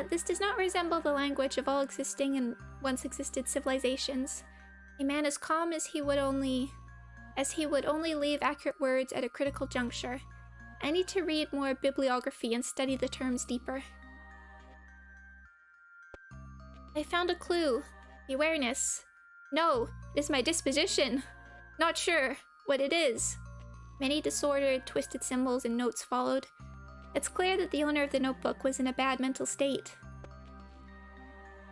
This does not resemble the language of all existing and once existed civilizations. A man as calm as he would only leave accurate words at a critical juncture. I need to read more bibliography and study the terms deeper. I found a clue. The awareness. No, it is my disposition. Not sure what it is. Many disordered, twisted symbols and notes followed. It's clear that the owner of the notebook was in a bad mental state.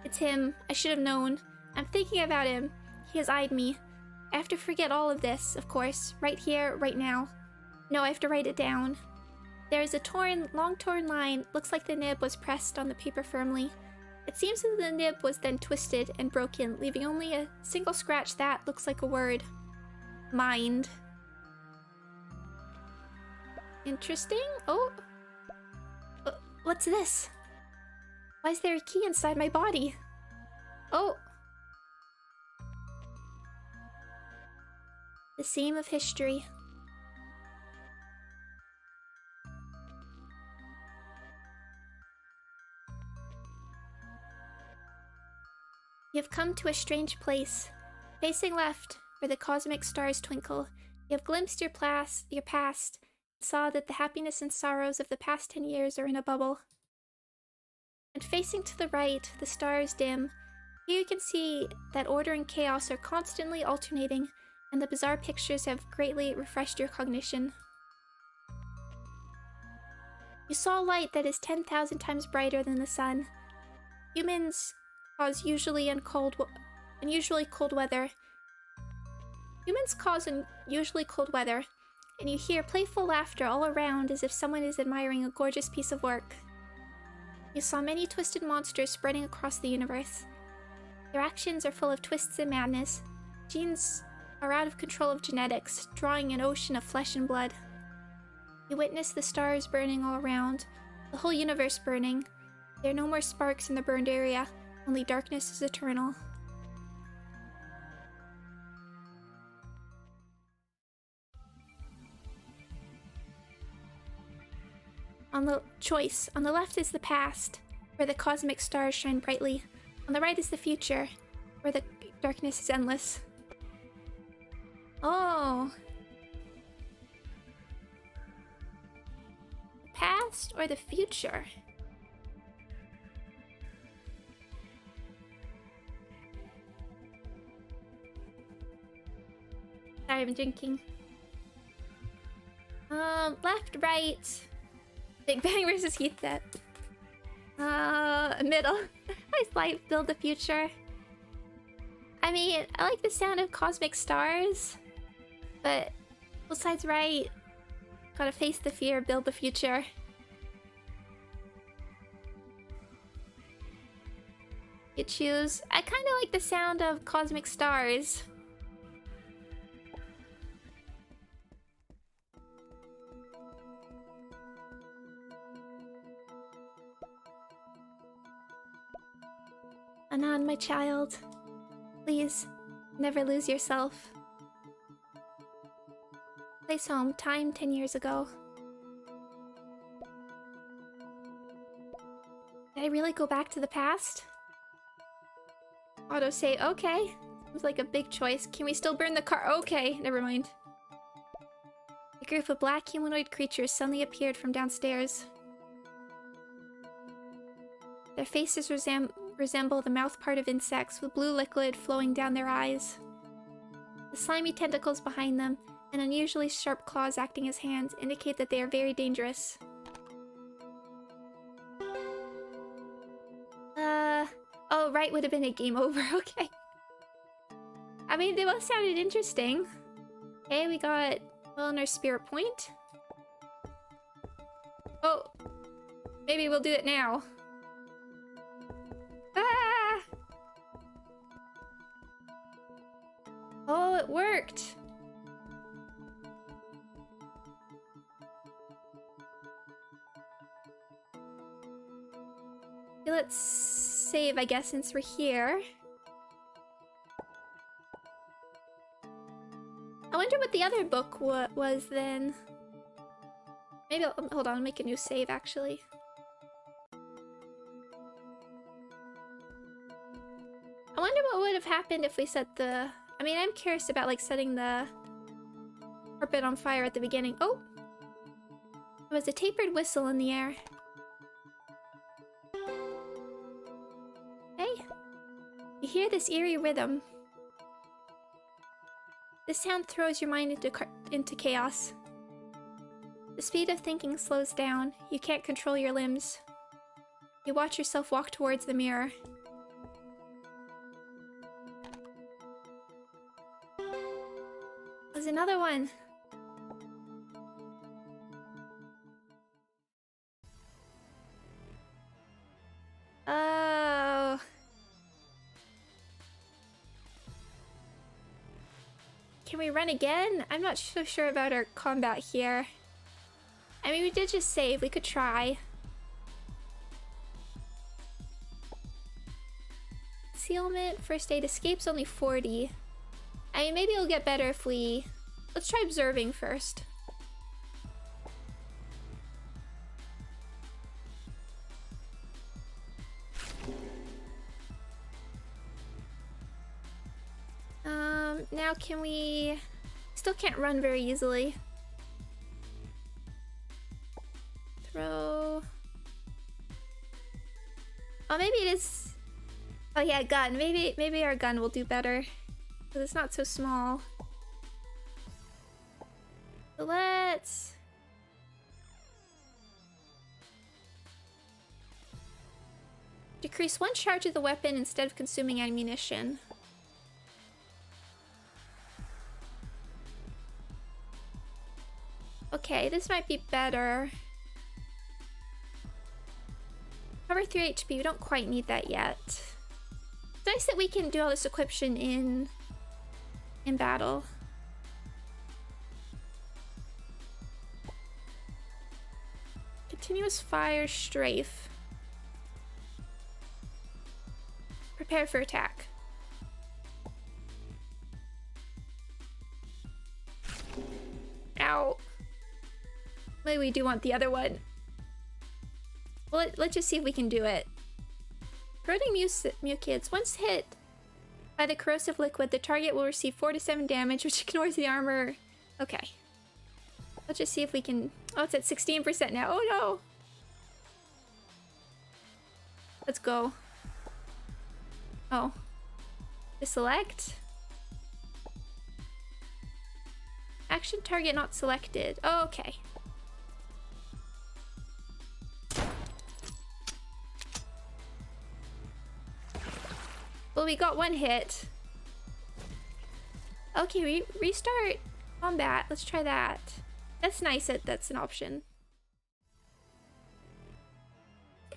It's him. I should have known. I'm thinking about him. He has eyed me. I have to forget all of this, of course, right here, right now. No, I have to write it down. There is a long torn line. Looks like the nib was pressed on the paper firmly. It seems that the nib was then twisted and broken, leaving only a single scratch that looks like a word. Mind. Interesting. Oh. What's this? Why is there a key inside my body? Oh. The seam of history. You have come to a strange place. Facing left, where the cosmic stars twinkle, you have glimpsed your past, and saw that the happiness and sorrows of the past 10 years are in a bubble. And facing to the right, the stars dim. Here you can see that order and chaos are constantly alternating, and the bizarre pictures have greatly refreshed your cognition. You saw light that is 10,000 times brighter than the sun. Humans cause unusually cold weather. Humans cause unusually cold weather, and you hear playful laughter all around as if someone is admiring a gorgeous piece of work. You saw many twisted monsters spreading across the universe. Their actions are full of twists and madness. Genes are out of control of genetics, drawing an ocean of flesh and blood. You witness the stars burning all around, the whole universe burning. There are no more sparks in the burned area, only darkness is eternal. On the left is the past, where the cosmic stars shine brightly. On the right is the future, where the darkness is endless. Oh. The past or the future? Sorry, I'm drinking. Left, right. Big Bang versus Heath Death. Middle. Nice life, build the future. I mean, I like the sound of cosmic stars, but besides right, gotta face the fear, build the future. You choose. I kind of like the sound of cosmic stars. Anon, my child. Please, never lose yourself. Place home, time 10 years ago. Did I really go back to the past? Auto say, okay. Seems like a big choice. Can we still burn the car? Okay, never mind. A group of black humanoid creatures suddenly appeared from downstairs. Their faces resemble the mouth part of insects, with blue liquid flowing down their eyes. The slimy tentacles behind them, and unusually sharp claws acting as hands, indicate that they are very dangerous. Oh, right would have been a game over, okay. I mean, they both sounded interesting. Okay, we got Eleanor's Spirit Point. Oh, maybe we'll do it now. Ah! Oh, it worked. Okay, let's save, I guess, since we're here. I wonder what the other book was then. Maybe hold on, I'll make a new save actually. I wonder what would have happened if we set the... I mean, I'm curious about like setting the carpet on fire at the beginning. Oh! There was a tapered whistle in the air. Hey! You hear this eerie rhythm. This sound throws your mind into chaos. The speed of thinking slows down. You can't control your limbs. You watch yourself walk towards the mirror. There's another one. Oh. Can we run again? I'm not so sure about our combat here. I mean, we did just save. We could try. Concealment, first aid, escape's only 40. I mean, maybe it'll get better if we... Let's try observing first. Now can we... Still can't run very easily. Throw... Oh, maybe it is... Oh yeah, gun. Maybe our gun will do better. Because it's not so small. So let's... Decrease one charge of the weapon instead of consuming ammunition. Okay, this might be better. Cover 3 HP, we don't quite need that yet. It's nice that we can do all this equipment in battle. Continuous fire strafe. Prepare for attack. Ow. Maybe we do want the other one. Well, let's just see if we can do it. Corroding mucids. Once hit by the corrosive liquid, the target will receive 4 to 7 damage, which ignores the armor. Okay. Let's just see if we can... Oh, it's at 16% now. Oh no! Let's go. Oh. To select. Action target not selected. Oh, okay. Well, we got one hit. Okay, restart combat. Let's try that. That's nice that that's an option.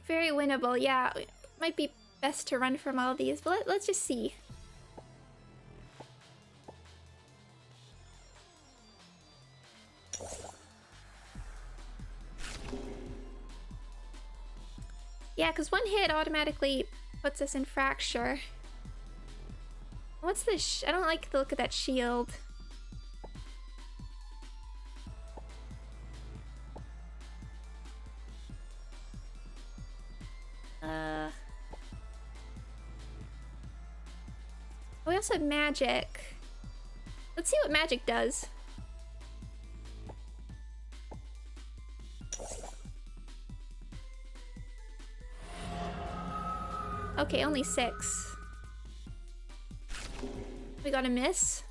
Very winnable. Yeah, it might be best to run from all these, but let's just see. Yeah, because one hit automatically puts us in fracture. What's this? I don't like the look of that shield. We also have magic. Let's see what magic does. Okay, only 6. We got a miss.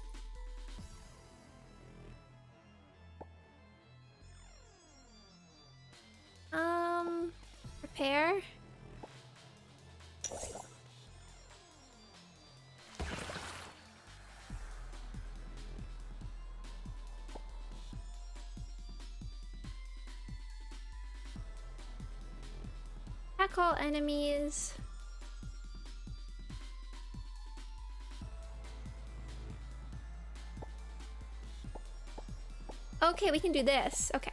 Repair. Attack all enemies. Okay, we can do this. Okay.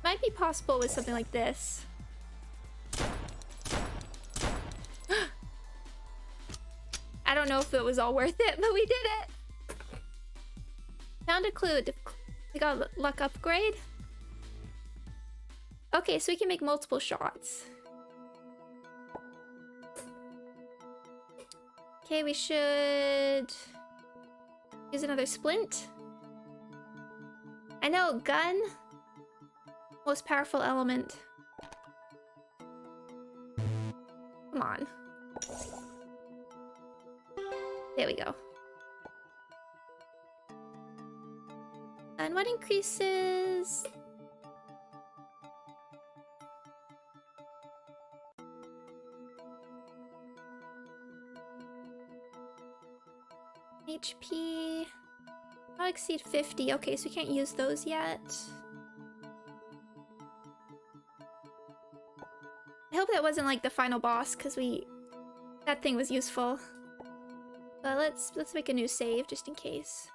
Might be possible with something like this. I don't know if it was all worth it, but we did it! Found a clue. We got a luck upgrade. Okay, so we can make multiple shots. Okay, we should use another splint. I know, gun. Most powerful element. Come on. There we go. And what increases? HP. Not exceed 50. Okay, so we can't use those yet. I hope that wasn't like the final boss, because that thing was useful. But let's make a new save just in case.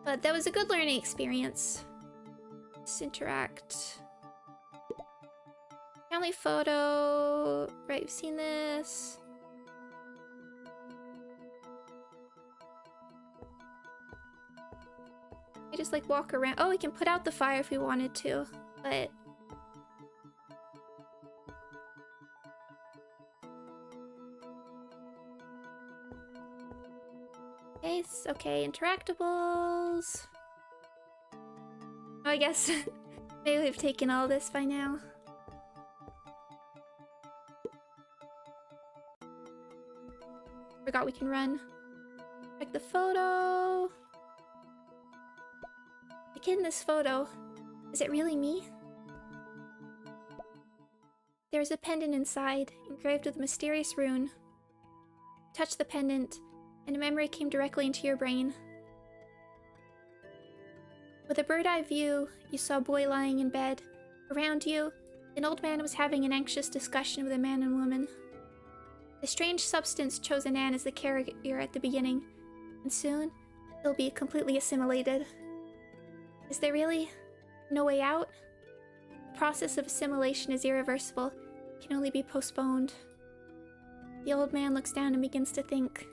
But that was a good learning experience. Let's interact. Family photo. Right, we've seen this. We just like walk around. Oh, we can put out the fire if we wanted to, but okay, interactables. Oh, I guess maybe we've taken all this by now. Forgot we can run. Check the photo. The kid in this photo, is it really me? There's a pendant inside, engraved with a mysterious rune. Touch the pendant, and a memory came directly into your brain. With a bird-eye view, you saw a boy lying in bed. Around you, an old man was having an anxious discussion with a man and woman. The strange substance chose Anan as the carrier at the beginning, and soon, he'll be completely assimilated. Is there really no way out? The process of assimilation is irreversible. It can only be postponed. The old man looks down and begins to think.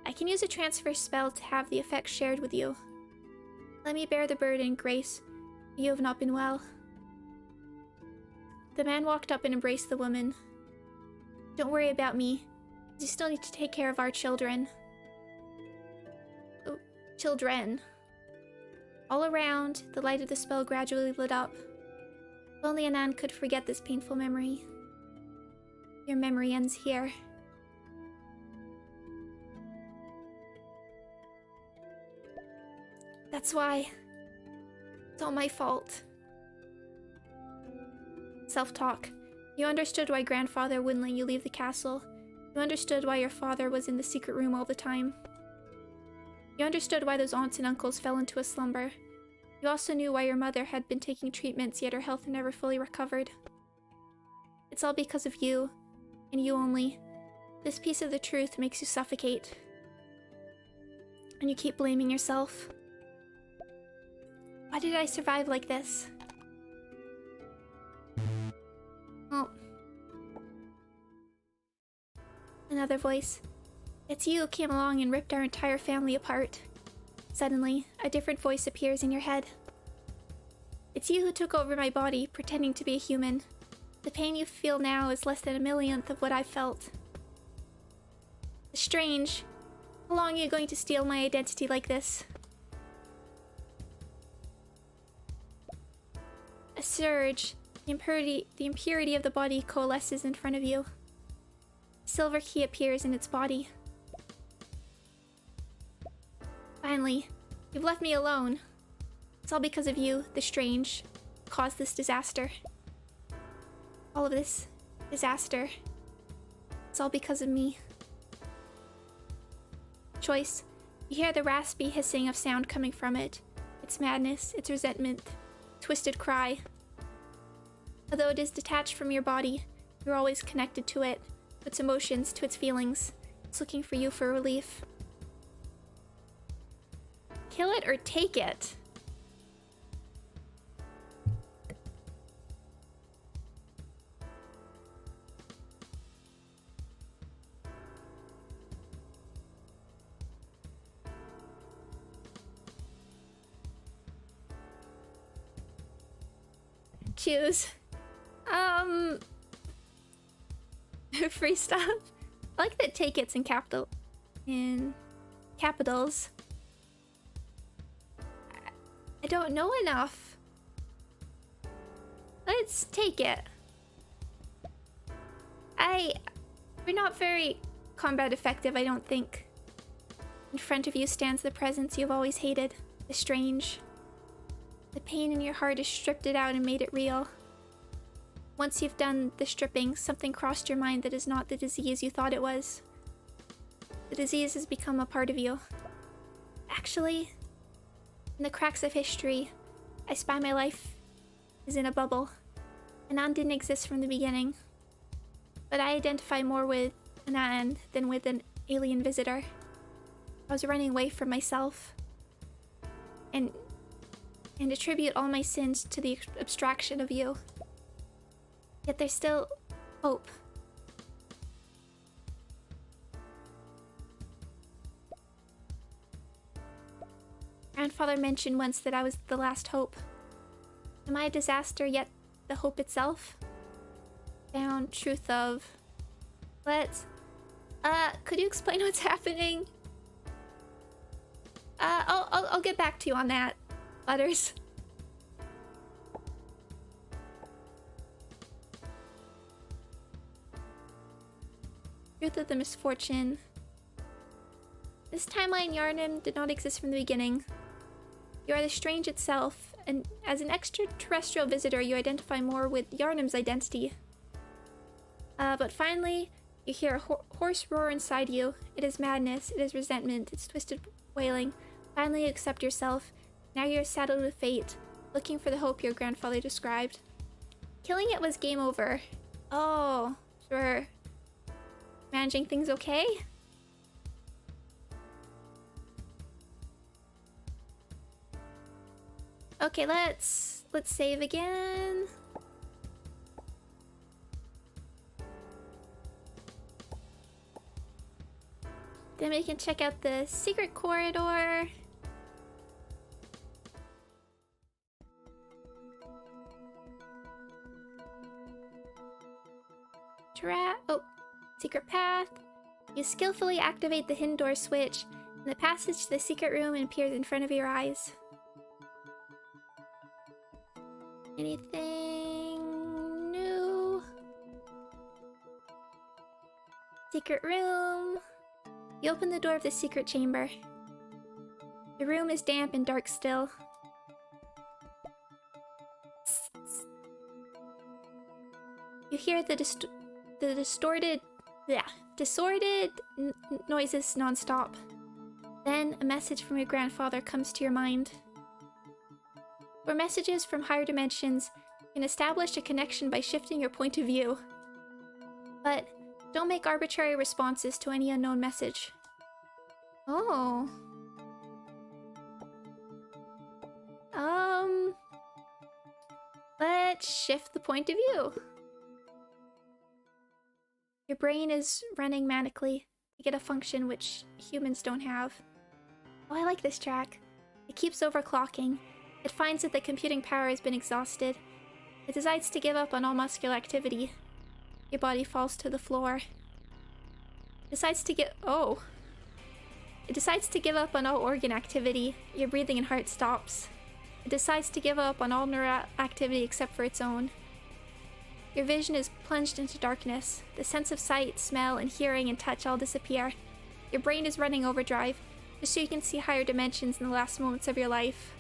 I can use a transfer spell to have the effect shared with you. Let me bear the burden, Grace. You have not been well. The man walked up and embraced the woman. Don't worry about me. You still need to take care of our children. Oh, children. All around, the light of the spell gradually lit up. If only Anan could forget this painful memory. Your memory ends here. That's why. It's all my fault. Self-talk. You understood why grandfather wouldn't let you leave the castle. You understood why your father was in the secret room all the time. You understood why those aunts and uncles fell into a slumber. You also knew why your mother had been taking treatments, yet her health had never fully recovered. It's all because of you, and you only. This piece of the truth makes you suffocate. And you keep blaming yourself. Why did I survive like this? Oh. Another voice. It's you who came along and ripped our entire family apart. Suddenly, a different voice appears in your head. It's you who took over my body, pretending to be a human. The pain you feel now is less than a millionth of what I felt. Strange. How long are you going to steal my identity like this? A surge. The impurity of the body coalesces in front of you. A silver key appears in its body. Finally, you've left me alone. It's all because of you, the strange, caused this disaster. All of this disaster. It's all because of me. Choice. You hear the raspy hissing of sound coming from it. Its madness, its resentment, twisted cry. Although it is detached from your body, you're always connected to it, to its emotions, to its feelings. It's looking for you for relief. Kill it or take it? Choose. Free stuff. I like that take it's in capitals. I don't know enough. Let's take it. We're not very combat effective, I don't think. In front of you stands the presence you've always hated. The strange. The pain in your heart has stripped it out and made it real. Once you've done the stripping, something crossed your mind that is not the disease you thought it was. The disease has become a part of you. Actually, in the cracks of history, I spy my life is in a bubble. Anan didn't exist from the beginning. But I identify more with Anan than with an alien visitor. I was running away from myself. And attribute all my sins to the abstraction of you. Yet there's still hope. Grandfather mentioned once that I was the last hope. Am I a disaster, yet the hope itself? Found truth of... could you explain what's happening? I'll get back to you on that. Letters. Truth of the misfortune. This timeline Yarnum did not exist from the beginning. You are the strange itself, and as an extraterrestrial visitor, you identify more with Yarnum's identity. But finally, you hear a hoarse roar inside you. It is madness, it is resentment, it's twisted wailing. Finally, you accept yourself. Now you're saddled with fate, looking for the hope your grandfather described. Killing it was game over. Oh, sure. Managing things okay? Okay, let's save again. Then we can check out the secret corridor. Oh, secret path. You skillfully activate the hidden door switch, and the passage to the secret room appears in front of your eyes. Anything new? Secret room. You open the door of the secret chamber. The room is damp and dark still. You hear the distorted noises non-stop. Then a message from your grandfather comes to your mind. Where messages from higher dimensions can establish a connection by shifting your point of view. But don't make arbitrary responses to any unknown message. Oh. Let's shift the point of view. Your brain is running manically to get a function which humans don't have. Oh, I like this track. It keeps overclocking. It finds that the computing power has been exhausted. It decides to give up on all muscular activity. Your body falls to the floor. It decides to give up on all organ activity. Your breathing and heart stops. It decides to give up on all neural activity except for its own. Your vision is plunged into darkness. The sense of sight, smell, and hearing and touch all disappear. Your brain is running overdrive, just so you can see higher dimensions in the last moments of your life.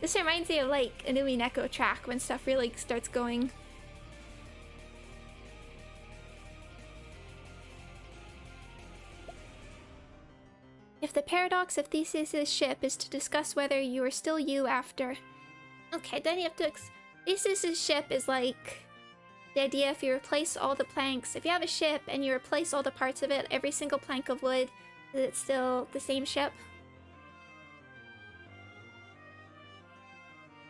This reminds me of like an Umineko track when stuff really starts going. If the paradox of Theseus' ship is to discuss whether you are still you after... Okay, then you have to... Theseus' ship is like... the idea if you replace all the planks... If you have a ship and you replace all the parts of it, every single plank of wood, is it still the same ship?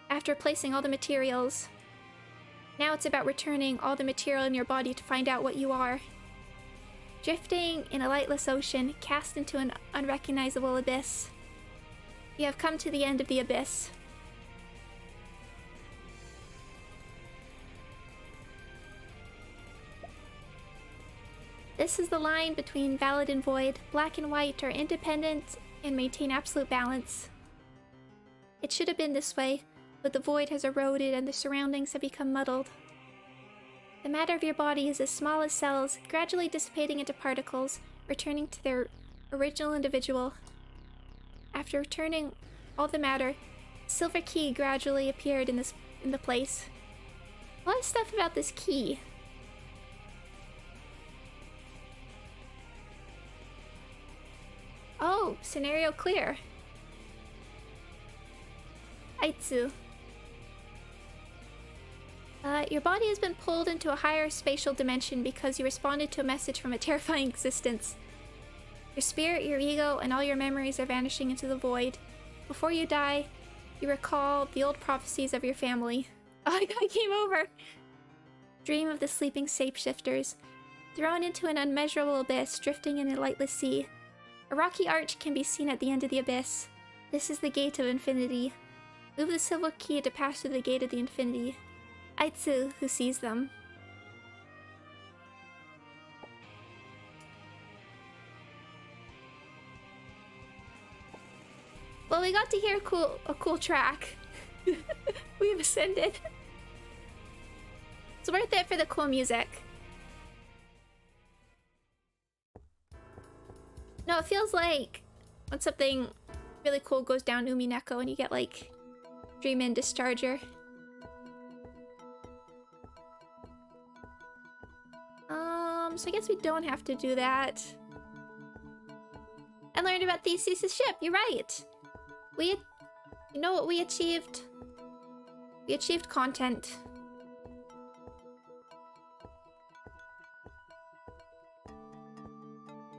After replacing all the materials... Now it's about returning all the material in your body to find out what you are. Drifting in a lightless ocean, cast into an unrecognizable abyss. You have come to the end of the abyss. This is the line between valid and void. Black and white are independent and maintain absolute balance. It should have been this way, but the void has eroded and the surroundings have become muddled. The matter of your body is as small as cells, gradually dissipating into particles, returning to their original individual. After returning all the matter, a silver key gradually appeared in the place. A lot of stuff about this key. Oh, scenario clear. Aitsu. Your body has been pulled into a higher spatial dimension because you responded to a message from a terrifying existence. Your spirit, your ego, and all your memories are vanishing into the void. Before you die, you recall the old prophecies of your family. Oh, I came over! Dream of the sleeping shapeshifters. Thrown into an unmeasurable abyss, drifting in a lightless sea. A rocky arch can be seen at the end of the abyss. This is the gate of infinity. Move the silver key to pass through the gate of the infinity. Aitsu, who sees them. Well, we got to hear a cool track. We've ascended. It's worth it for the cool music. No, it feels like when something really cool goes down Umineko and you get like Dream-In Discharger. So I guess we don't have to do that. I learned about Theseus' ship, you're right! You know what we achieved? We achieved content.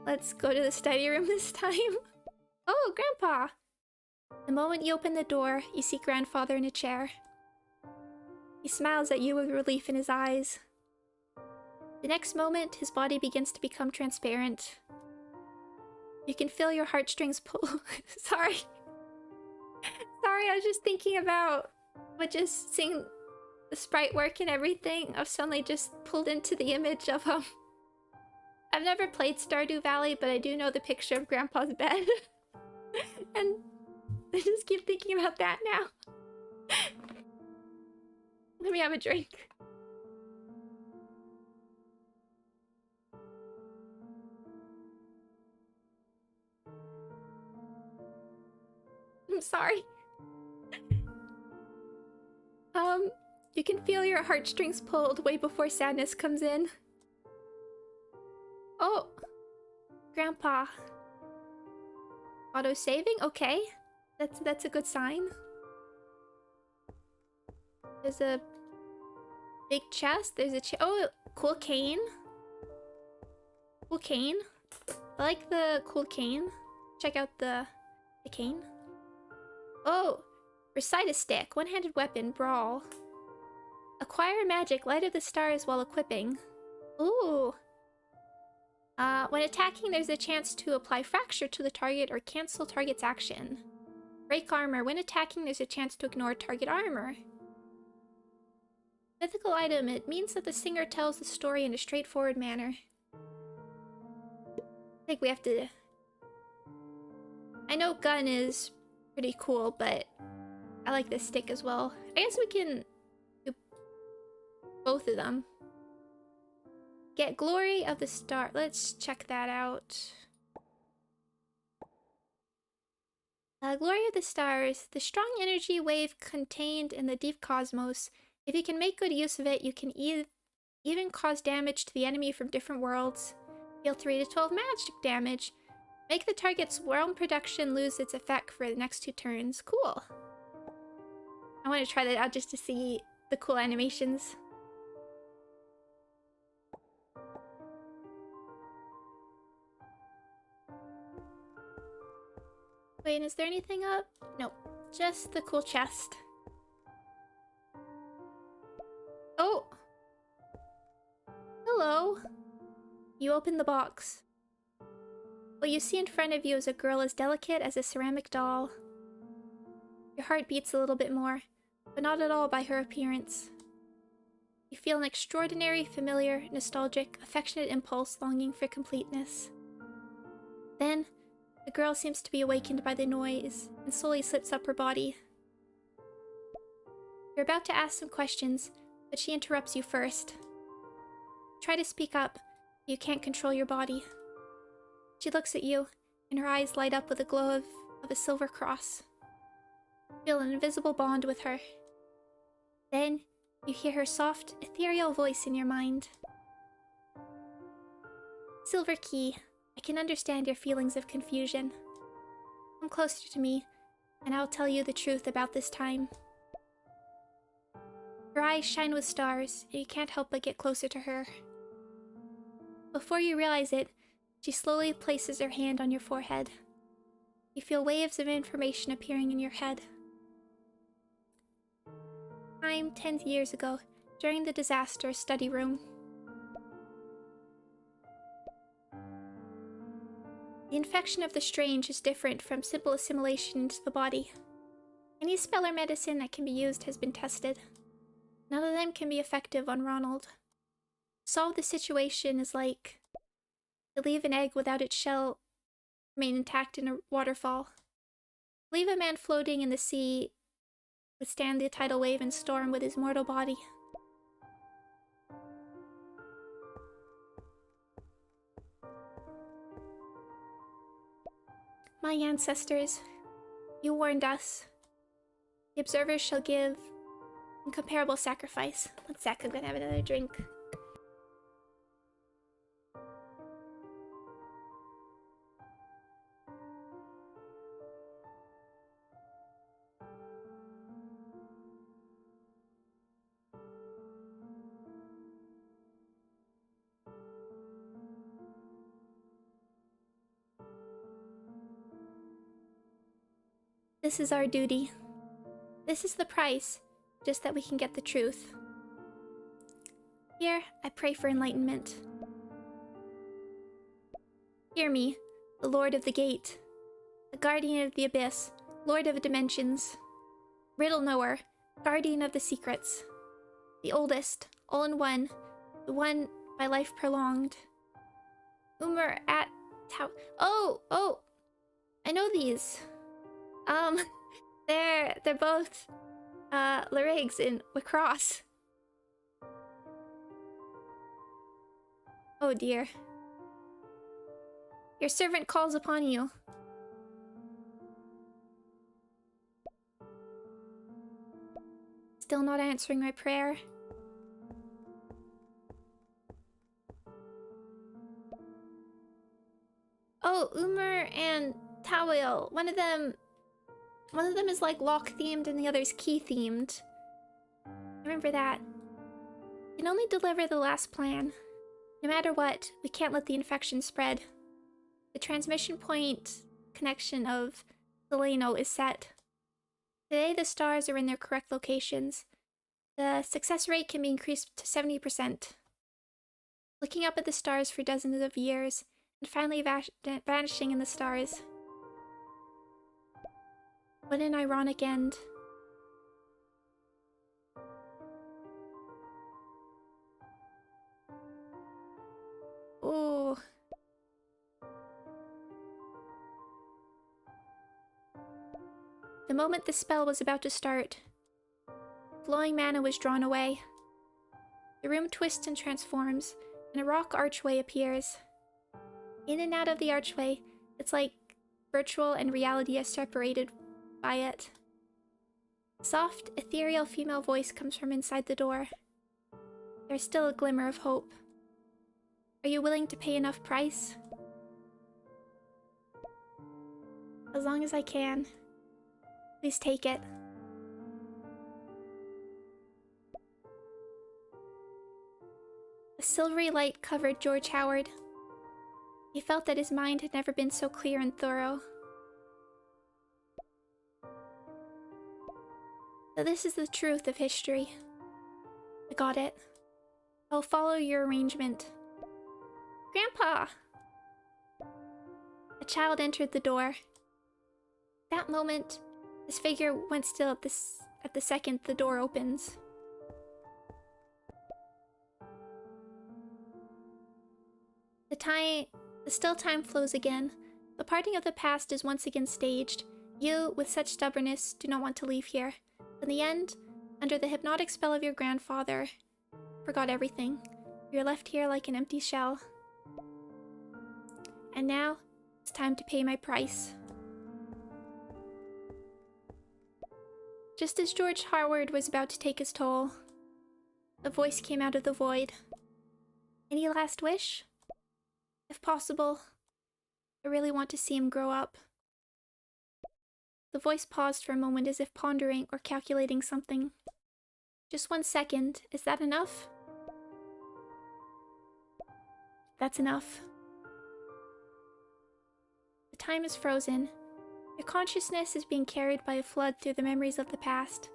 Let's go to the study room this time. Oh, Grandpa! The moment you open the door, you see Grandfather in a chair. He smiles at you with relief in his eyes. The next moment, his body begins to become transparent. You can feel your heartstrings pull. Sorry. Sorry, I was just thinking about just seeing the sprite work and everything. I was suddenly just pulled into the image of I've never played Stardew Valley, but I do know the picture of Grandpa's bed. And I just keep thinking about that now. Let me have a drink. I'm sorry. You can feel your heartstrings pulled way before sadness comes in. Oh, Grandpa. Auto-saving? Okay. That's a good sign. There's a big chest. There's a oh, cool cane. Cool cane. I like the cool cane. Check out the cane. Oh, recite a stick. One-handed weapon. Brawl. Acquire magic. Light of the stars while equipping. Ooh. When attacking, there's a chance to apply fracture to the target or cancel target's action. Break armor. When attacking, there's a chance to ignore target armor. Mythical item. It means that the singer tells the story in a straightforward manner. I think we have to... I know gun is pretty cool, but I like this stick as well. I guess we can do both of them. Get Glory of the Star. Let's check that out. Glory of the Stars. The strong energy wave contained in the deep cosmos. If you can make good use of it, you can even cause damage to the enemy from different worlds. Deal 3 to 12 magic damage. Make the target's realm production lose its effect for the next 2 turns. Cool. I want to try that out just to see the cool animations. Wait, is there anything up? Nope. Just the cool chest. Oh! Hello! You open the box. What you see in front of you is a girl as delicate as a ceramic doll. Your heart beats a little bit more, but not at all by her appearance. You feel an extraordinary, familiar, nostalgic, affectionate impulse longing for completeness. Then, the girl seems to be awakened by the noise and slowly slips up her body. You're about to ask some questions, but she interrupts you first. Try to speak up, but you can't control your body. She looks at you, and her eyes light up with a glow of a silver cross. Feel an invisible bond with her. Then, you hear her soft, ethereal voice in your mind. Silver Key, I can understand your feelings of confusion. Come closer to me, and I'll tell you the truth about this time. Her eyes shine with stars, and you can't help but get closer to her. Before you realize it, she slowly places her hand on your forehead. You feel waves of information appearing in your head. Time 10 years ago, during the disaster study room. The infection of the strange is different from simple assimilation into the body. Any spell or medicine that can be used has been tested. None of them can be effective on Ronald. To solve the situation is like to leave an egg without its shell remain intact in a waterfall. Leave a man floating in the sea, withstand the tidal wave and storm with his mortal body. My ancestors, you warned us. The observers shall give incomparable sacrifice. 1 sec, I'm gonna have another drink. This is our duty. This is the price, just that we can get the truth. Here, I pray for enlightenment. Hear me, the Lord of the Gate, the Guardian of the Abyss, Lord of the Dimensions, Riddle Knower, Guardian of the Secrets, the oldest, all in one, the one by life prolonged. Umar at Tau. Oh! I know these. They're both, Lyrigs in Wicross. Oh dear. Your servant calls upon you. still not answering my prayer. Oh, Umar and Tawil. One of them is like lock themed and the other's key themed. I remember that. We can only deliver the last plan. No matter what, we can't let the infection spread. The transmission point connection of Seleno is set. Today the stars are in their correct locations. The success rate can be increased to 70%. Looking up at the stars for dozens of years, and finally vanishing in the stars. What an ironic end. Ooh. The moment the spell was about to start, flowing mana was drawn away. The room twists and transforms, and a rock archway appears. In and out of the archway, it's like virtual and reality are separated by it. A soft, ethereal female voice comes from inside the door. There's still a glimmer of hope. Are you willing to pay enough price? As long as I can. Please take it. A silvery light covered George Howard. He felt that his mind had never been so clear and thorough. So this is the truth of history. I got it. I'll follow your arrangement. Grandpa! A child entered the door. That moment, his figure went still at the second the door opens. The still time flows again. The parting of the past is once again staged. You, with such stubbornness, do not want to leave here. In the end, under the hypnotic spell of your grandfather, forgot everything. You're left here like an empty shell. And now, it's time to pay my price. Just as George Howard was about to take his toll, a voice came out of the void. Any last wish? If possible, I really want to see him grow up. The voice paused for a moment as if pondering or calculating something. Just 1 second, is that enough? That's enough. The time is frozen. Your consciousness is being carried by a flood through the memories of the past.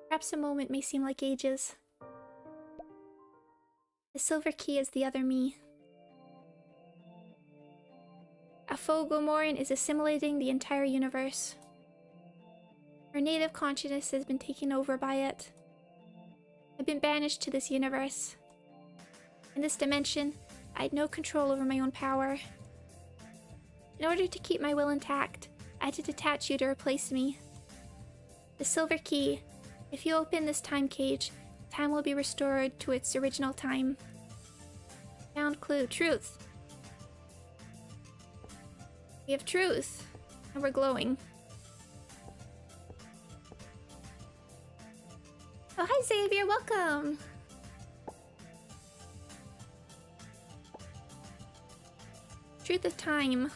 Perhaps a moment may seem like ages. The silver key is the other me. Afogomorin is assimilating the entire universe. Her native consciousness has been taken over by it. I've been banished to this universe. In this dimension, I had no control over my own power. In order to keep my will intact, I had to detach you to replace me. The silver key. If you open this time cage, time will be restored to its original time. Found clue. Truth. We have truth. And we're glowing. Oh, hi Xavier, welcome! Truth of time.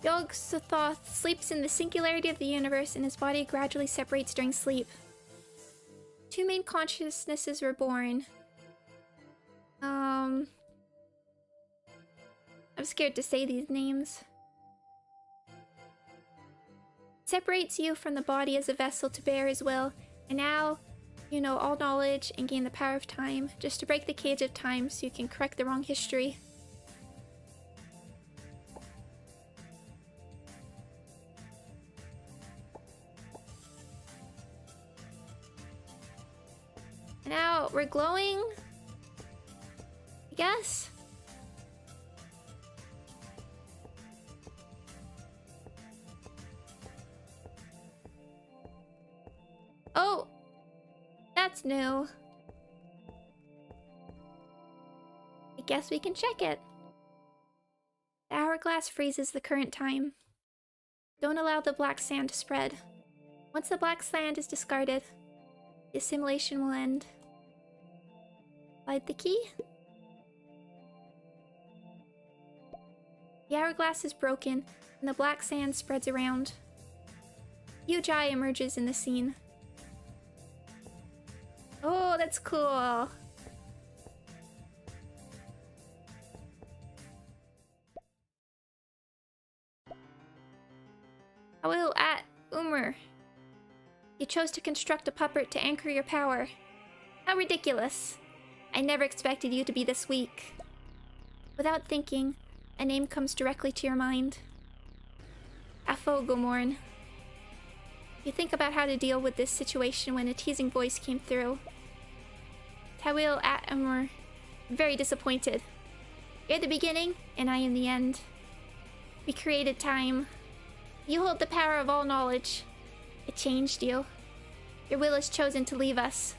Yog-Sothoth sleeps in the singularity of the universe and his body gradually separates during sleep. 2 main consciousnesses were born. I'm scared to say these names. Separates you from the body as a vessel to bear his will, and now you know all knowledge and gain the power of time, just to break the cage of time so you can correct the wrong history. Now we're glowing, I guess. Oh, that's new. I guess we can check it. The hourglass freezes the current time. Don't allow the black sand to spread. Once the black sand is discarded, the assimilation will end. Slide the key. The hourglass is broken, and the black sand spreads around. Huge eye emerges in the scene. Oh, that's cool. I will at Umar. You chose to construct a puppet to anchor your power. How ridiculous. I never expected you to be this weak. Without thinking, a name comes directly to your mind. Afogomorn. You think about how to deal with this situation when a teasing voice came through. Tawil at Umar. Very disappointed. You're the beginning, and I am the end. We created time. You hold the power of all knowledge. It changed you. Your will has chosen to leave us.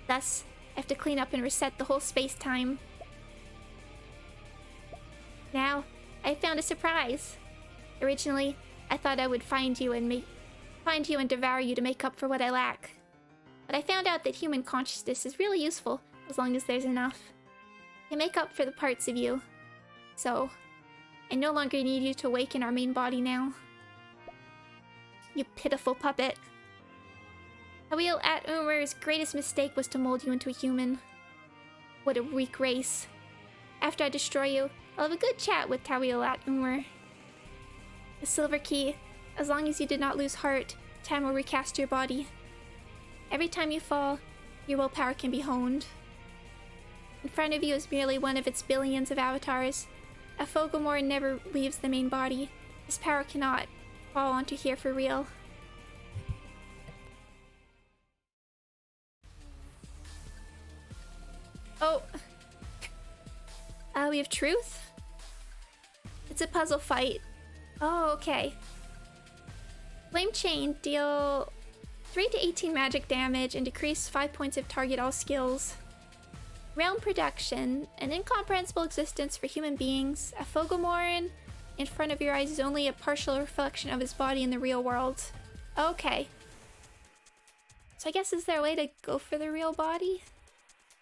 Thus, I have to clean up and reset the whole space-time. Now, I found a surprise. Originally, I thought I would find you and devour you to make up for what I lack. But I found out that human consciousness is really useful as long as there's enough. To make up for the parts of you. So, I no longer need you to awaken our main body now. You pitiful puppet. Tawil at Umar's greatest mistake was to mold you into a human. What a weak race. After I destroy you, I'll have a good chat with Tawil at Umar. The silver key. As long as you did not lose heart, time will recast your body. Every time you fall, your willpower can be honed. In front of you is merely one of its billions of avatars. Afogomor never leaves the main body. His power cannot fall onto here for real. Oh. We have truth? It's a puzzle fight. Oh, okay. Flame Chain, deal 3 to 18 magic damage and decrease 5 points if target all skills. Realm Production, an incomprehensible existence for human beings. Afogomorn in front of your eyes is only a partial reflection of his body in the real world. Okay. So I guess is there a way to go for the real body?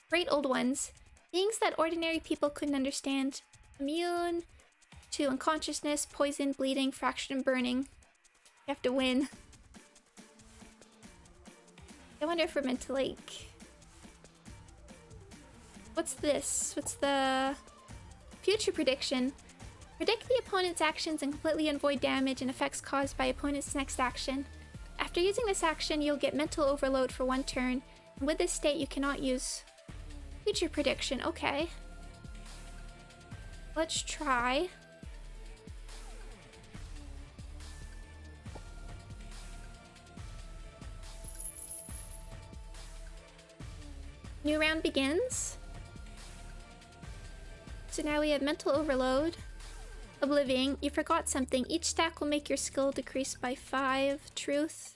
Great Old Ones. Beings that ordinary people couldn't understand. Immune to unconsciousness, poison, bleeding, fraction, and burning. You have to win. I wonder if we're meant to, like... What's this? What's the... Future prediction. Predict the opponent's actions and completely avoid damage and effects caused by opponent's next action. After using this action, you'll get mental overload for 1 turn. And with this state, you cannot use future prediction. Okay. Let's try. New round begins. So now we have mental overload. Oblivion, you forgot something. Each stack will make your skill decrease by 5. Truth.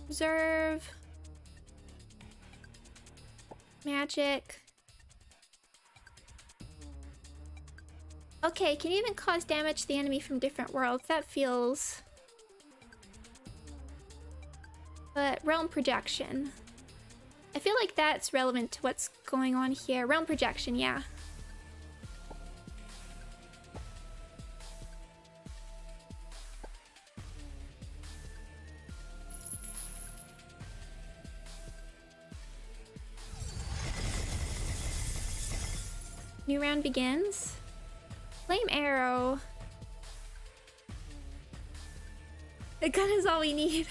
Observe. Magic. Okay, can you even cause damage to the enemy from different worlds? That feels... But realm projection. I feel like that's relevant to what's going on here. Realm projection, yeah. New round begins. Flame arrow. The gun is all we need.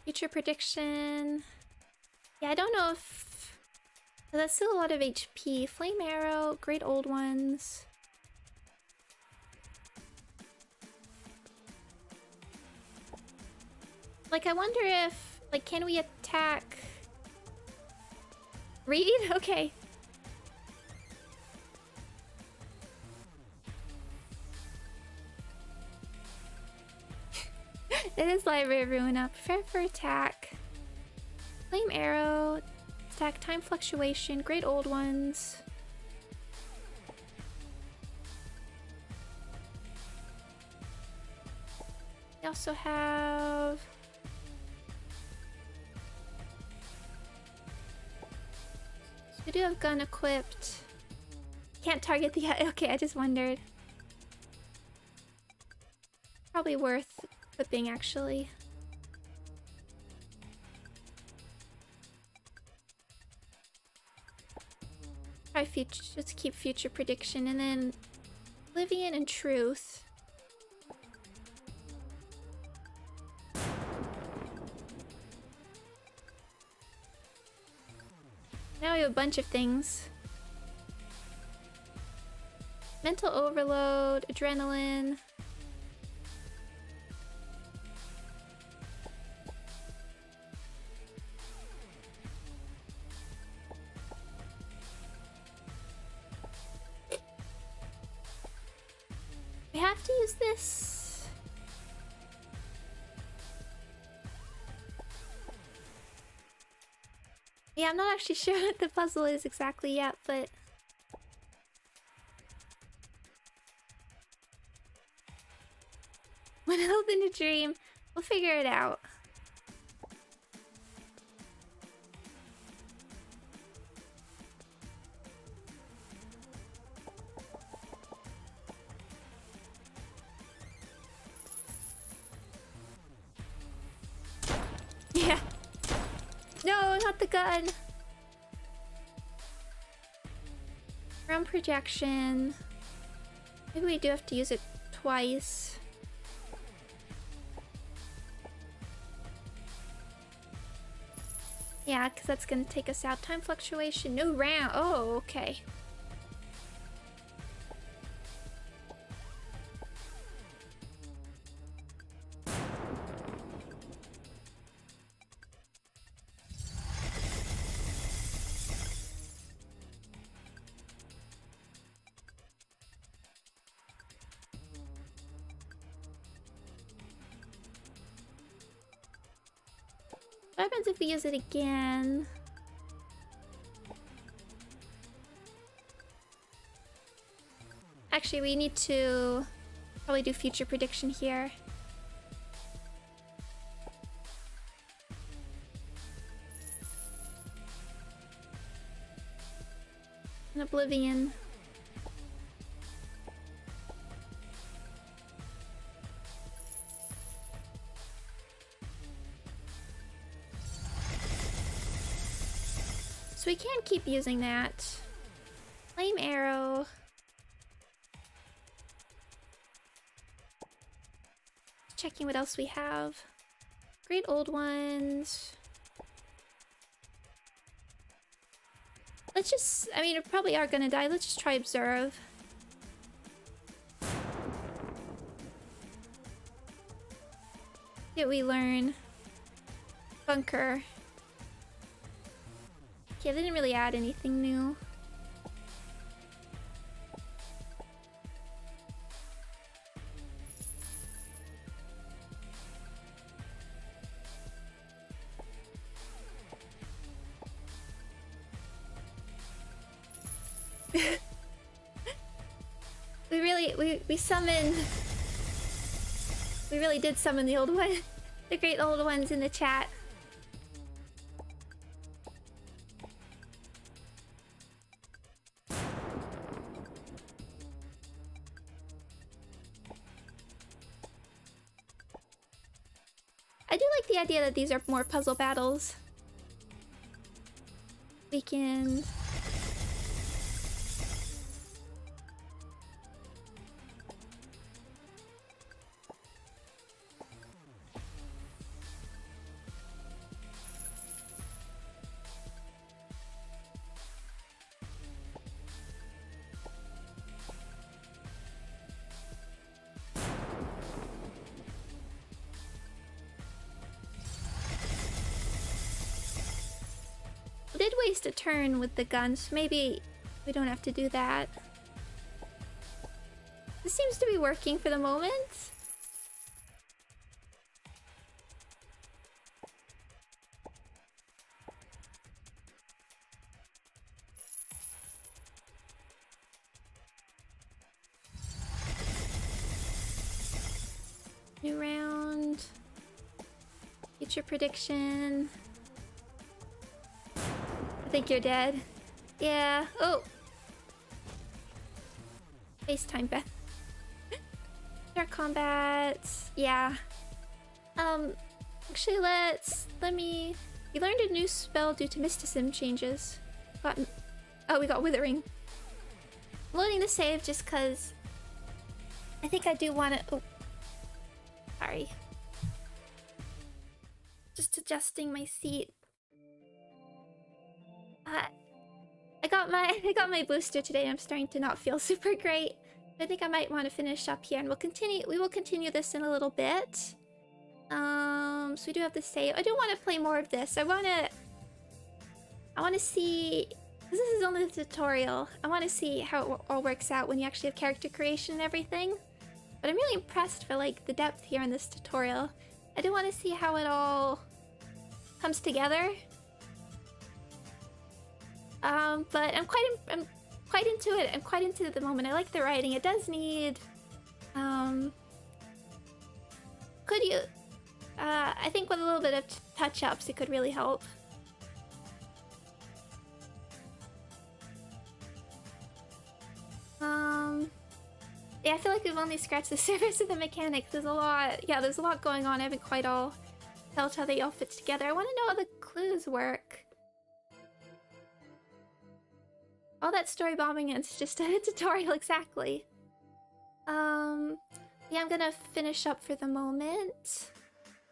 Future prediction. Yeah, I don't know if... That's still a lot of HP. Flame arrow, great old ones. Like, I wonder if... Like, can we attack... Read? Okay. It is Library of Ruina. Prepare for attack. Flame arrow. Stack time fluctuation, great old ones. We also have we do have gun equipped. Can't target the okay, I just wondered. Probably worth equipping actually. Try future, let's keep future prediction and then Oblivion and Truth. Now we have a bunch of things. Mental overload, adrenaline. We have to use this. Yeah, I'm not actually sure what the puzzle is exactly yet, but when held in a dream, we'll figure it out. Yeah. No, not the gun. Round projection. Maybe we do have to use it twice. Yeah, because that's going to take us out. Time fluctuation. No round. Oh, okay. What happens if we use it again? Actually, we need to probably do future prediction here. And Oblivion. So we can keep using that. Flame arrow. Checking what else we have. Great old ones. Let's just, I mean, we probably are gonna die. Let's just try observe. Did we learn? Bunker. Yeah, they didn't really add anything new. we summoned. We really did summon the old one, the great old ones in the chat. I do like the idea that these are more puzzle battles. We can... did waste a turn with the guns. Maybe we don't have to do that. This seems to be working for the moment. New round. Future prediction. I think you're dead. Yeah. Oh. FaceTime Beth. Start combat. Yeah. Actually, let me. You learned a new spell due to mysticism changes. We got Withering. I'm loading the save just because I think I do want to. Oh, sorry. Just adjusting my seat. I got my booster today. I'm starting to not feel super great. I think I might want to finish up here, and we will continue this in a little bit. So we do have the save. I do want to play more of this. I want to see, because this is only the tutorial. I want to see how it all works out when you actually have character creation and everything. But I'm really impressed for like the depth here in this tutorial. I do want to see how it all comes together. But I'm quite into it. I'm quite into it at the moment. I like the writing. It does need, could you, I think with a little bit of touch-ups, it could really help. Yeah, I feel like we've only scratched the surface of the mechanics. There's a lot, there's a lot going on. I haven't quite all felt how they all fit together. I want to know how the clues work. All that story bombing is just a tutorial, exactly. Yeah, I'm gonna finish up for the moment.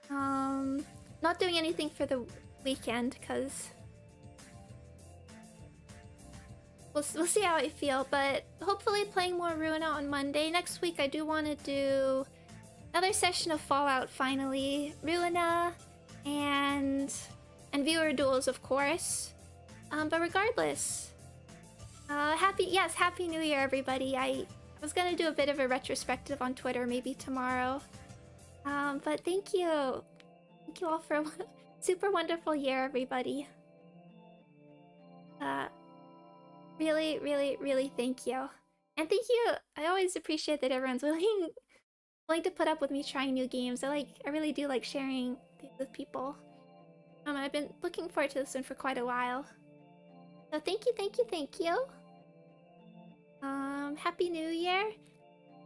Not doing anything for the weekend, because we'll see how I feel, but hopefully playing more Ruina on Monday. Next week I do want to do another session of Fallout, finally. Ruina and viewer duels, of course. But regardless, Happy New Year, everybody. I was gonna do a bit of a retrospective on Twitter, maybe tomorrow. But thank you. Thank you all for a super wonderful year, everybody. Really, really, really thank you. And thank you. I always appreciate that everyone's willing to put up with me trying new games. I really do like sharing things with people. I've been looking forward to this one for quite a while. So thank you, thank you, thank you. Happy New Year.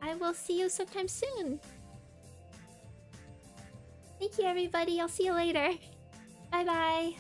I will see you sometime soon. Thank you, everybody. I'll see you later. Bye-bye.